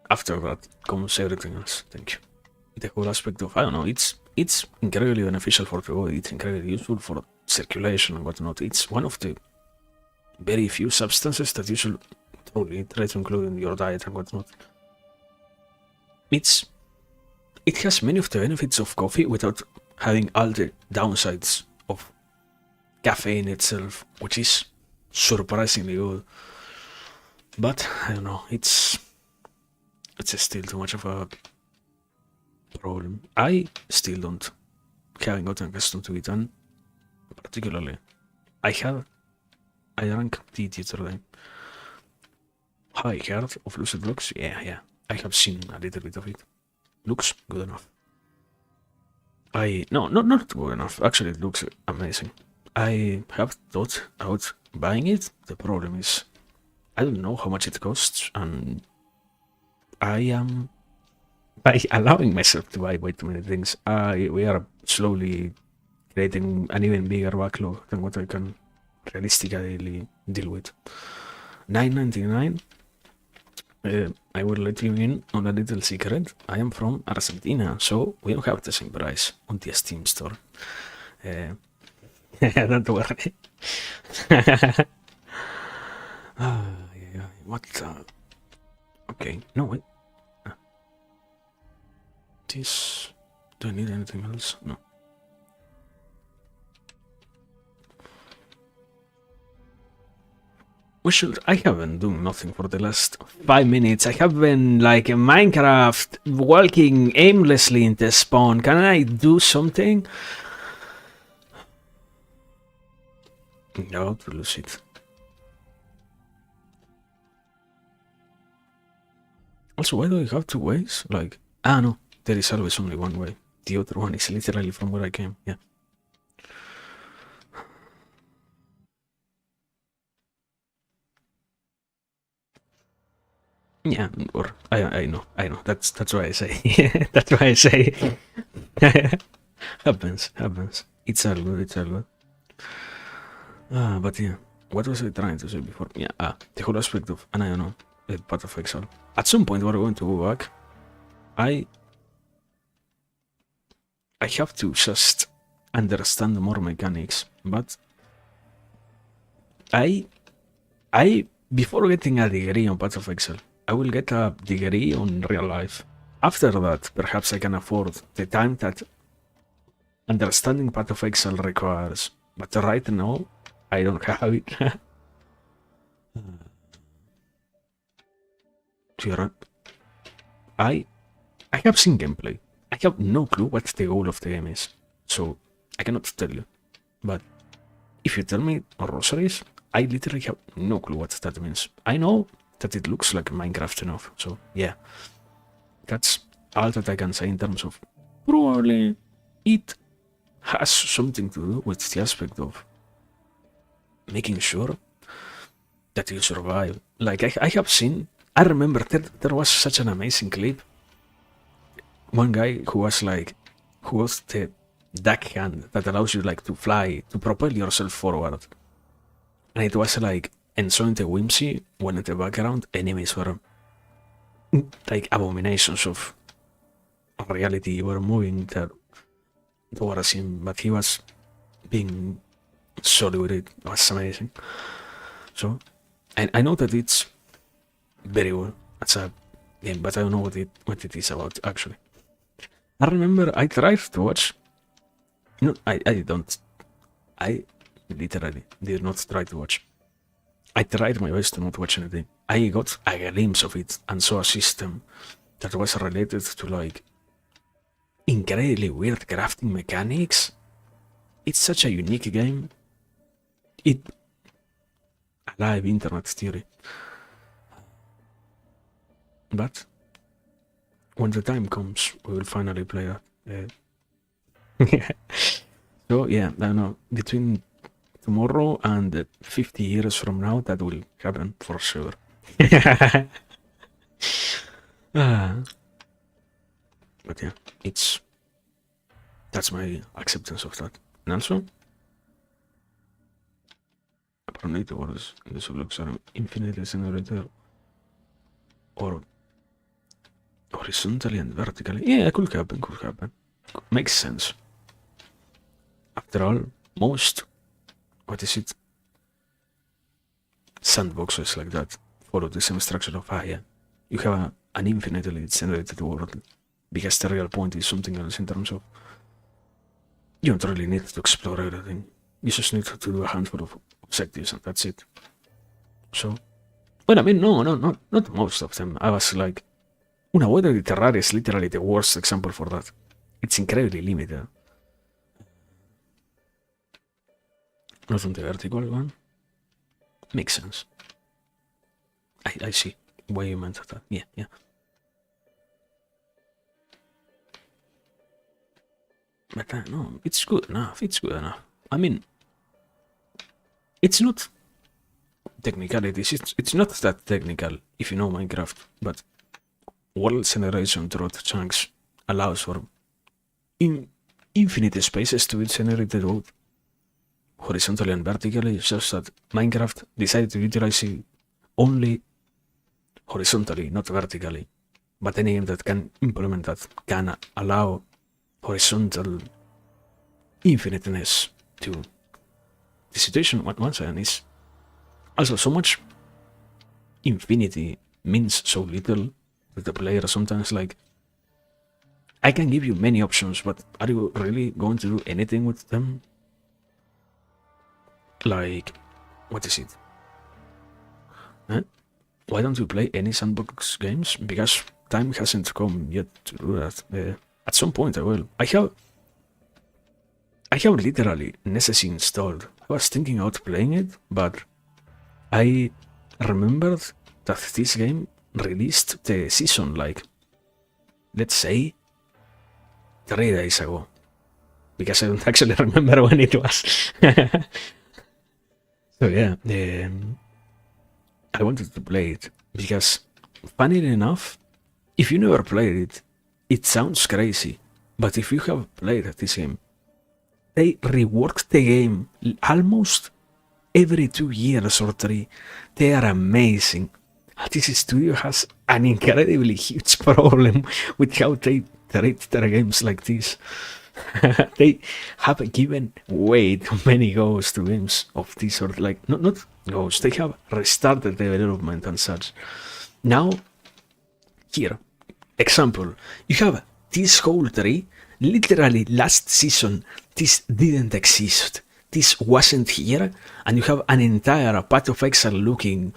After that comes everything else. Thank you. The whole aspect of, I don't know, it's incredibly beneficial for the body. It's incredibly useful for circulation and whatnot. It's one of the very few substances that you should totally try to include in your diet and whatnot. It has many of the benefits of coffee without having all the downsides of caffeine itself, which is surprisingly good. But I don't know, it's still too much of a problem. I still haven't gotten accustomed to it, and particularly I drank tea yesterday. Have I heard of Lucid Vlogs? Yeah. I have seen a little bit of it. Looks good enough. No, not good enough. Actually, it looks amazing. I have thought about buying it. The problem is, I don't know how much it costs, and I am by allowing myself to buy way too many things. We are slowly creating an even bigger backlog than what I can realistically deal with. $9.99. I will let you in on a little secret. I am from Argentina, so we don't have the same price on the Steam store. Don't worry. What? Okay, no, wait. This. Do I need anything else? No. I have been doing nothing for the last 5 minutes. I have been like in Minecraft, walking aimlessly into spawn. Can I do something? No, to lose it. Also, why do I have two ways? Like, no, there is always only one way. The other one is literally from where I came, yeah. Yeah, or I know. That's why I say. That's why I say. happens. It's all good. But yeah, what was I trying to say before? Yeah, the whole aspect of, and I don't know, the Path of Exile. At some point, we're going to go back. I have to just understand more mechanics, but I before getting a degree on Path of Exile, I will get a degree on real life. After that, perhaps I can afford the time that understanding Path of Exile requires. But right now, I don't have it. I have seen gameplay. I have no clue what the goal of the game is, so I cannot tell you. But if you tell me rosaries, I literally have no clue what that means. I know that it looks like Minecraft enough, so yeah. That's all that I can say in terms of probably it has something to do with the aspect of making sure that you survive. Like I have seen, I remember there was such an amazing clip. One guy who was the duck hand that allows you like to fly, to propel yourself forward. And it was like enjoying the whimsy when in the background enemies were like abominations of reality were moving towards him, but he was being solid with it. It was amazing. So, and I know that it's very well. It's a game, but I don't know what it is about actually. I remember I tried to watch. No, I don't. I literally did not try to watch. I tried my best to not watch anything. I got a glimpse of it and saw a system that was related to like incredibly weird crafting mechanics. It's such a unique game. Alive internet theory. But when the time comes, we will finally play that. So yeah, I don't know, between tomorrow and 50 years from now, that will happen for sure. But yeah, that's my acceptance of that. And also, apparently the words in the sublux are infinitely generated or horizontally and vertically. Yeah, could happen. Makes sense. After all, most, what is it, sandboxes like that follow the same structure of, yeah, you have an infinitely generated world, because the real point is something else in terms of you don't really need to explore everything. You just need to do a handful of objectives and that's it. So, well, I mean, no, not most of them. I was like, Una Vuelta di Terraria is literally the worst example for that. It's incredibly limited. Not on the vertical one. Makes sense. I see why you meant that. Yeah. But no, it's good enough. I mean, it's not technicalities. It's not that technical if you know Minecraft, but world generation through chunks allows for infinite spaces to be generated both horizontally and vertically. It's just that Minecraft decided to utilize it only horizontally, not vertically. But any game that can implement that can allow horizontal infiniteness to the situation. Once again, is also so much infinity means so little to the player. Sometimes, like, I can give you many options, but are you really going to do anything with them? Like, what is it? Huh? Why don't you play any sandbox games? Because time hasn't come yet to do that. At some point I will. I have literally Nessus installed. I was thinking about playing it, but I remembered that this game released the season, like, let's say, 3 days ago. Because I don't actually remember when it was. So yeah, I wanted to play it because, funnily enough, if you never played it, it sounds crazy. But if you have played this game, they reworked the game almost every 2 years or 3. They are amazing. This studio has an incredibly huge problem with how they treat their games like this. They have given way too many goes to games of this sort, like, not goes, they have restarted development and such. Now, here, example, you have this whole tree, literally last season, this didn't exist. This wasn't here, and you have an entire Path of Exile looking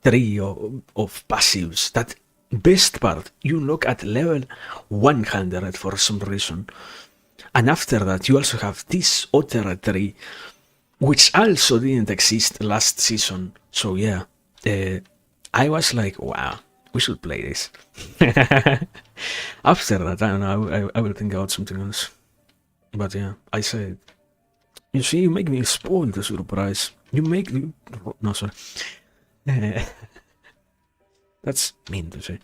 tree of passives. That best part, you look at level 100 for some reason. And after that, you also have this other tree, which also didn't exist last season. So yeah, I was like, wow, we should play this. After that, I don't know, I will think about something else. But yeah, I said, you see, you make me spoil the surprise. No, sorry. That's mean to say.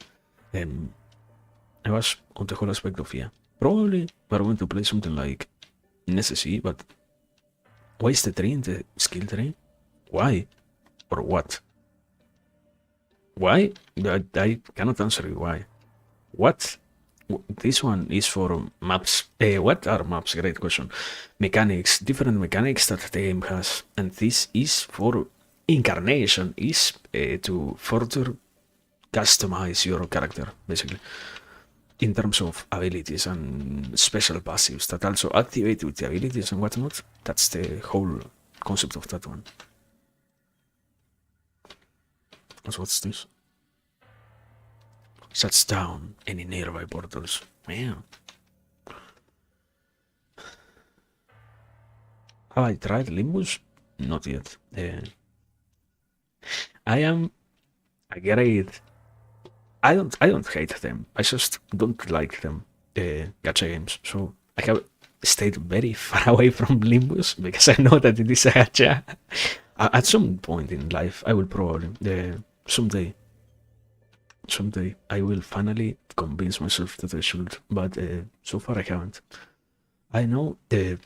I was on the whole aspect of, yeah, probably we're going to play something like Necessity, but why is the tree in the skill tree? Why? Or what? Why? I cannot answer you why. What? This one is for maps. What are maps? Great question. Mechanics, different mechanics that the game has, and this is for incarnation, is to further customize your character, basically, in terms of abilities and special passives that also activate with the abilities and whatnot. That's the whole concept of that one. So what's this? Shuts down any nearby portals. Yeah. Have I tried Limbus? Not yet. I am a great. I don't hate them. I just don't like them. Gacha games. So I have stayed very far away from Limbus because I know that it is a gacha. At some point in life, I will probably someday I will finally convince myself that I should, but so far I haven't. I know it's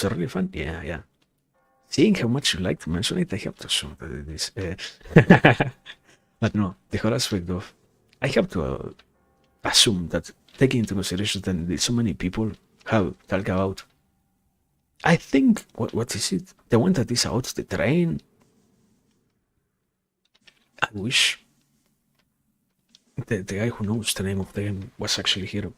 really fun. Yeah. Seeing how much you like to mention it, I have to assume that it is. But no, the whole aspect of I have to assume that taking into consideration that so many people have talked about. I think what is it? The one that is out the train. I wish the guy who knows the name of the game was actually here.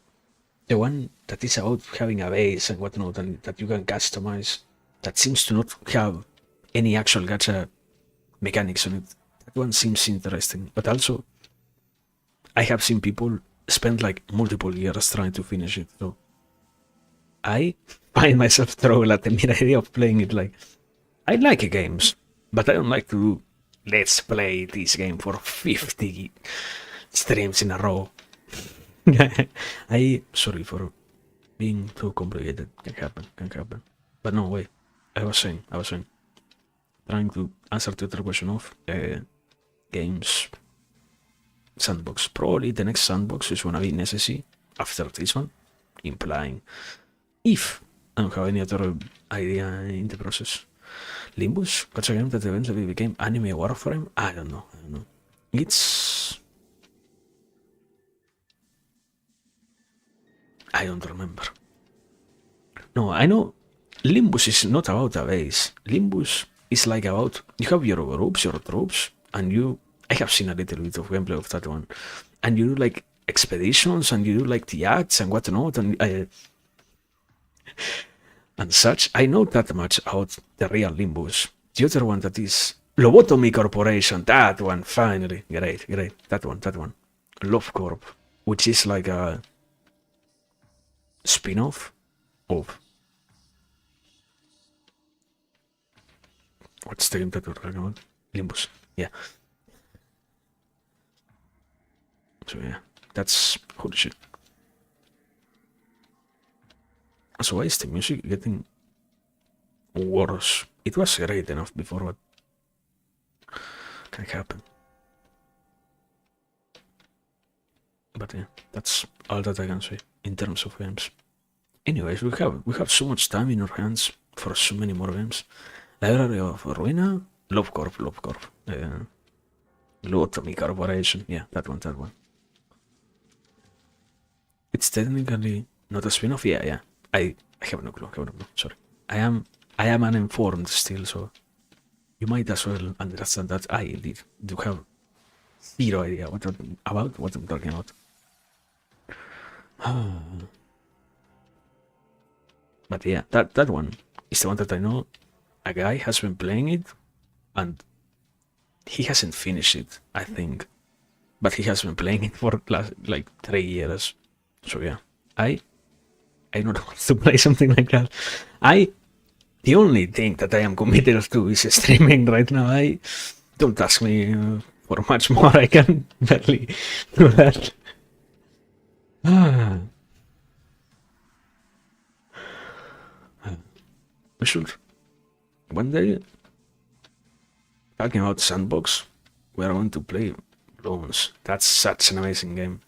The one that is about having a base and whatnot, and that you can customize. That seems to not have any actual gacha mechanics on it. That one seems interesting, but also I have seen people spend like multiple years trying to finish it. So I find myself trouble at the mere idea of playing it. Like I like games, but I don't like to let's play this game for 50 streams in a row. Sorry for being too complicated. Can happen. But no, wait. I was saying, trying to answer the other question of games sandbox. Probably the next sandbox is gonna be necessary after this one, implying if I don't have any other idea in the process. Limbus, what's a game that eventually became anime Warframe? I don't know. It's I don't remember. No, I know Limbus is not about a base. Limbus is like about you have your troops, and I have seen a little bit of gameplay of that one, and you do like expeditions, and you do like the acts and whatnot, and such. I know that much about the real Limbus. The other one that is Lobotomy Corporation. That one, finally, great. That one, Love Corp, which is like a spin-off of what's the game that we're talking about? Limbus. Yeah. So yeah, that's holy shit. So why is the music getting worse? It was great enough before, what can happen? But yeah, that's all that I can say in terms of games. Anyways, we have so much time in our hands for so many more games. Library of Ruina, Love Corp. Lobotomy Corporation. Yeah, that one. It's technically not a spin-off. Yeah. I have no clue. Sorry. I am uninformed still, so you might as well understand that I indeed do have zero idea what I'm talking about. But yeah, that one is the one that I know. A guy has been playing it, and he hasn't finished it, I think. But he has been playing it for like 3 years. So yeah, I don't want to play something like that. The only thing that I am committed to is streaming right now. Don't ask me for much more. I can barely do that. We should one day, talking about sandbox, we are going to play Bloons. That's such an amazing game.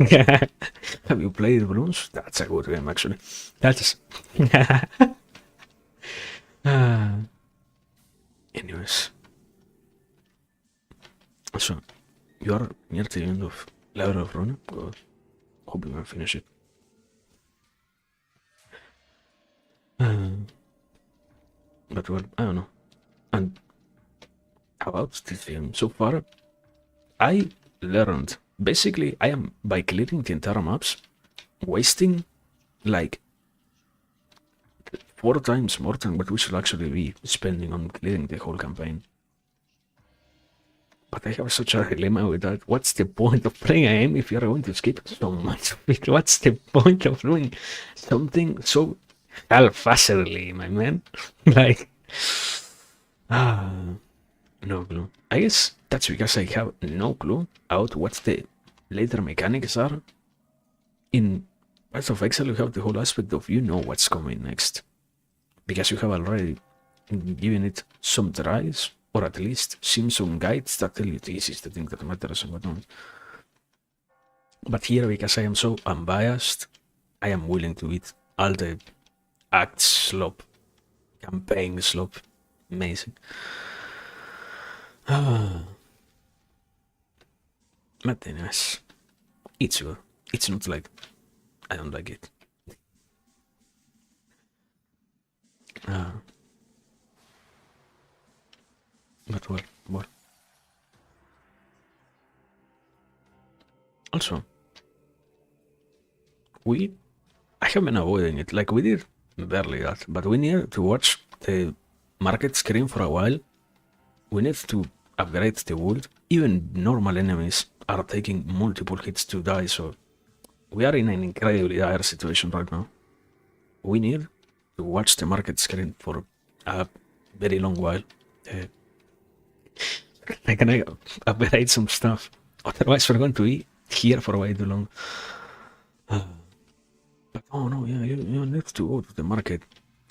Have you played Bloons? That's a good game, actually. That's anyways, so you are near the end of Library of Rune. Good. Hope you can finish it. But well, I don't know. And about this game so far, I learned basically I am by clearing the entire maps, wasting like 4 times more than what we should actually be spending on clearing the whole campaign. But I have such a dilemma with that. What's the point of playing a game if you're going to skip so much of it? What's the point of doing something so half-assedly, my man? Like, no clue. I guess that's because I have no clue about what the later mechanics are. In Path of Exile, you have the whole aspect of you know what's coming next, because you have already given it some tries, or at least seen some guides that tell you this is the thing that matters and whatnot. But here, because I am so unbiased, I am willing to eat all the act slop, campaign slop. Amazing. But anyways, it's good. It's not like I don't like it. But what? Also, I have been avoiding it. Like we did barely that, but we need to watch the market screen for a while. We need to upgrade the wood. Even normal enemies are taking multiple hits to die, so we are in an incredibly dire situation right now. We need to watch the market screen for a very long while. Can I upgrade some stuff? Otherwise, we're going to be here for way too long. But oh no, yeah, you need to go to the market.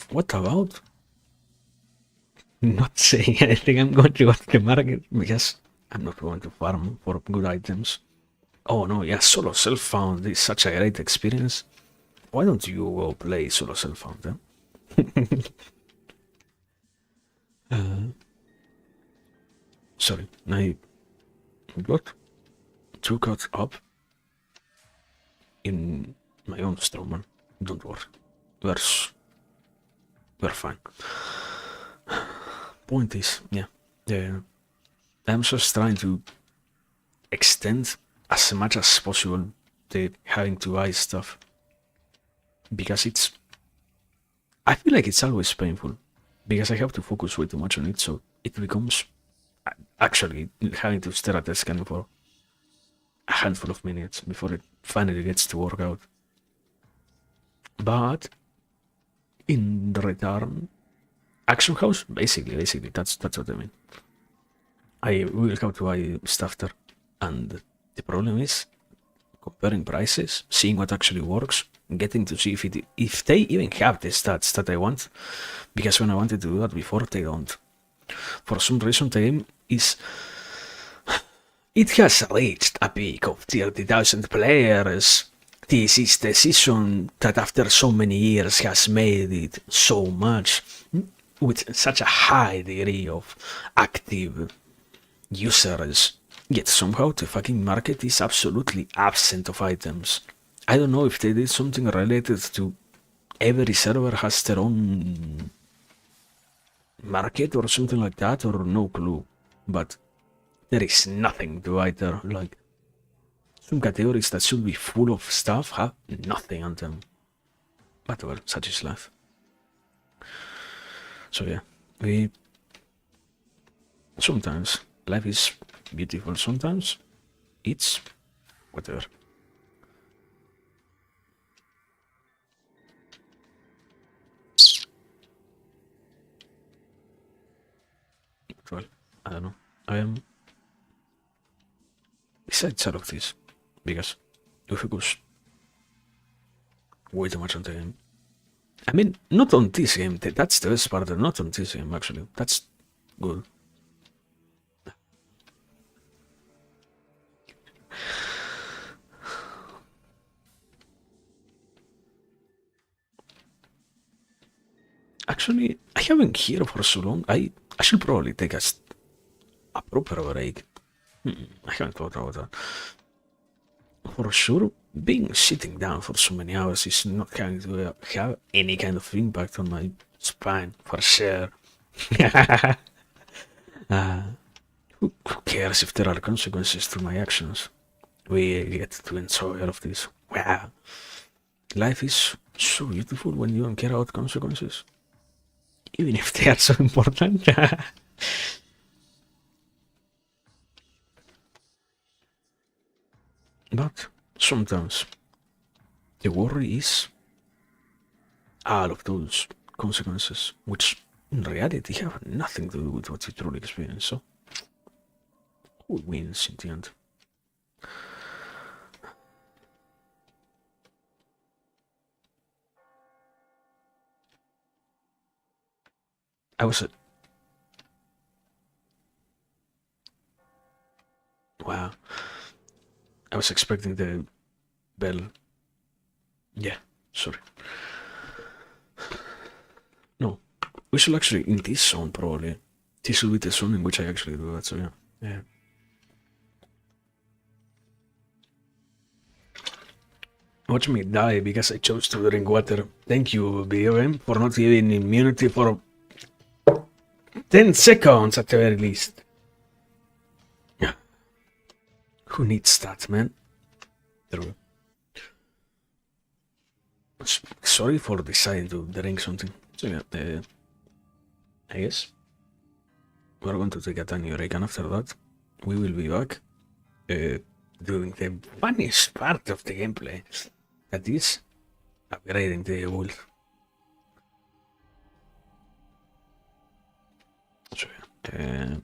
What about not saying anything? I'm going to go to the market because I'm not going to farm for good items. Oh no, yeah, solo self-found is such a great experience. Why don't you go play solo self-found then? Sorry, I got too caught up in my own Strowman. Don't worry, we're fine. Point is, yeah, I'm just trying to extend as much as possible the having to buy stuff, because I feel like it's always painful because I have to focus way too much on it, so it becomes actually having to stare at the scan for a handful of minutes before it finally gets to work out. But in the return, Action House, basically, that's what I mean. I will have to buy stuff there, and the problem is comparing prices, seeing what actually works, getting to see if they even have the stats that I want, because when I wanted to do that before, they don't. For some reason, the game it has reached a peak of 30,000 players. This is the season that after so many years has made it so much, with such a high degree of active users. Yet somehow the fucking market is absolutely absent of items. I don't know if they did something related to every server has their own market or something like that, or no clue. But there is nothing to buy there. Like, some categories that should be full of stuff have nothing on them. But well, such is life. So yeah, sometimes life is beautiful, sometimes it's whatever. Well, I don't know. I am. Besides all of this, because we focus way too much on the game. I mean, not on this game. That's the best part. Not on this game, actually. That's good. Actually, I haven't been here for so long. I should probably take a proper break. I haven't thought about that. For sure, being sitting down for so many hours is not going to have any kind of impact on my spine, for sure. Who cares if there are consequences to my actions? We get to enjoy all of this. Wow. Life is so beautiful when you don't care about consequences. Even if they are so important. But sometimes the worry is all of those consequences, which in reality have nothing to do with what you truly experience. So, who wins in the end? I was. Wow. I was expecting the bell. Yeah, sorry. No, we should actually, in this zone, probably. This should be the zone in which I actually do that, so yeah. Yeah. Watch me die because I chose to drink water. Thank you, BOM, for not giving immunity for 10 seconds at the very least. Yeah. Who needs that, man? True. Sorry for deciding to drink something. So yeah, I guess we're going to take a tiny break, and after that, we will be back doing the funniest part of the gameplay. That is upgrading the wolf. So yeah,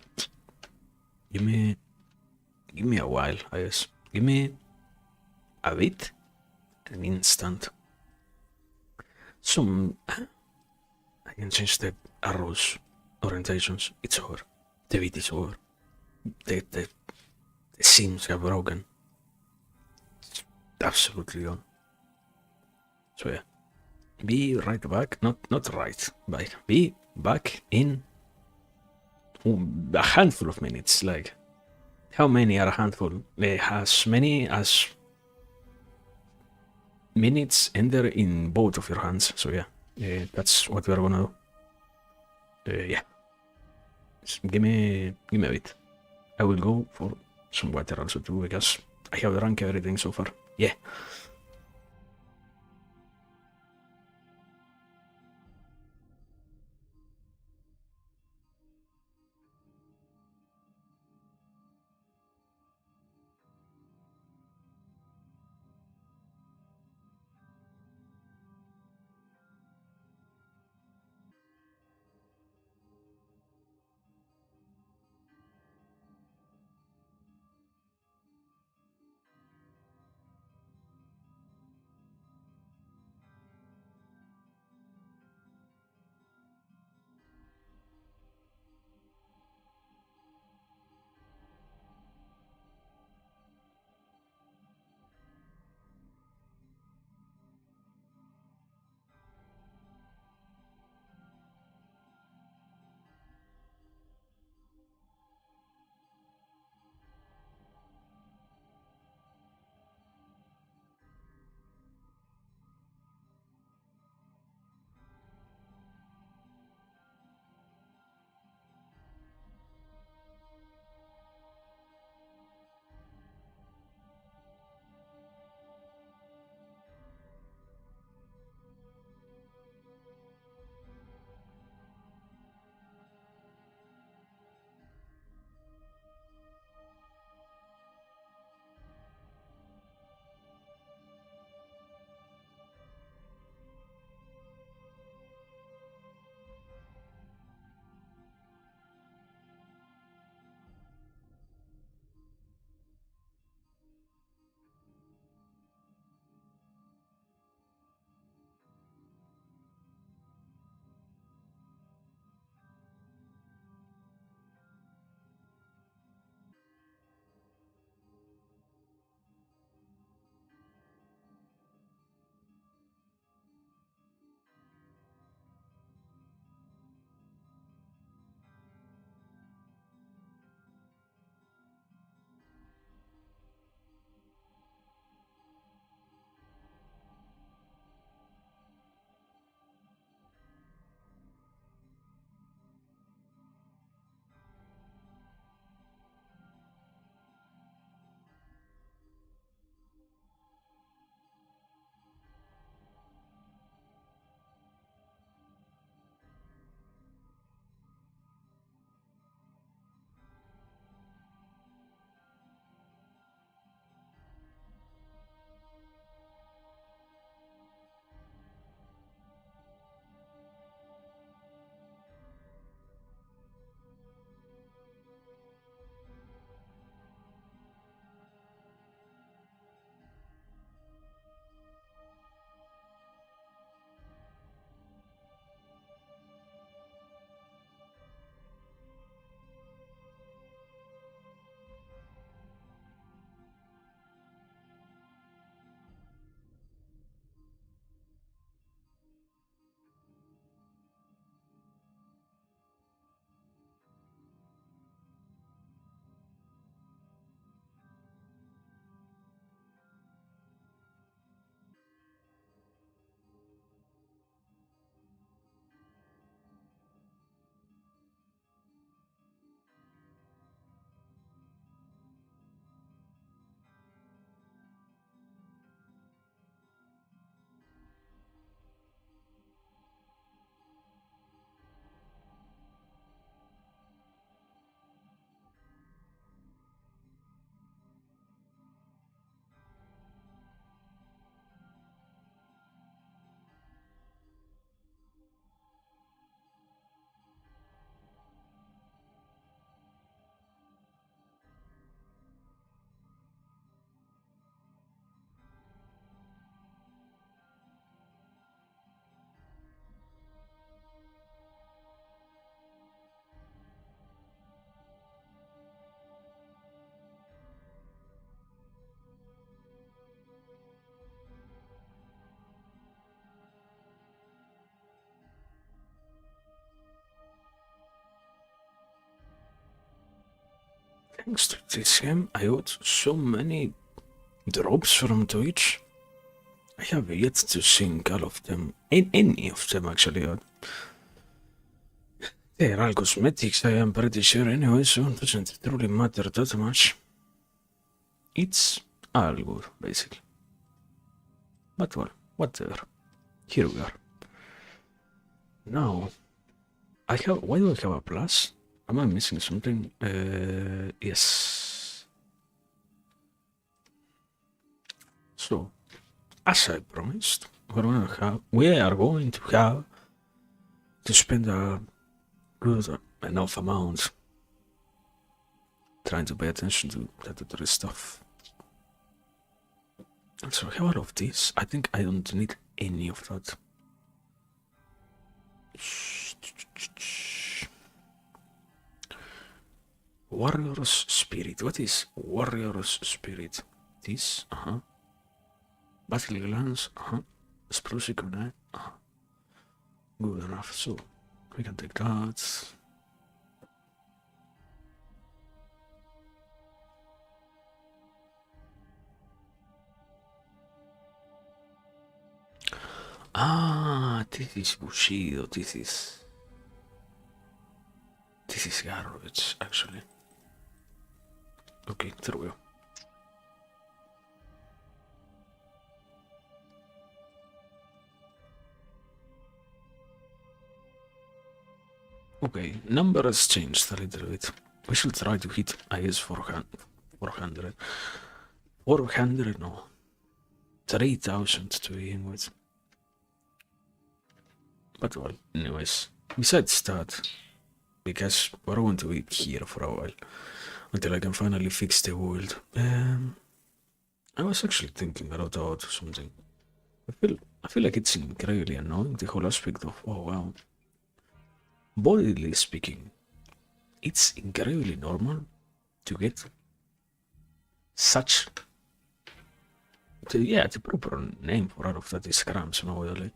give me a while, I guess. Give me a bit, an instant. Some I can change the arrows orientations. It's over. The beat is over. The seams have broken. It's absolutely gone. So yeah, be right back. Not right back. Be back in a handful of minutes. Like, how many are a handful? As many as minutes enter in both of your hands. So yeah, that's what we're gonna do. Yeah, just give me a bit. I will go for some water also too because I have drunk everything so far. Yeah. Thanks to this game, I got so many drops from Twitch. I have yet to sing all of them. Any of them, actually. They're all cosmetics, I am pretty sure anyway, so it doesn't truly matter that much. It's all good, basically. But well, whatever. Here we are. Now, why do I have a plus? Am I missing something? Yes. So, as I promised, we are going to have to spend a good enough amount trying to pay attention to that other stuff. So, I have all of this. I think I don't need any of that. Warrior's Spirit. What is Warrior's Spirit? This? Battle Glance? Explosive Grenade? Good enough. So, we can take that. This is Bushido. This is garbage, actually. Okay, there we go. Okay, number has changed a little bit. We should try to hit, I guess, 400. 400, no. 3000 to begin with. But well, anyways, besides that, because we're going to be here for a while until I can finally fix the world. I was actually thinking a lot about something. I feel like it's incredibly annoying, the whole aspect of, oh wow. Bodily speaking, it's incredibly normal to get such the proper name for all of that is cramps nowadays.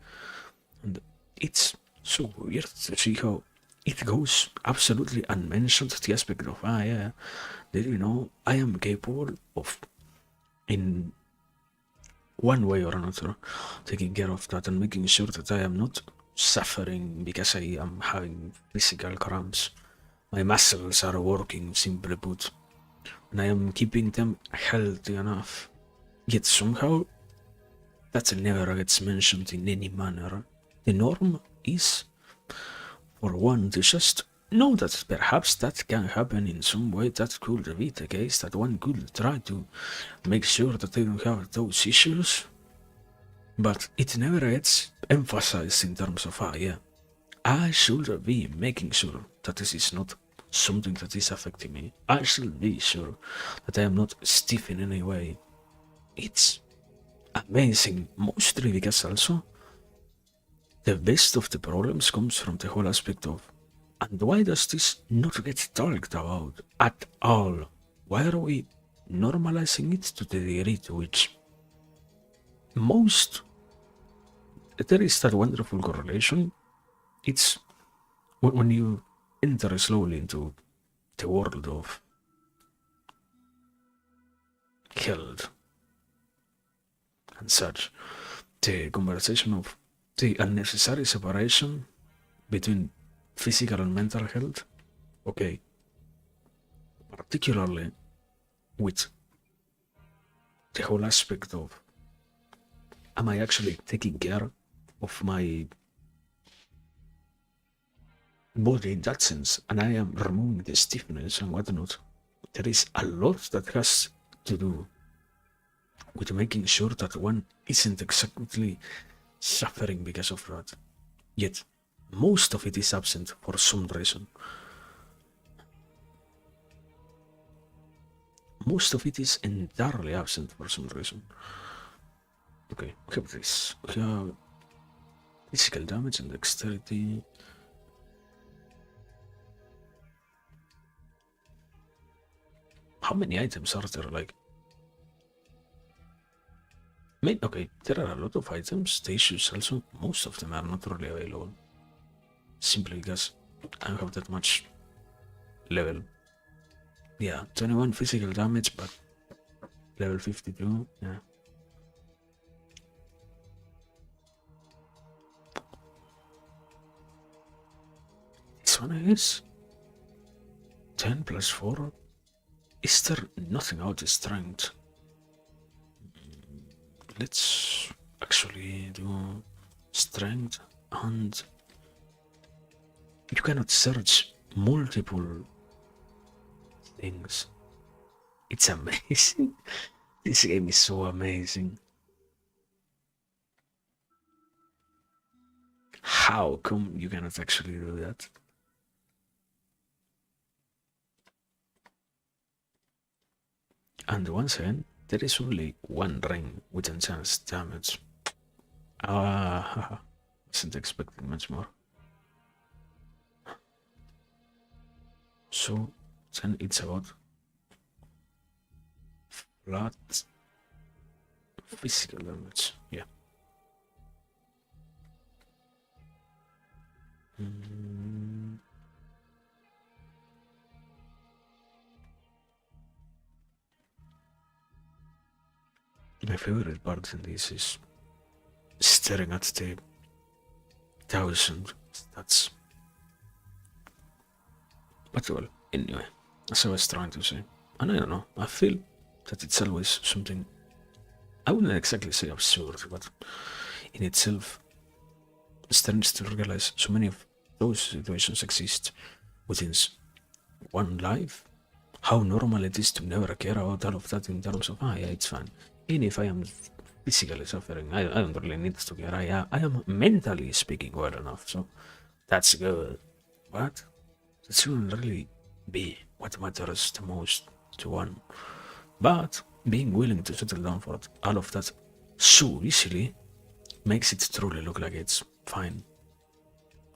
And it's so weird to see how it goes absolutely unmentioned, the aspect of, did you know I am capable of, in one way or another, taking care of that and making sure that I am not suffering because I am having physical cramps. My muscles are working, simply put, and I am keeping them healthy enough. Yet somehow, that never gets mentioned in any manner. The norm is for one to just know that perhaps that can happen in some way. That could be the case, that one could try to make sure that they don't have those issues, but it never gets emphasized in terms of, I should be making sure that this is not something that is affecting me. I should be sure that I am not stiff in any way. It's amazing, mostly because also the best of the problems comes from the whole aspect of, and why does this not get talked about at all? Why are we normalizing it to the degree to which there is that wonderful correlation? It's when you enter slowly into the world of health and such, the conversation of the unnecessary separation between physical and mental health, okay, particularly with the whole aspect of, am I actually taking care of my body in that sense, and I am removing the stiffness and whatnot. There is a lot that has to do with making sure that one isn't exactly suffering because of that. Yet, most of it is absent for some reason. Most of it is entirely absent for some reason. Okay, we have this. We have physical damage and dexterity. How many items are there? Like, okay, there are a lot of items. The issues also, most of them are not really available. Simply because I don't have that much level. Yeah, 21 physical damage, but level 52, yeah. This one is 10 plus 4. Is there nothing out of strength? Let's actually do strength, and you cannot search multiple things. It's amazing. This game is so amazing. How come you cannot actually do that? And once again, there is only one ring with enhanced damage. Wasn't expecting much more. So then it's about flat physical damage. Yeah. My favorite part in this is staring at the 1,000 stats. But well, anyway, as I was trying to say, and I don't know, I feel that it's always something, I wouldn't exactly say absurd, but in itself strange to realize so many of those situations exist within one life. How normal it is to never care about all of that in terms of, yeah, it's fine. Even if I am physically suffering, I don't really need to care. I am mentally speaking well enough, so that's good. But that shouldn't really be what matters the most to one. But being willing to settle down for all of that so easily makes it truly look like it's fine.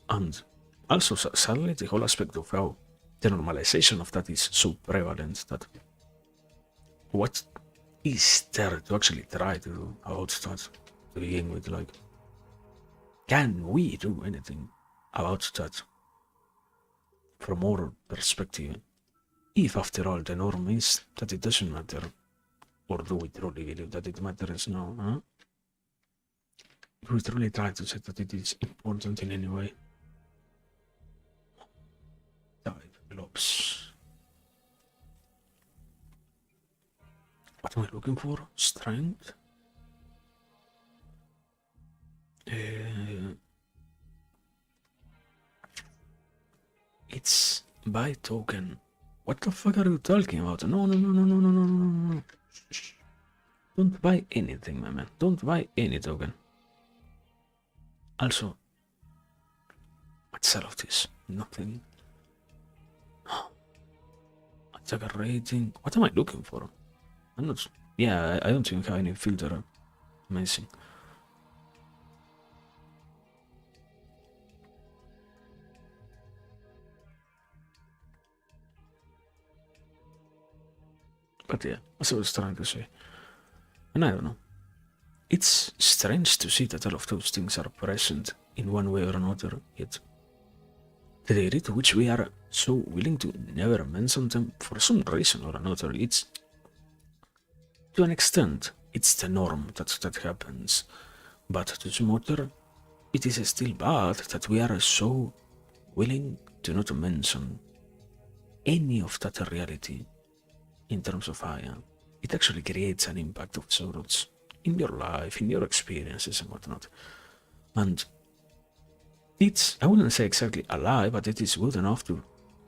And also, sadly, the whole aspect of how the normalization of that is so prevalent that what is there to actually try to do about that to begin with? Like, can we do anything about that from our perspective? If after all the norm is that it doesn't matter, or do we truly believe that it matters now? Huh? Do we truly try to say that it is important in any way? Dive globes. What am I looking for? Strength? It's buy token. What the fuck are you talking about? No, no, no, no, no, no, no, no, no. Shh. Don't buy anything, my man. Don't buy any token. Also, what's all of this? Nothing. Attacker rating. What am I looking for? I'm not. Yeah, I don't even have any filter. Amazing. But yeah, as I was trying to say. And I don't know. It's strange to see that all of those things are present in one way or another, yet the degree to which we are so willing to never mention them for some reason or another, it's to an extent, it's the norm that happens. But to some other, it is still bad that we are so willing to not mention any of that reality in terms of it actually creates an impact of sorts in your life, in your experiences and whatnot. And it's, I wouldn't say exactly a lie, but it is good enough to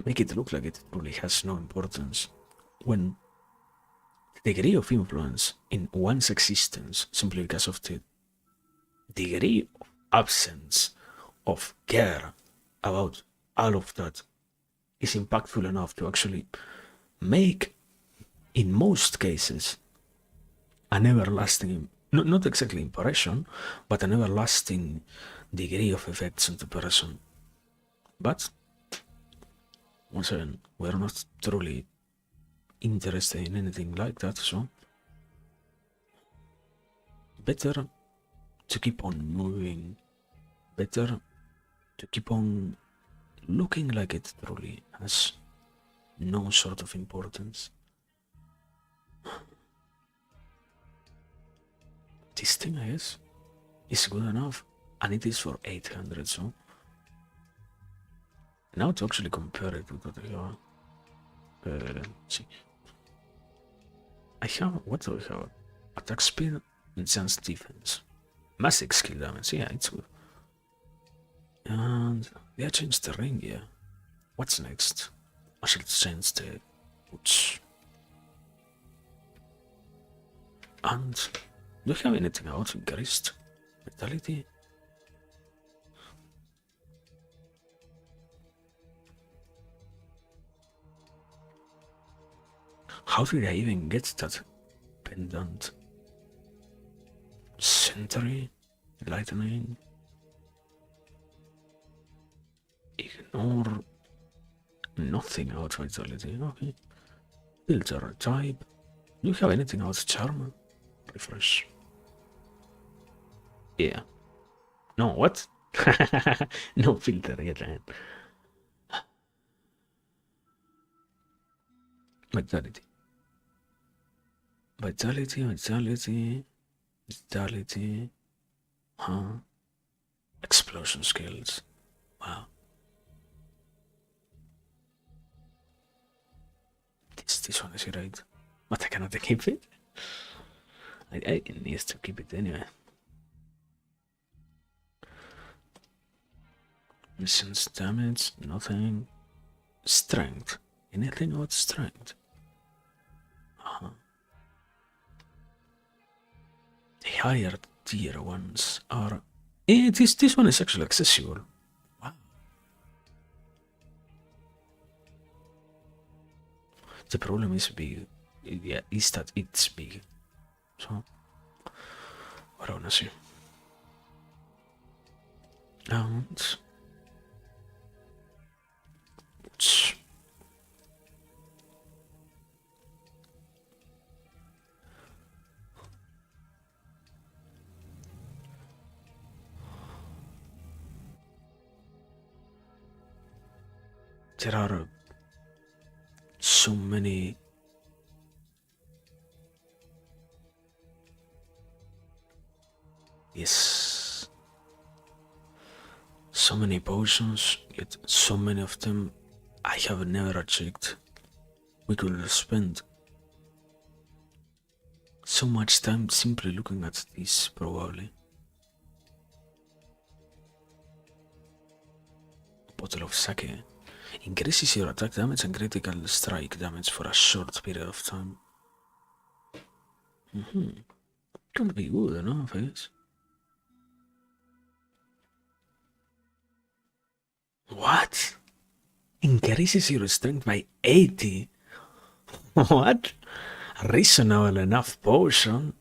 make it look like it truly has no importance when the degree of influence in one's existence simply because of the degree of absence of care about all of that is impactful enough to actually make, in most cases, an everlasting, not exactly impression, but an everlasting degree of effects on the person. But once again, we're not truly interested in anything like that, so better to keep on moving, better to keep on looking like it truly has no sort of importance. This thing, I guess, is good enough, and it is for 800, so now to actually compare it with what I have. Let's see. I have, what do I have? Attack speed, enhanced defense, massive skill damage, yeah, it's good. And yeah, change the ring, yeah. What's next? I should change the boots. And do you have anything else? Increased vitality? How did I even get that pendant? Sentry? Lightning? Ignore? Nothing out vitality, okay. Filter type. Do you have anything else? Charm? Refresh. Yeah. No, what? No filter yet. Vitality. Vitality. Huh? Explosion skills. Wow. This one is right. But I cannot keep it. I need to keep it anyway. Missions damage, nothing. Strength. Anything about strength? The higher tier ones are. This one is actually accessible. Wow. The problem is big. Yeah, is that it's big. So, what I wanna see. And there are so many so many potions, yet so many of them I have never checked. We could spend so much time simply looking at this, probably. Bottle of sake increases your attack damage and critical strike damage for a short period of time. Could be good enough, I guess. What? Increases your strength by 80? What? Reasonable enough potion?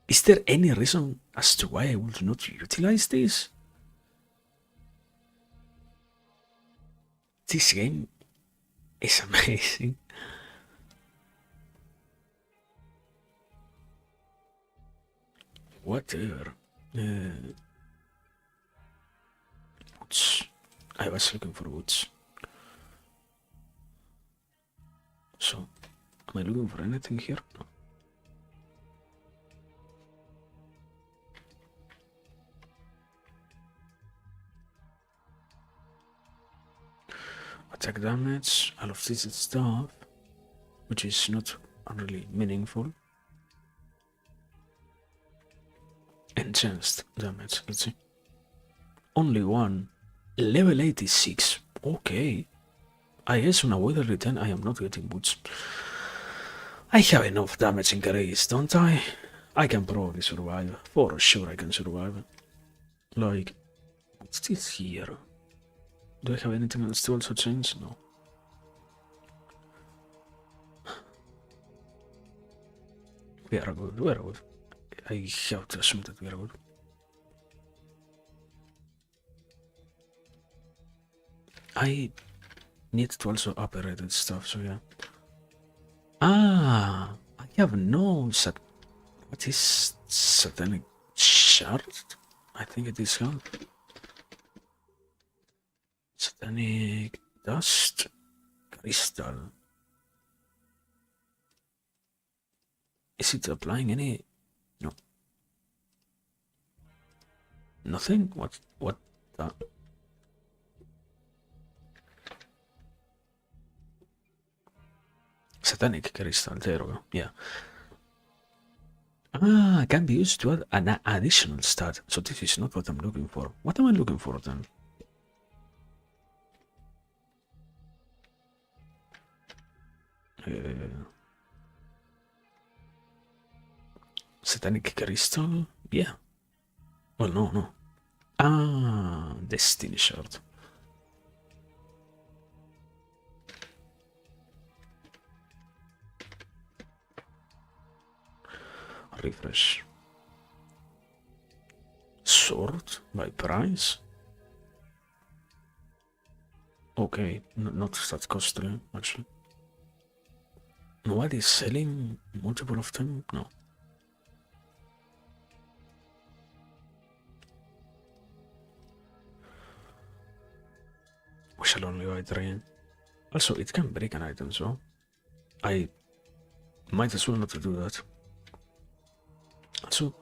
Is there any reason as to why I would not utilize this? This game is amazing. Whatever. Boots. I was looking for boots. So, am I looking for anything here? No. Attack damage, all of this stuff, which is not really meaningful. Enhanced damage, let's see. Only one. Level 86. Okay. I guess on a weather 10 I am not getting boots. I have enough damage increase, don't I? I can probably survive. For sure I can survive. Like, what's this here? Do I have anything else to also change? No. We are good, we are good. I have to assume that we are good. I need to also operate this stuff, so yeah. Ah, I have no what is satanic shard? I think it is called. Satanic dust. Crystal. Is it applying any? No. Nothing? What? The? Satanic crystal, there we go. Yeah. Ah, can be used to add an additional stat. So this is not what I'm looking for. What am I looking for then? Satanic crystal? Yeah. Well, no. Ah, Destiny shard. Refresh. Sort by price? Okay, not that costly, actually. Nobody's selling multiple of them? No. We shall only buy 3. Also, it can break an item, so I might as well not do that. Also,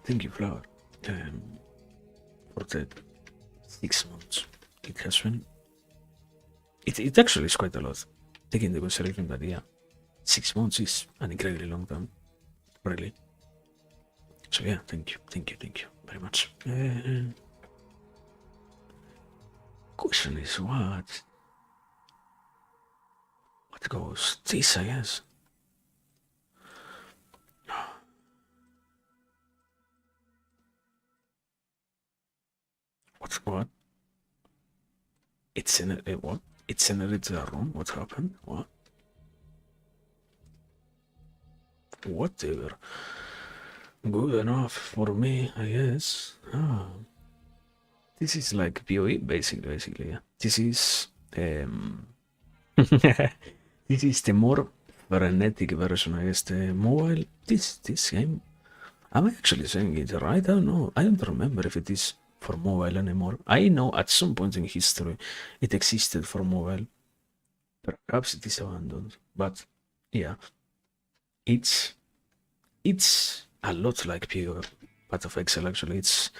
thank you, Flower, for the 6 months. It has been. It actually is quite a lot, taking into consideration that, yeah, 6 months is an incredibly long time, really. So, yeah, thank you very much. Question is what? What goes? This, I guess. What? It's in it. What? It's in it room. What happened? What? Whatever. Good enough for me, I guess. Ah. This is like PoE, basically, yeah. This is this is the more frenetic version, I guess. The mobile. This game. Am I actually saying it right? I don't know. I don't remember if it is for mobile anymore. I know at some point in history it existed for mobile. Perhaps it is abandoned, but yeah, it's a lot like pure Path of Exile. Actually, it's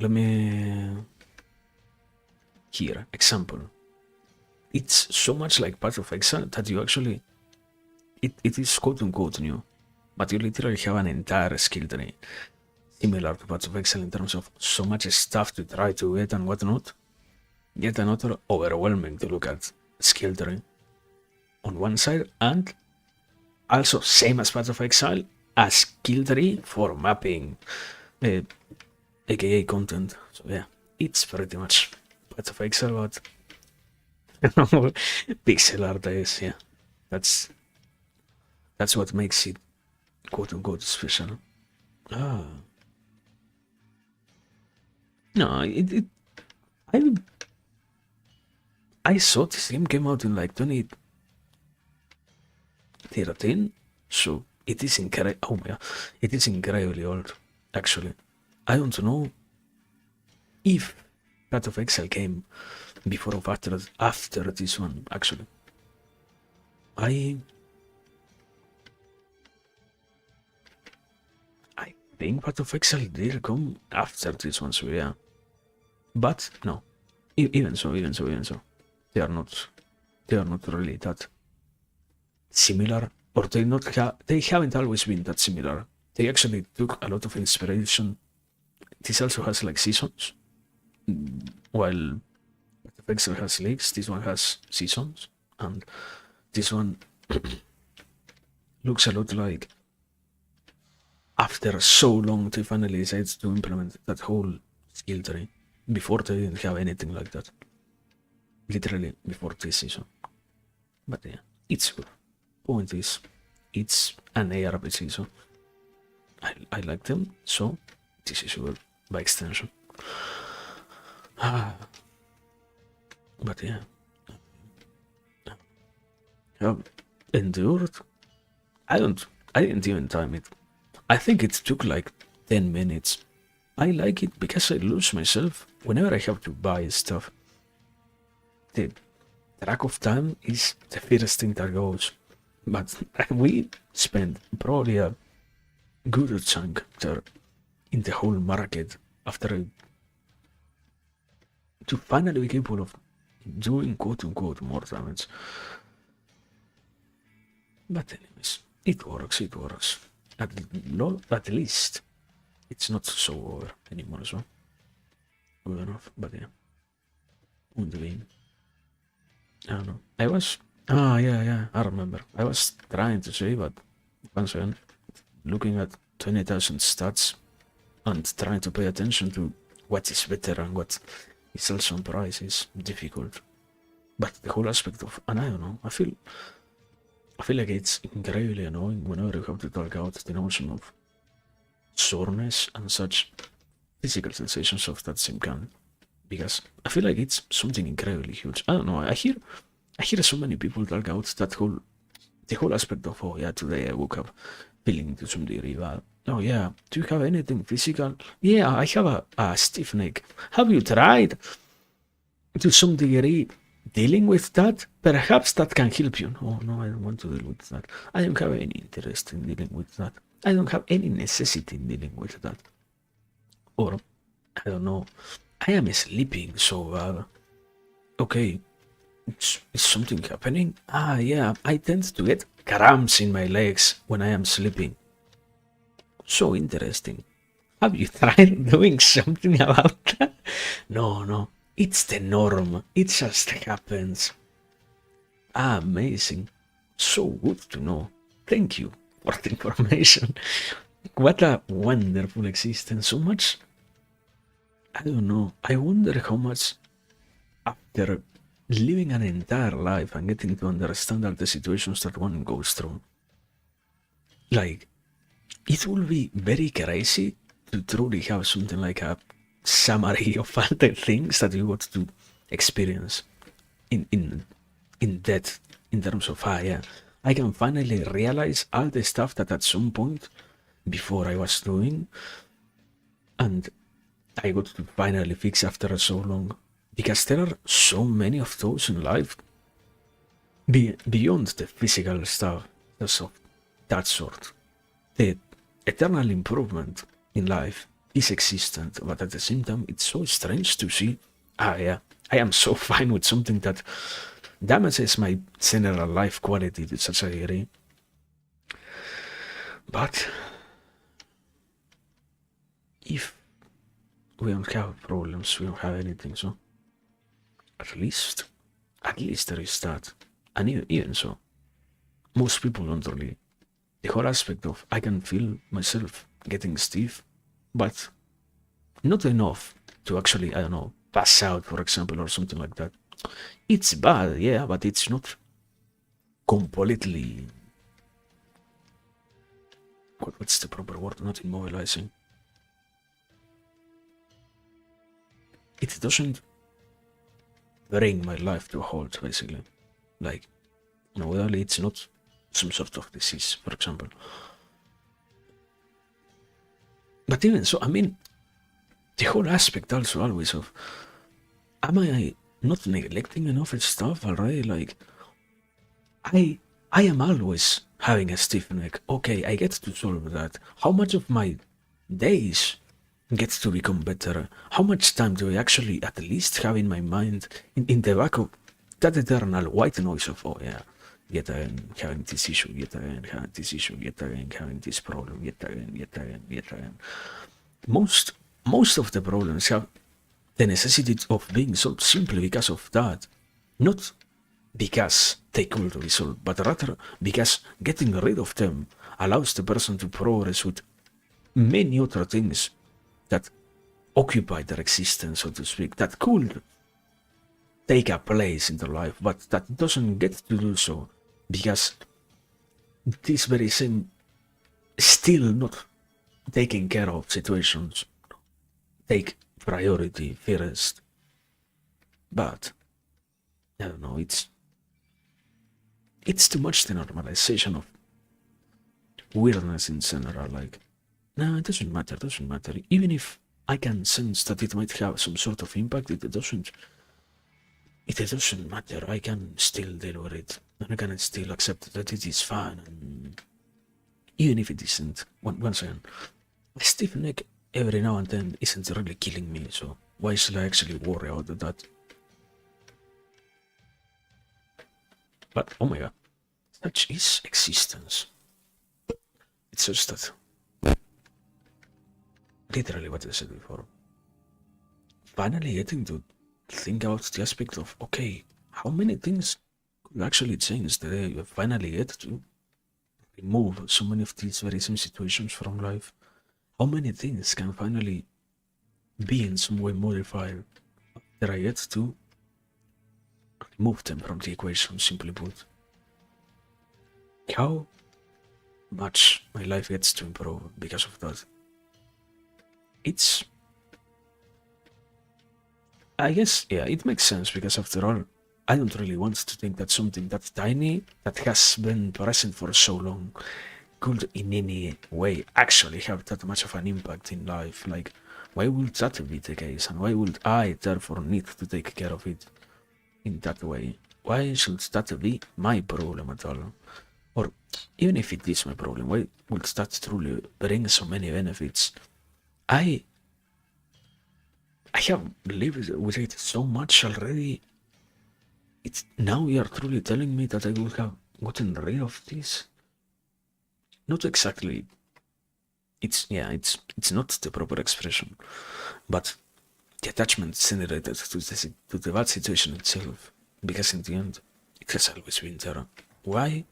let me here example. It's so much like Path of Exile that you actually it is quote unquote new, but you literally have an entire skill tree similar to Path of Exile in terms of so much stuff to try to get and whatnot. Yet another overwhelming to look at skill tree on one side, and also same as Path of Exile, a skill tree for mapping, aka content. So yeah, it's pretty much Path of Exile, but pixel art is, yeah. That's what makes it quote unquote special. Ah. No, I saw this game came out in like 2013, so it is incredible. Oh my god, it is incredibly old, actually. I don't know if Path of Exile came before or after this one, actually. I think Path of Exile did come after this one, so yeah. But no, even so, they are not really that similar, or they haven't always been that similar. They actually took a lot of inspiration. This also has like seasons, while Path of Exile has lakes, this one has seasons, and this one looks a lot like after so long they finally decided to implement that whole skill tree. Before they didn't have anything like that. Literally before this season. But yeah, it's good. Point is, it's an ARPG, so I like them, so this is good by extension. But yeah. Endured? I didn't even time it. I think it took like 10 minutes. I like it because I lose myself whenever I have to buy stuff. the track of time is the first thing that goes. But we spend probably a good chunk there in the whole market after to finally be capable of doing quote unquote more damage. But anyways, it works. At least it's not so over anymore as well. Good enough, but yeah. Undvin. I don't know. Yeah, I remember. I was trying to say, but once again, looking at 20,000 stats and trying to pay attention to what is better and what is also on price is difficult. But the whole aspect of, and I don't know, I feel like it's incredibly annoying whenever you have to talk out the notion of soreness and such physical sensations of that same kind, because I feel like it's something incredibly huge. I don't know. I hear so many people talk out the whole aspect of, oh yeah, today I woke up feeling to some degree bad. Oh yeah, do you have anything physical? Yeah, I have a stiff neck. Have you tried to some degree dealing with that? Perhaps that can help you. Oh no, I don't want to deal with that. I don't have any interest in dealing with that. I don't have any necessity in dealing with that. Or, I don't know, I am sleeping so bad. Okay, is something happening? Ah, yeah, I tend to get cramps in my legs when I am sleeping. So interesting. Have you tried doing something about that? No, it's the norm. It just happens. Ah, amazing. So good to know. Thank you for the information. What a wonderful existence. So much. I don't know. I wonder how much after living an entire life and getting to understand all the situations that one goes through, like, it will be very crazy to truly have something like a summary of all the things that you got to experience in depth, in terms of, yeah, I can finally realize all the stuff that at some point before I was doing, and I got to finally fix after so long. Because there are so many of those in life beyond the physical stuff, of that sort. The eternal improvement in life is existent, but at the same time, it's so strange to see, yeah, I am so fine with something that damages my general life quality to such a degree. But if we don't have problems, we don't have anything, so at least there is that. And even so, most people don't really. The whole aspect of, I can feel myself getting stiff, but not enough to actually, I don't know, pass out, for example, or something like that. It's bad, yeah, but it's not completely, what's the proper word? Not immobilizing. It doesn't bring my life to a halt, basically. Like, normally it's not some sort of disease, for example. But even so, I mean, the whole aspect also always of, am I not neglecting enough stuff already? Like, I am always having a stiff neck. Okay, I get to solve that. How much of my days gets to become better? How much time do I actually at least have in my mind, in the back of that eternal white noise of, oh yeah, yet again having this issue, yet again having this issue, yet again having this problem, yet again. Most of the problems have the necessity of being solved simply because of that. Not because they could be solved, but rather because getting rid of them allows the person to progress with many other things that occupy their existence, so to speak, that could take a place in their life, but that doesn't get to do so because this very same still not taking care of situations take priority first. But I don't know, it's too much the normalization of weirdness in general. Like, no, it doesn't matter. Even if I can sense that it might have some sort of impact, it it doesn't matter. I can still deal with it, and I can still accept that it is fine, and even if it isn't. Once again, a stiff neck every now and then isn't really killing me, so why should I actually worry about that? But oh my god, such is existence. It's just that, literally what I said before, finally getting to think about the aspect of, okay, how many things could actually change the day you finally get to remove so many of these very same situations from life? How many things can finally be in some way modified that I get to remove them from the equation, simply put? How much my life gets to improve because of that? It's, I guess, yeah, it makes sense because after all, I don't really want to think that something that tiny, that has been present for so long, could in any way actually have that much of an impact in life. Like, why would that be the case? And why would I therefore need to take care of it in that way? Why should that be my problem at all? Or even if it is my problem, why would that truly bring so many benefits? I have lived with it so much already. It's now you are truly telling me that I would have gotten rid of this? Not exactly. It's not the proper expression, but the attachment is generated to the bad situation itself, because in the end, it has always been there. Why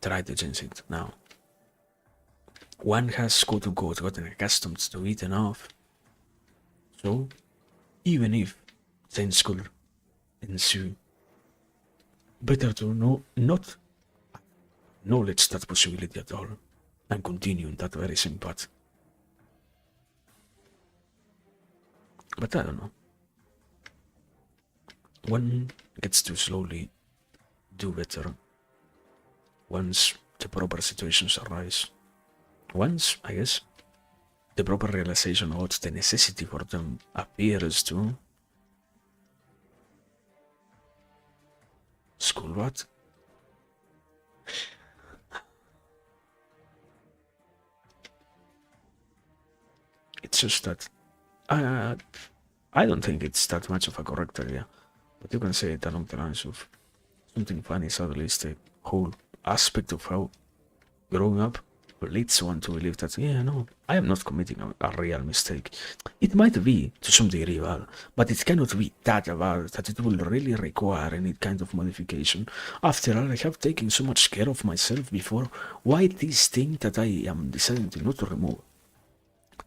try to change it now? One has quote-unquote gotten accustomed to it enough, so even if change could ensue, better to not acknowledge that possibility at all, and continue in that very same path. But I don't know. One gets to slowly do better once the proper situations arise. Once, I guess, the proper realization about the necessity for them appears to. School what? It's just that I don't think it's that much of a correct idea, but you can say it along the lines of something funny. Sadly, is the whole aspect of how growing up leads one to believe that, yeah, no, I am not committing a real mistake. It might be to some degree bad, but it cannot be that bad that it will really require any kind of modification. After all, I have taken so much care of myself before. Why this thing that I am deciding to not remove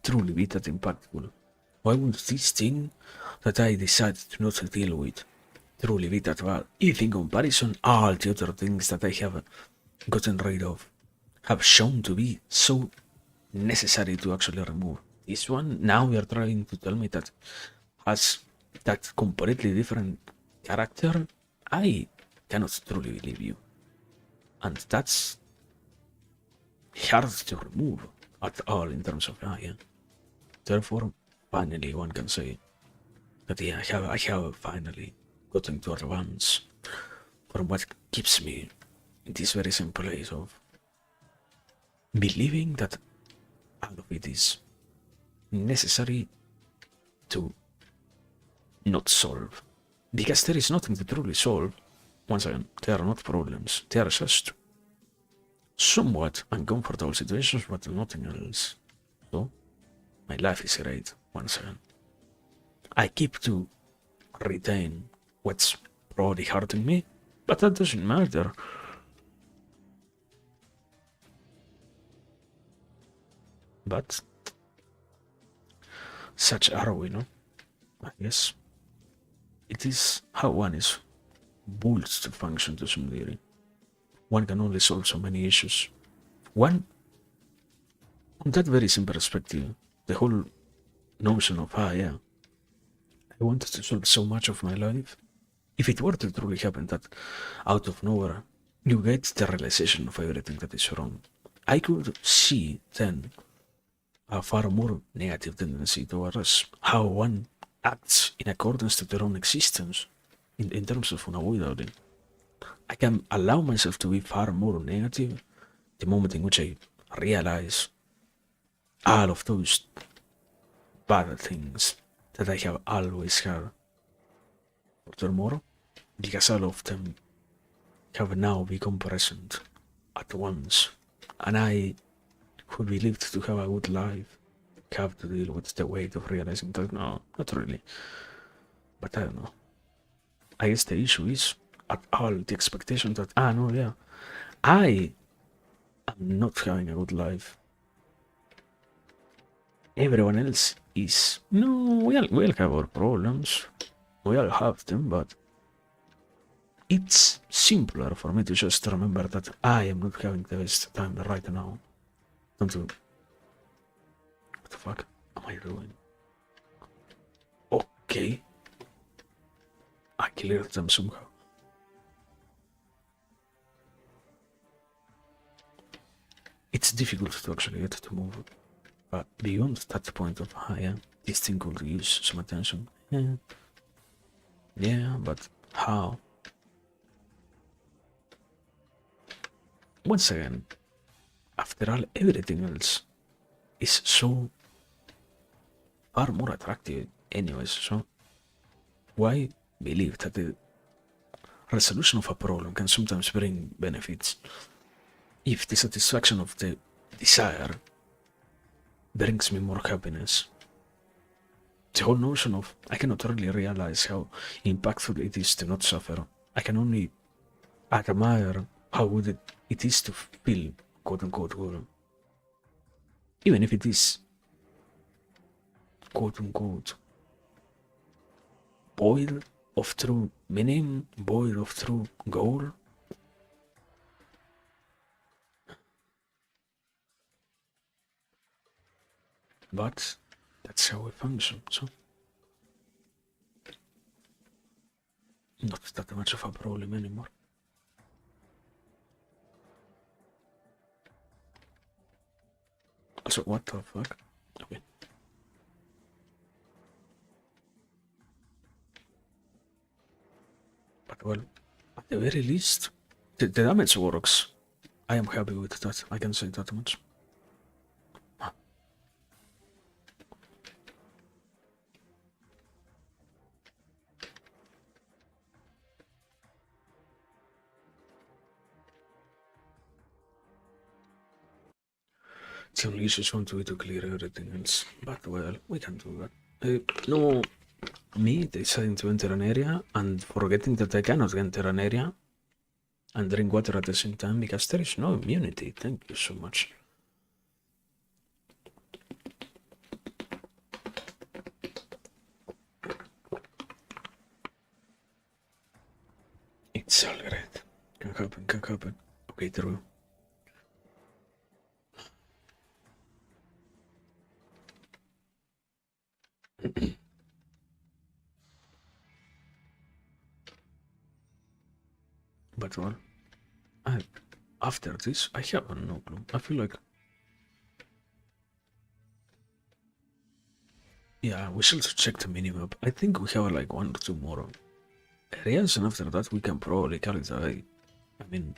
truly be that impactful? Why would this thing that I decided to not deal with truly be that bad? If in comparison, all the other things that I have gotten rid of have shown to be so necessary to actually remove. This one, now you're trying to tell me that has that completely different character? I cannot truly believe you. And that's hard to remove at all in terms of yeah. Therefore, finally one can say that yeah, I have finally gotten to advance from what keeps me in this very same place of believing that all of it is necessary to not solve. Because there is nothing to truly solve. Once again, they are not problems. They are just somewhat uncomfortable situations, but nothing else. So, my life is great, once again. I keep to retain what's probably hurting me, but that doesn't matter. But such are we, no? I guess it is how one is built to function to some degree. One can only solve so many issues. One, on that very same perspective, the whole notion of, yeah, I wanted to solve so much of my life. If it were to truly happen that out of nowhere, you get the realization of everything that is wrong, I could see then a far more negative tendency towards how one acts in accordance to their own existence. in terms of unavoidable. I can allow myself to be far more negative the moment in which I realize all of those bad things that I have always had for tomorrow, because all of them have now become present at once, and I, who believed to have a good life, have to deal with the weight of realizing that no, not really. But I don't know. I guess the issue is at all the expectation that no, yeah, I am not having a good life. Everyone else is. No, we all have our problems. We all have them, but it's simpler for me to just remember that I am not having the best time right now. Than to. What the fuck am I doing? Okay. I cleared them somehow. It's difficult to actually get to move. But beyond that point of, yeah, this thing could use some attention. Yeah, but how? Once again, after all, everything else is so far more attractive anyways, so why believe that the resolution of a problem can sometimes bring benefits if the satisfaction of the desire brings me more happiness? The whole notion of I cannot really realize how impactful it is to not suffer. I can only admire how good it is to feel quote unquote good. Even if it is quote unquote void of true meaning, void of true goal. But that's how we function, so not that much of a problem anymore. Also, what the fuck? Okay. But well, at the very least, the damage works. I am happy with that, I can say that much. The only issue is going to be to clear everything else. But well, we can do that. No, me deciding to enter an area and forgetting that I cannot enter an area and drink water at the same time because there is no immunity. Thank you so much. It's alright. Can happen, can happen. Okay, true. But well, after this, I have no clue. I feel like, yeah, we should check the minimap. I think we have like one or two more areas, and after that, we can probably call it a day. I mean,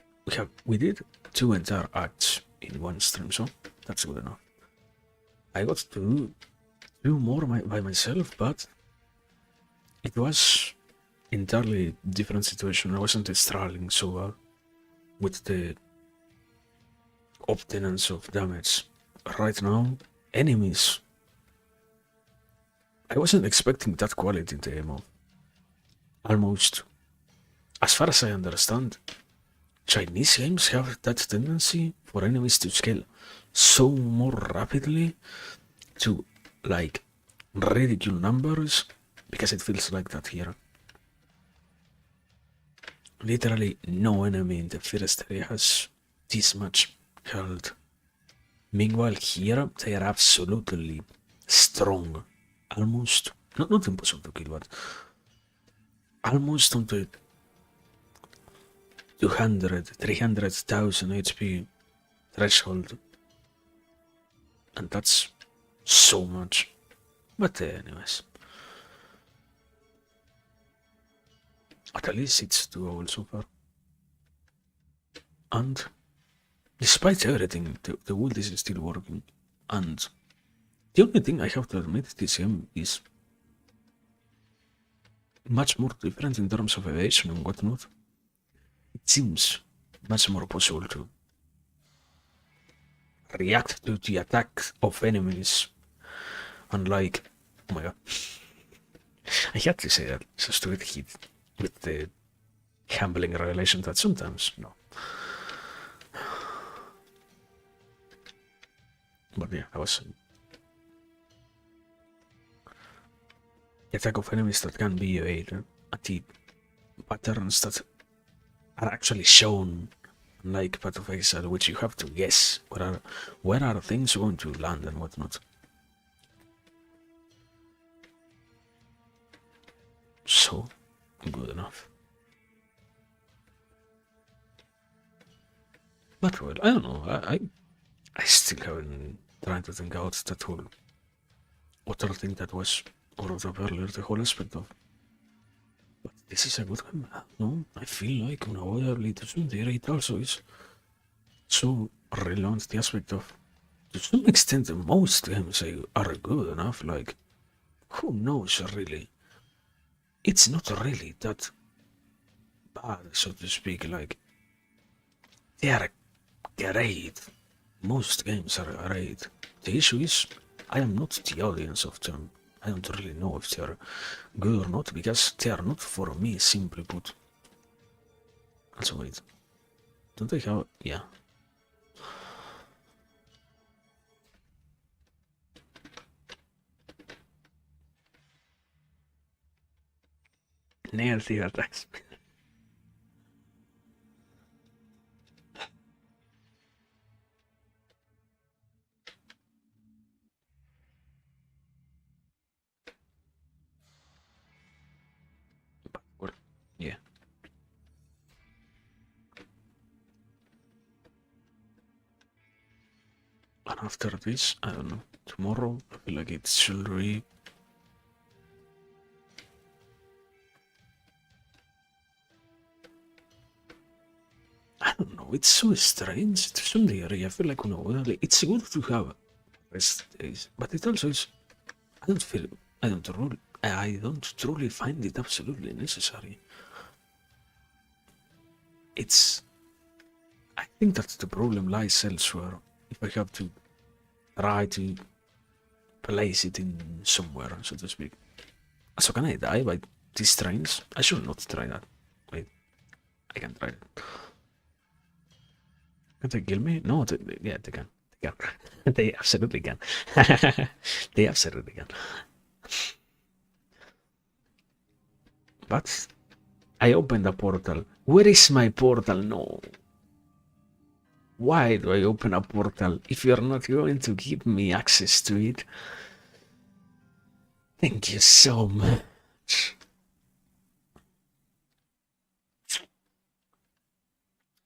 we did 2 entire acts in one stream, so that's good enough. I got to do more by myself, but it was entirely different situation. I wasn't struggling so well with the obtenance of damage. Right now, enemies. I wasn't expecting that quality in the MO. Almost. As far as I understand, Chinese games have that tendency for enemies to scale so more rapidly to like ridicule numbers because it feels like that here. Literally no enemy in the first area has this much health. Meanwhile here they are absolutely strong. Almost not impossible to kill, but almost on the 300,000 HP threshold. And that's so much. But anyways. At least it's doable so far. And despite everything, the wood is still working. And the only thing I have to admit, this game is much more different in terms of evasion and whatnot. It seems much more possible to react to the attack of enemies. Unlike, oh my god, I had to say that just to get hit with the humbling revelation that sometimes, no. But yeah, I was saying. The attack of enemies that can be evaded, and the patterns that are actually shown, like Path of Exile, which you have to guess where are things going to land and whatnot. So good enough. But well, I don't know. I still haven't tried to think out that whole other thing that was brought up earlier, the whole aspect of. But this is a good game. No, I feel like unavoidably to some degree it also is so relevant the aspect of, to some extent, most games are good enough. Like, who knows really? It's not really that bad, so to speak. Like, they are great. Most games are great. The issue is, I am not the audience of them. I don't really know if they are good or not, because they are not for me, simply put. Also, wait. Don't they have... yeah. Negative attacks. Well, yeah. And after this, I don't know. Tomorrow, I feel like it should be... I don't know, it's so strange to some degree. I feel like, it's good to have rest days, but it also is... I don't feel... I don't truly find it absolutely necessary. It's... I think that the problem lies elsewhere. If I have to try to place it in somewhere, so to speak. So can I die by these trains? I should not try that. Wait, I can try it. Can they kill me? No, yeah, they can. They can. They absolutely can. They absolutely can. But I opened a portal. Where is my portal? No. Why do I open a portal if you're not going to give me access to it? Thank you so much.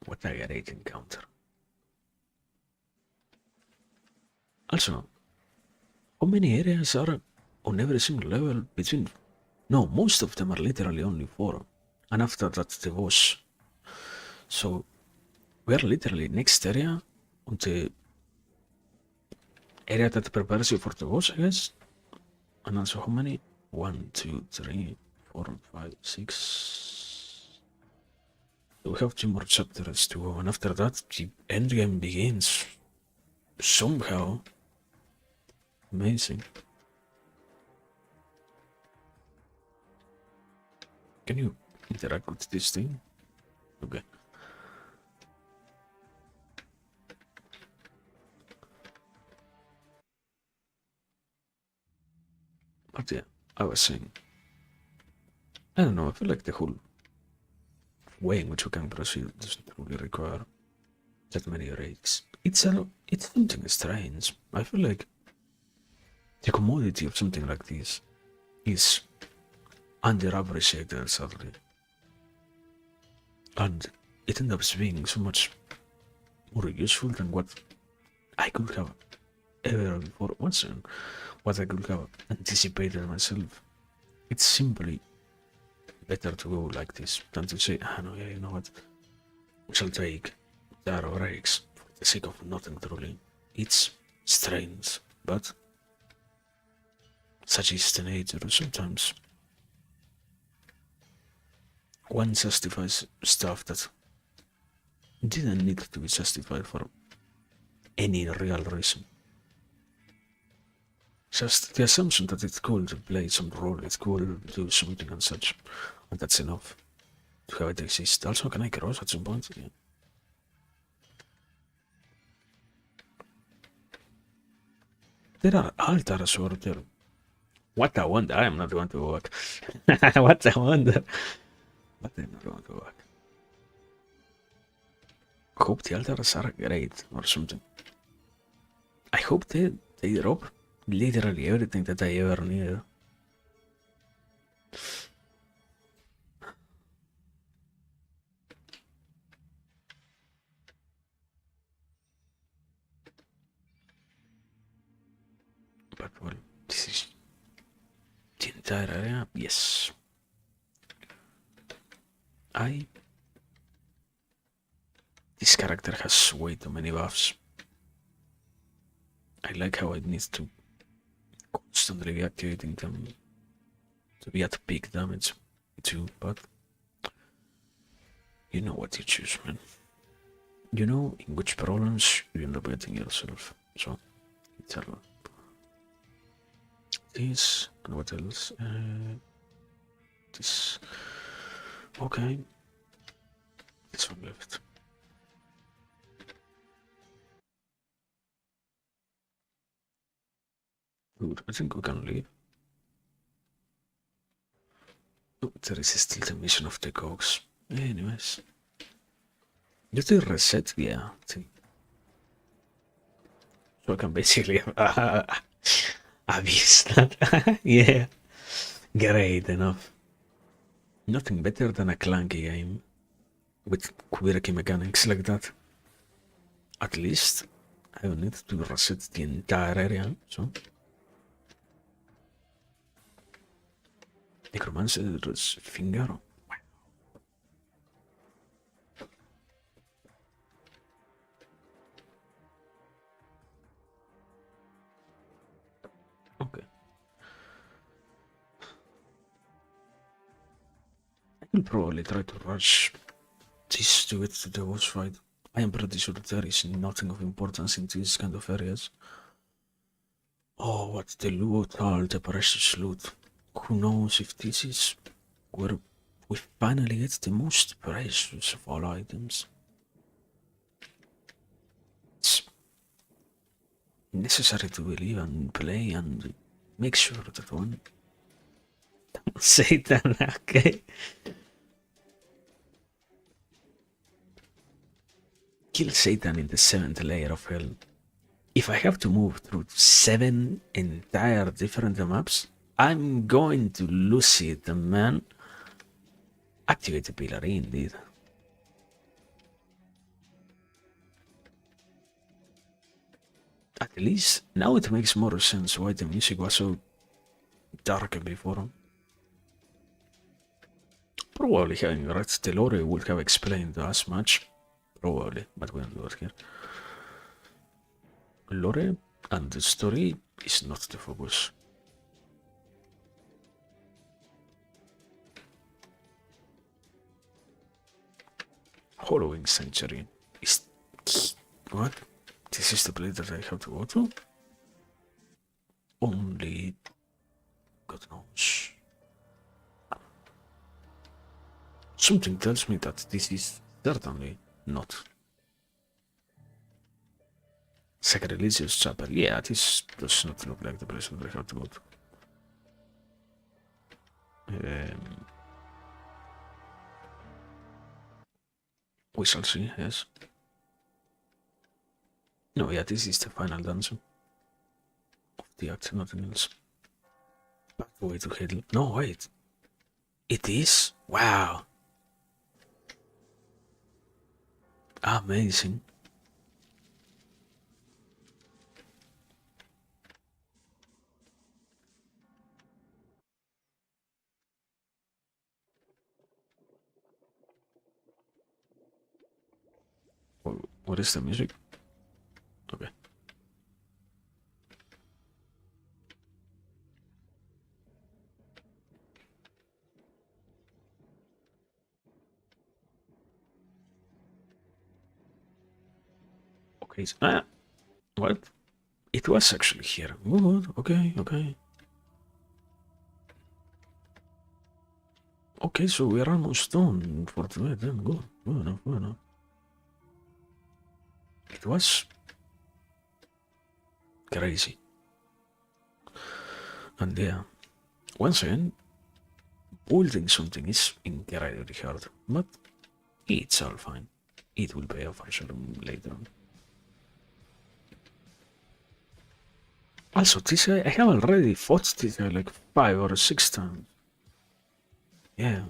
What a great encounter. Also, how many areas are on every single level between? No, most of them are literally only 4. And after that, the boss. So, we are literally next area on the area that prepares you for the boss, I guess. And also, how many? 1, 2, 3, 4, 5, 6. We have 2 more chapters to go, and after that, the endgame begins. Somehow. Amazing. Can you interact with this thing? Okay. But yeah, I was saying, I don't know, I feel like the whole way in which we can proceed doesn't really require that many raids. It's something strange. I feel like the commodity of something like this is underappreciated sadly. And it ends up being so much more useful than what I could have ever before. Once what I could have anticipated myself. It's simply Better to go like this than to say, ah, no, yeah, you know what? We shall take their breaks for the sake of nothing truly. It's strange, but such is the nature. Sometimes one justifies stuff that didn't need to be justified for any real reason. Just the assumption that it's cool to play some role, it's cool to do something and such, and that's enough to have it exist. Also, can I cross at some point? Yeah. There are altars over there. What a wonder! I am not going to walk. What a wonder! But I'm not going to walk. Hope the altars are great or something. I hope they drop literally everything that I ever needed. But well, this is the entire area. Yes. This character has way too many buffs. I like how it needs to constantly be activating them to be at peak damage too, but you know what you choose, man. You know in which problems you end up getting yourself. So it's a lot. This and what else? This. Okay. This one left. Good. I think we can leave. Oh, there is still the mission of the cogs. Anyways. Just to reset, yeah. So I can basically abuse that. Yeah. Great enough. Nothing better than a clunky game with quirky mechanics like that. At least I don't need to reset the entire area, so. Necromancer's finger. Okay. I will probably try to rush this to get to the boss fight. I am pretty sure there is nothing of importance in these kind of areas. Oh, what the loot, all the precious loot. Who knows if this is where we finally get the most precious of all items. It's necessary to believe and play and make sure that one. Satan, okay. Kill Satan in the 7th layer of hell. If I have to move through 7 entire different maps, I'm going to lose it, man. Activate the pillar, indeed. At least now it makes more sense why the music was so dark before. Probably having read the lore would have explained as much. Probably, but we don't do it here. Lore and the story is not the focus. Hollowing Sanctuary is... What? This is the place that I have to go to? Only... God knows. Something tells me that this is certainly not. Sacrilegious Chapel. Yeah, this does not look like the place that I have to go to. We shall see, yes. No, yeah, this is the final dungeon of the act, nothing else. Pathway to hell. No, wait. It is? Wow. Amazing. What is the music? Okay. Okay. What? It was actually here. Good. Okay. Okay. Okay, so we're almost done for today then. Good. Good enough. Good enough. It was crazy. And yeah, once again, building something is incredibly hard, but it's all fine. It will pay off for sure later on. Also, this guy, I have already fought this guy like 5 or 6 times. Yeah.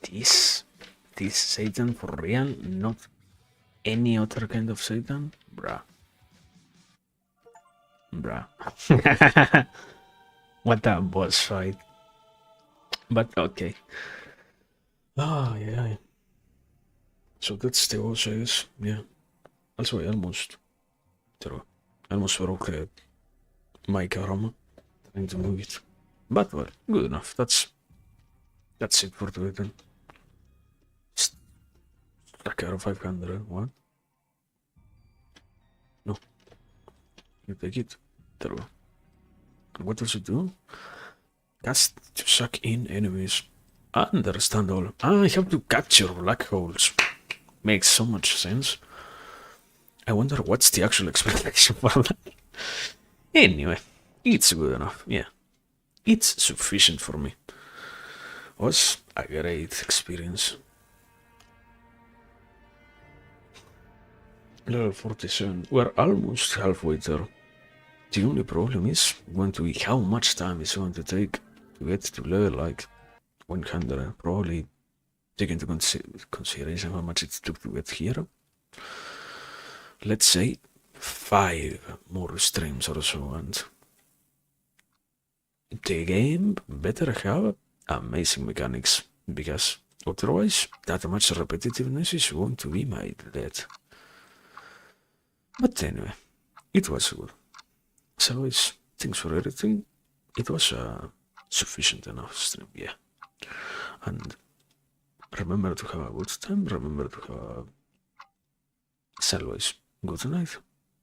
This, this Satan for real, not any other kind of Satan? Bruh. Bruh. What a boss fight. But okay. Ah, yeah. So that's the also is, yeah. Also, I almost, true. Almost broke my armor trying to move it. But well, good enough. That's it for today then. Stacker 500. What? No, you take it. True. What does it do? Cast to suck in enemies. Understandable. I have to capture black holes. Makes so much sense. I wonder what's the actual explanation for that. Anyway, it's good enough. Yeah, it's sufficient for me. Was a great experience. Level 47. We're almost halfway there. The only problem is going to be how much time it's going to take to get to level like 100. Probably take into consideration how much it took to get here. Let's say 5 more streams or so, and the game better have amazing mechanics, because otherwise that much repetitiveness is going to be my death. But anyway, it was good. As always, thanks for everything. It was a sufficient enough stream, yeah. And remember to have a good time, remember to have a, as always, good night.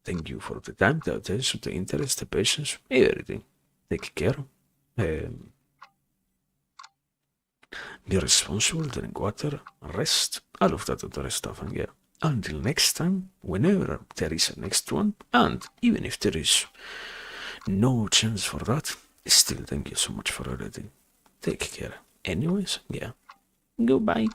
Thank you for the time, the attention, the interest, the patience, everything. Take care. Be responsible, drink water, rest, all of that other stuff, and yeah. Until next time, whenever there is a next one, and even if there is no chance for that, still thank you so much for everything. Take care. Anyways, yeah. Goodbye.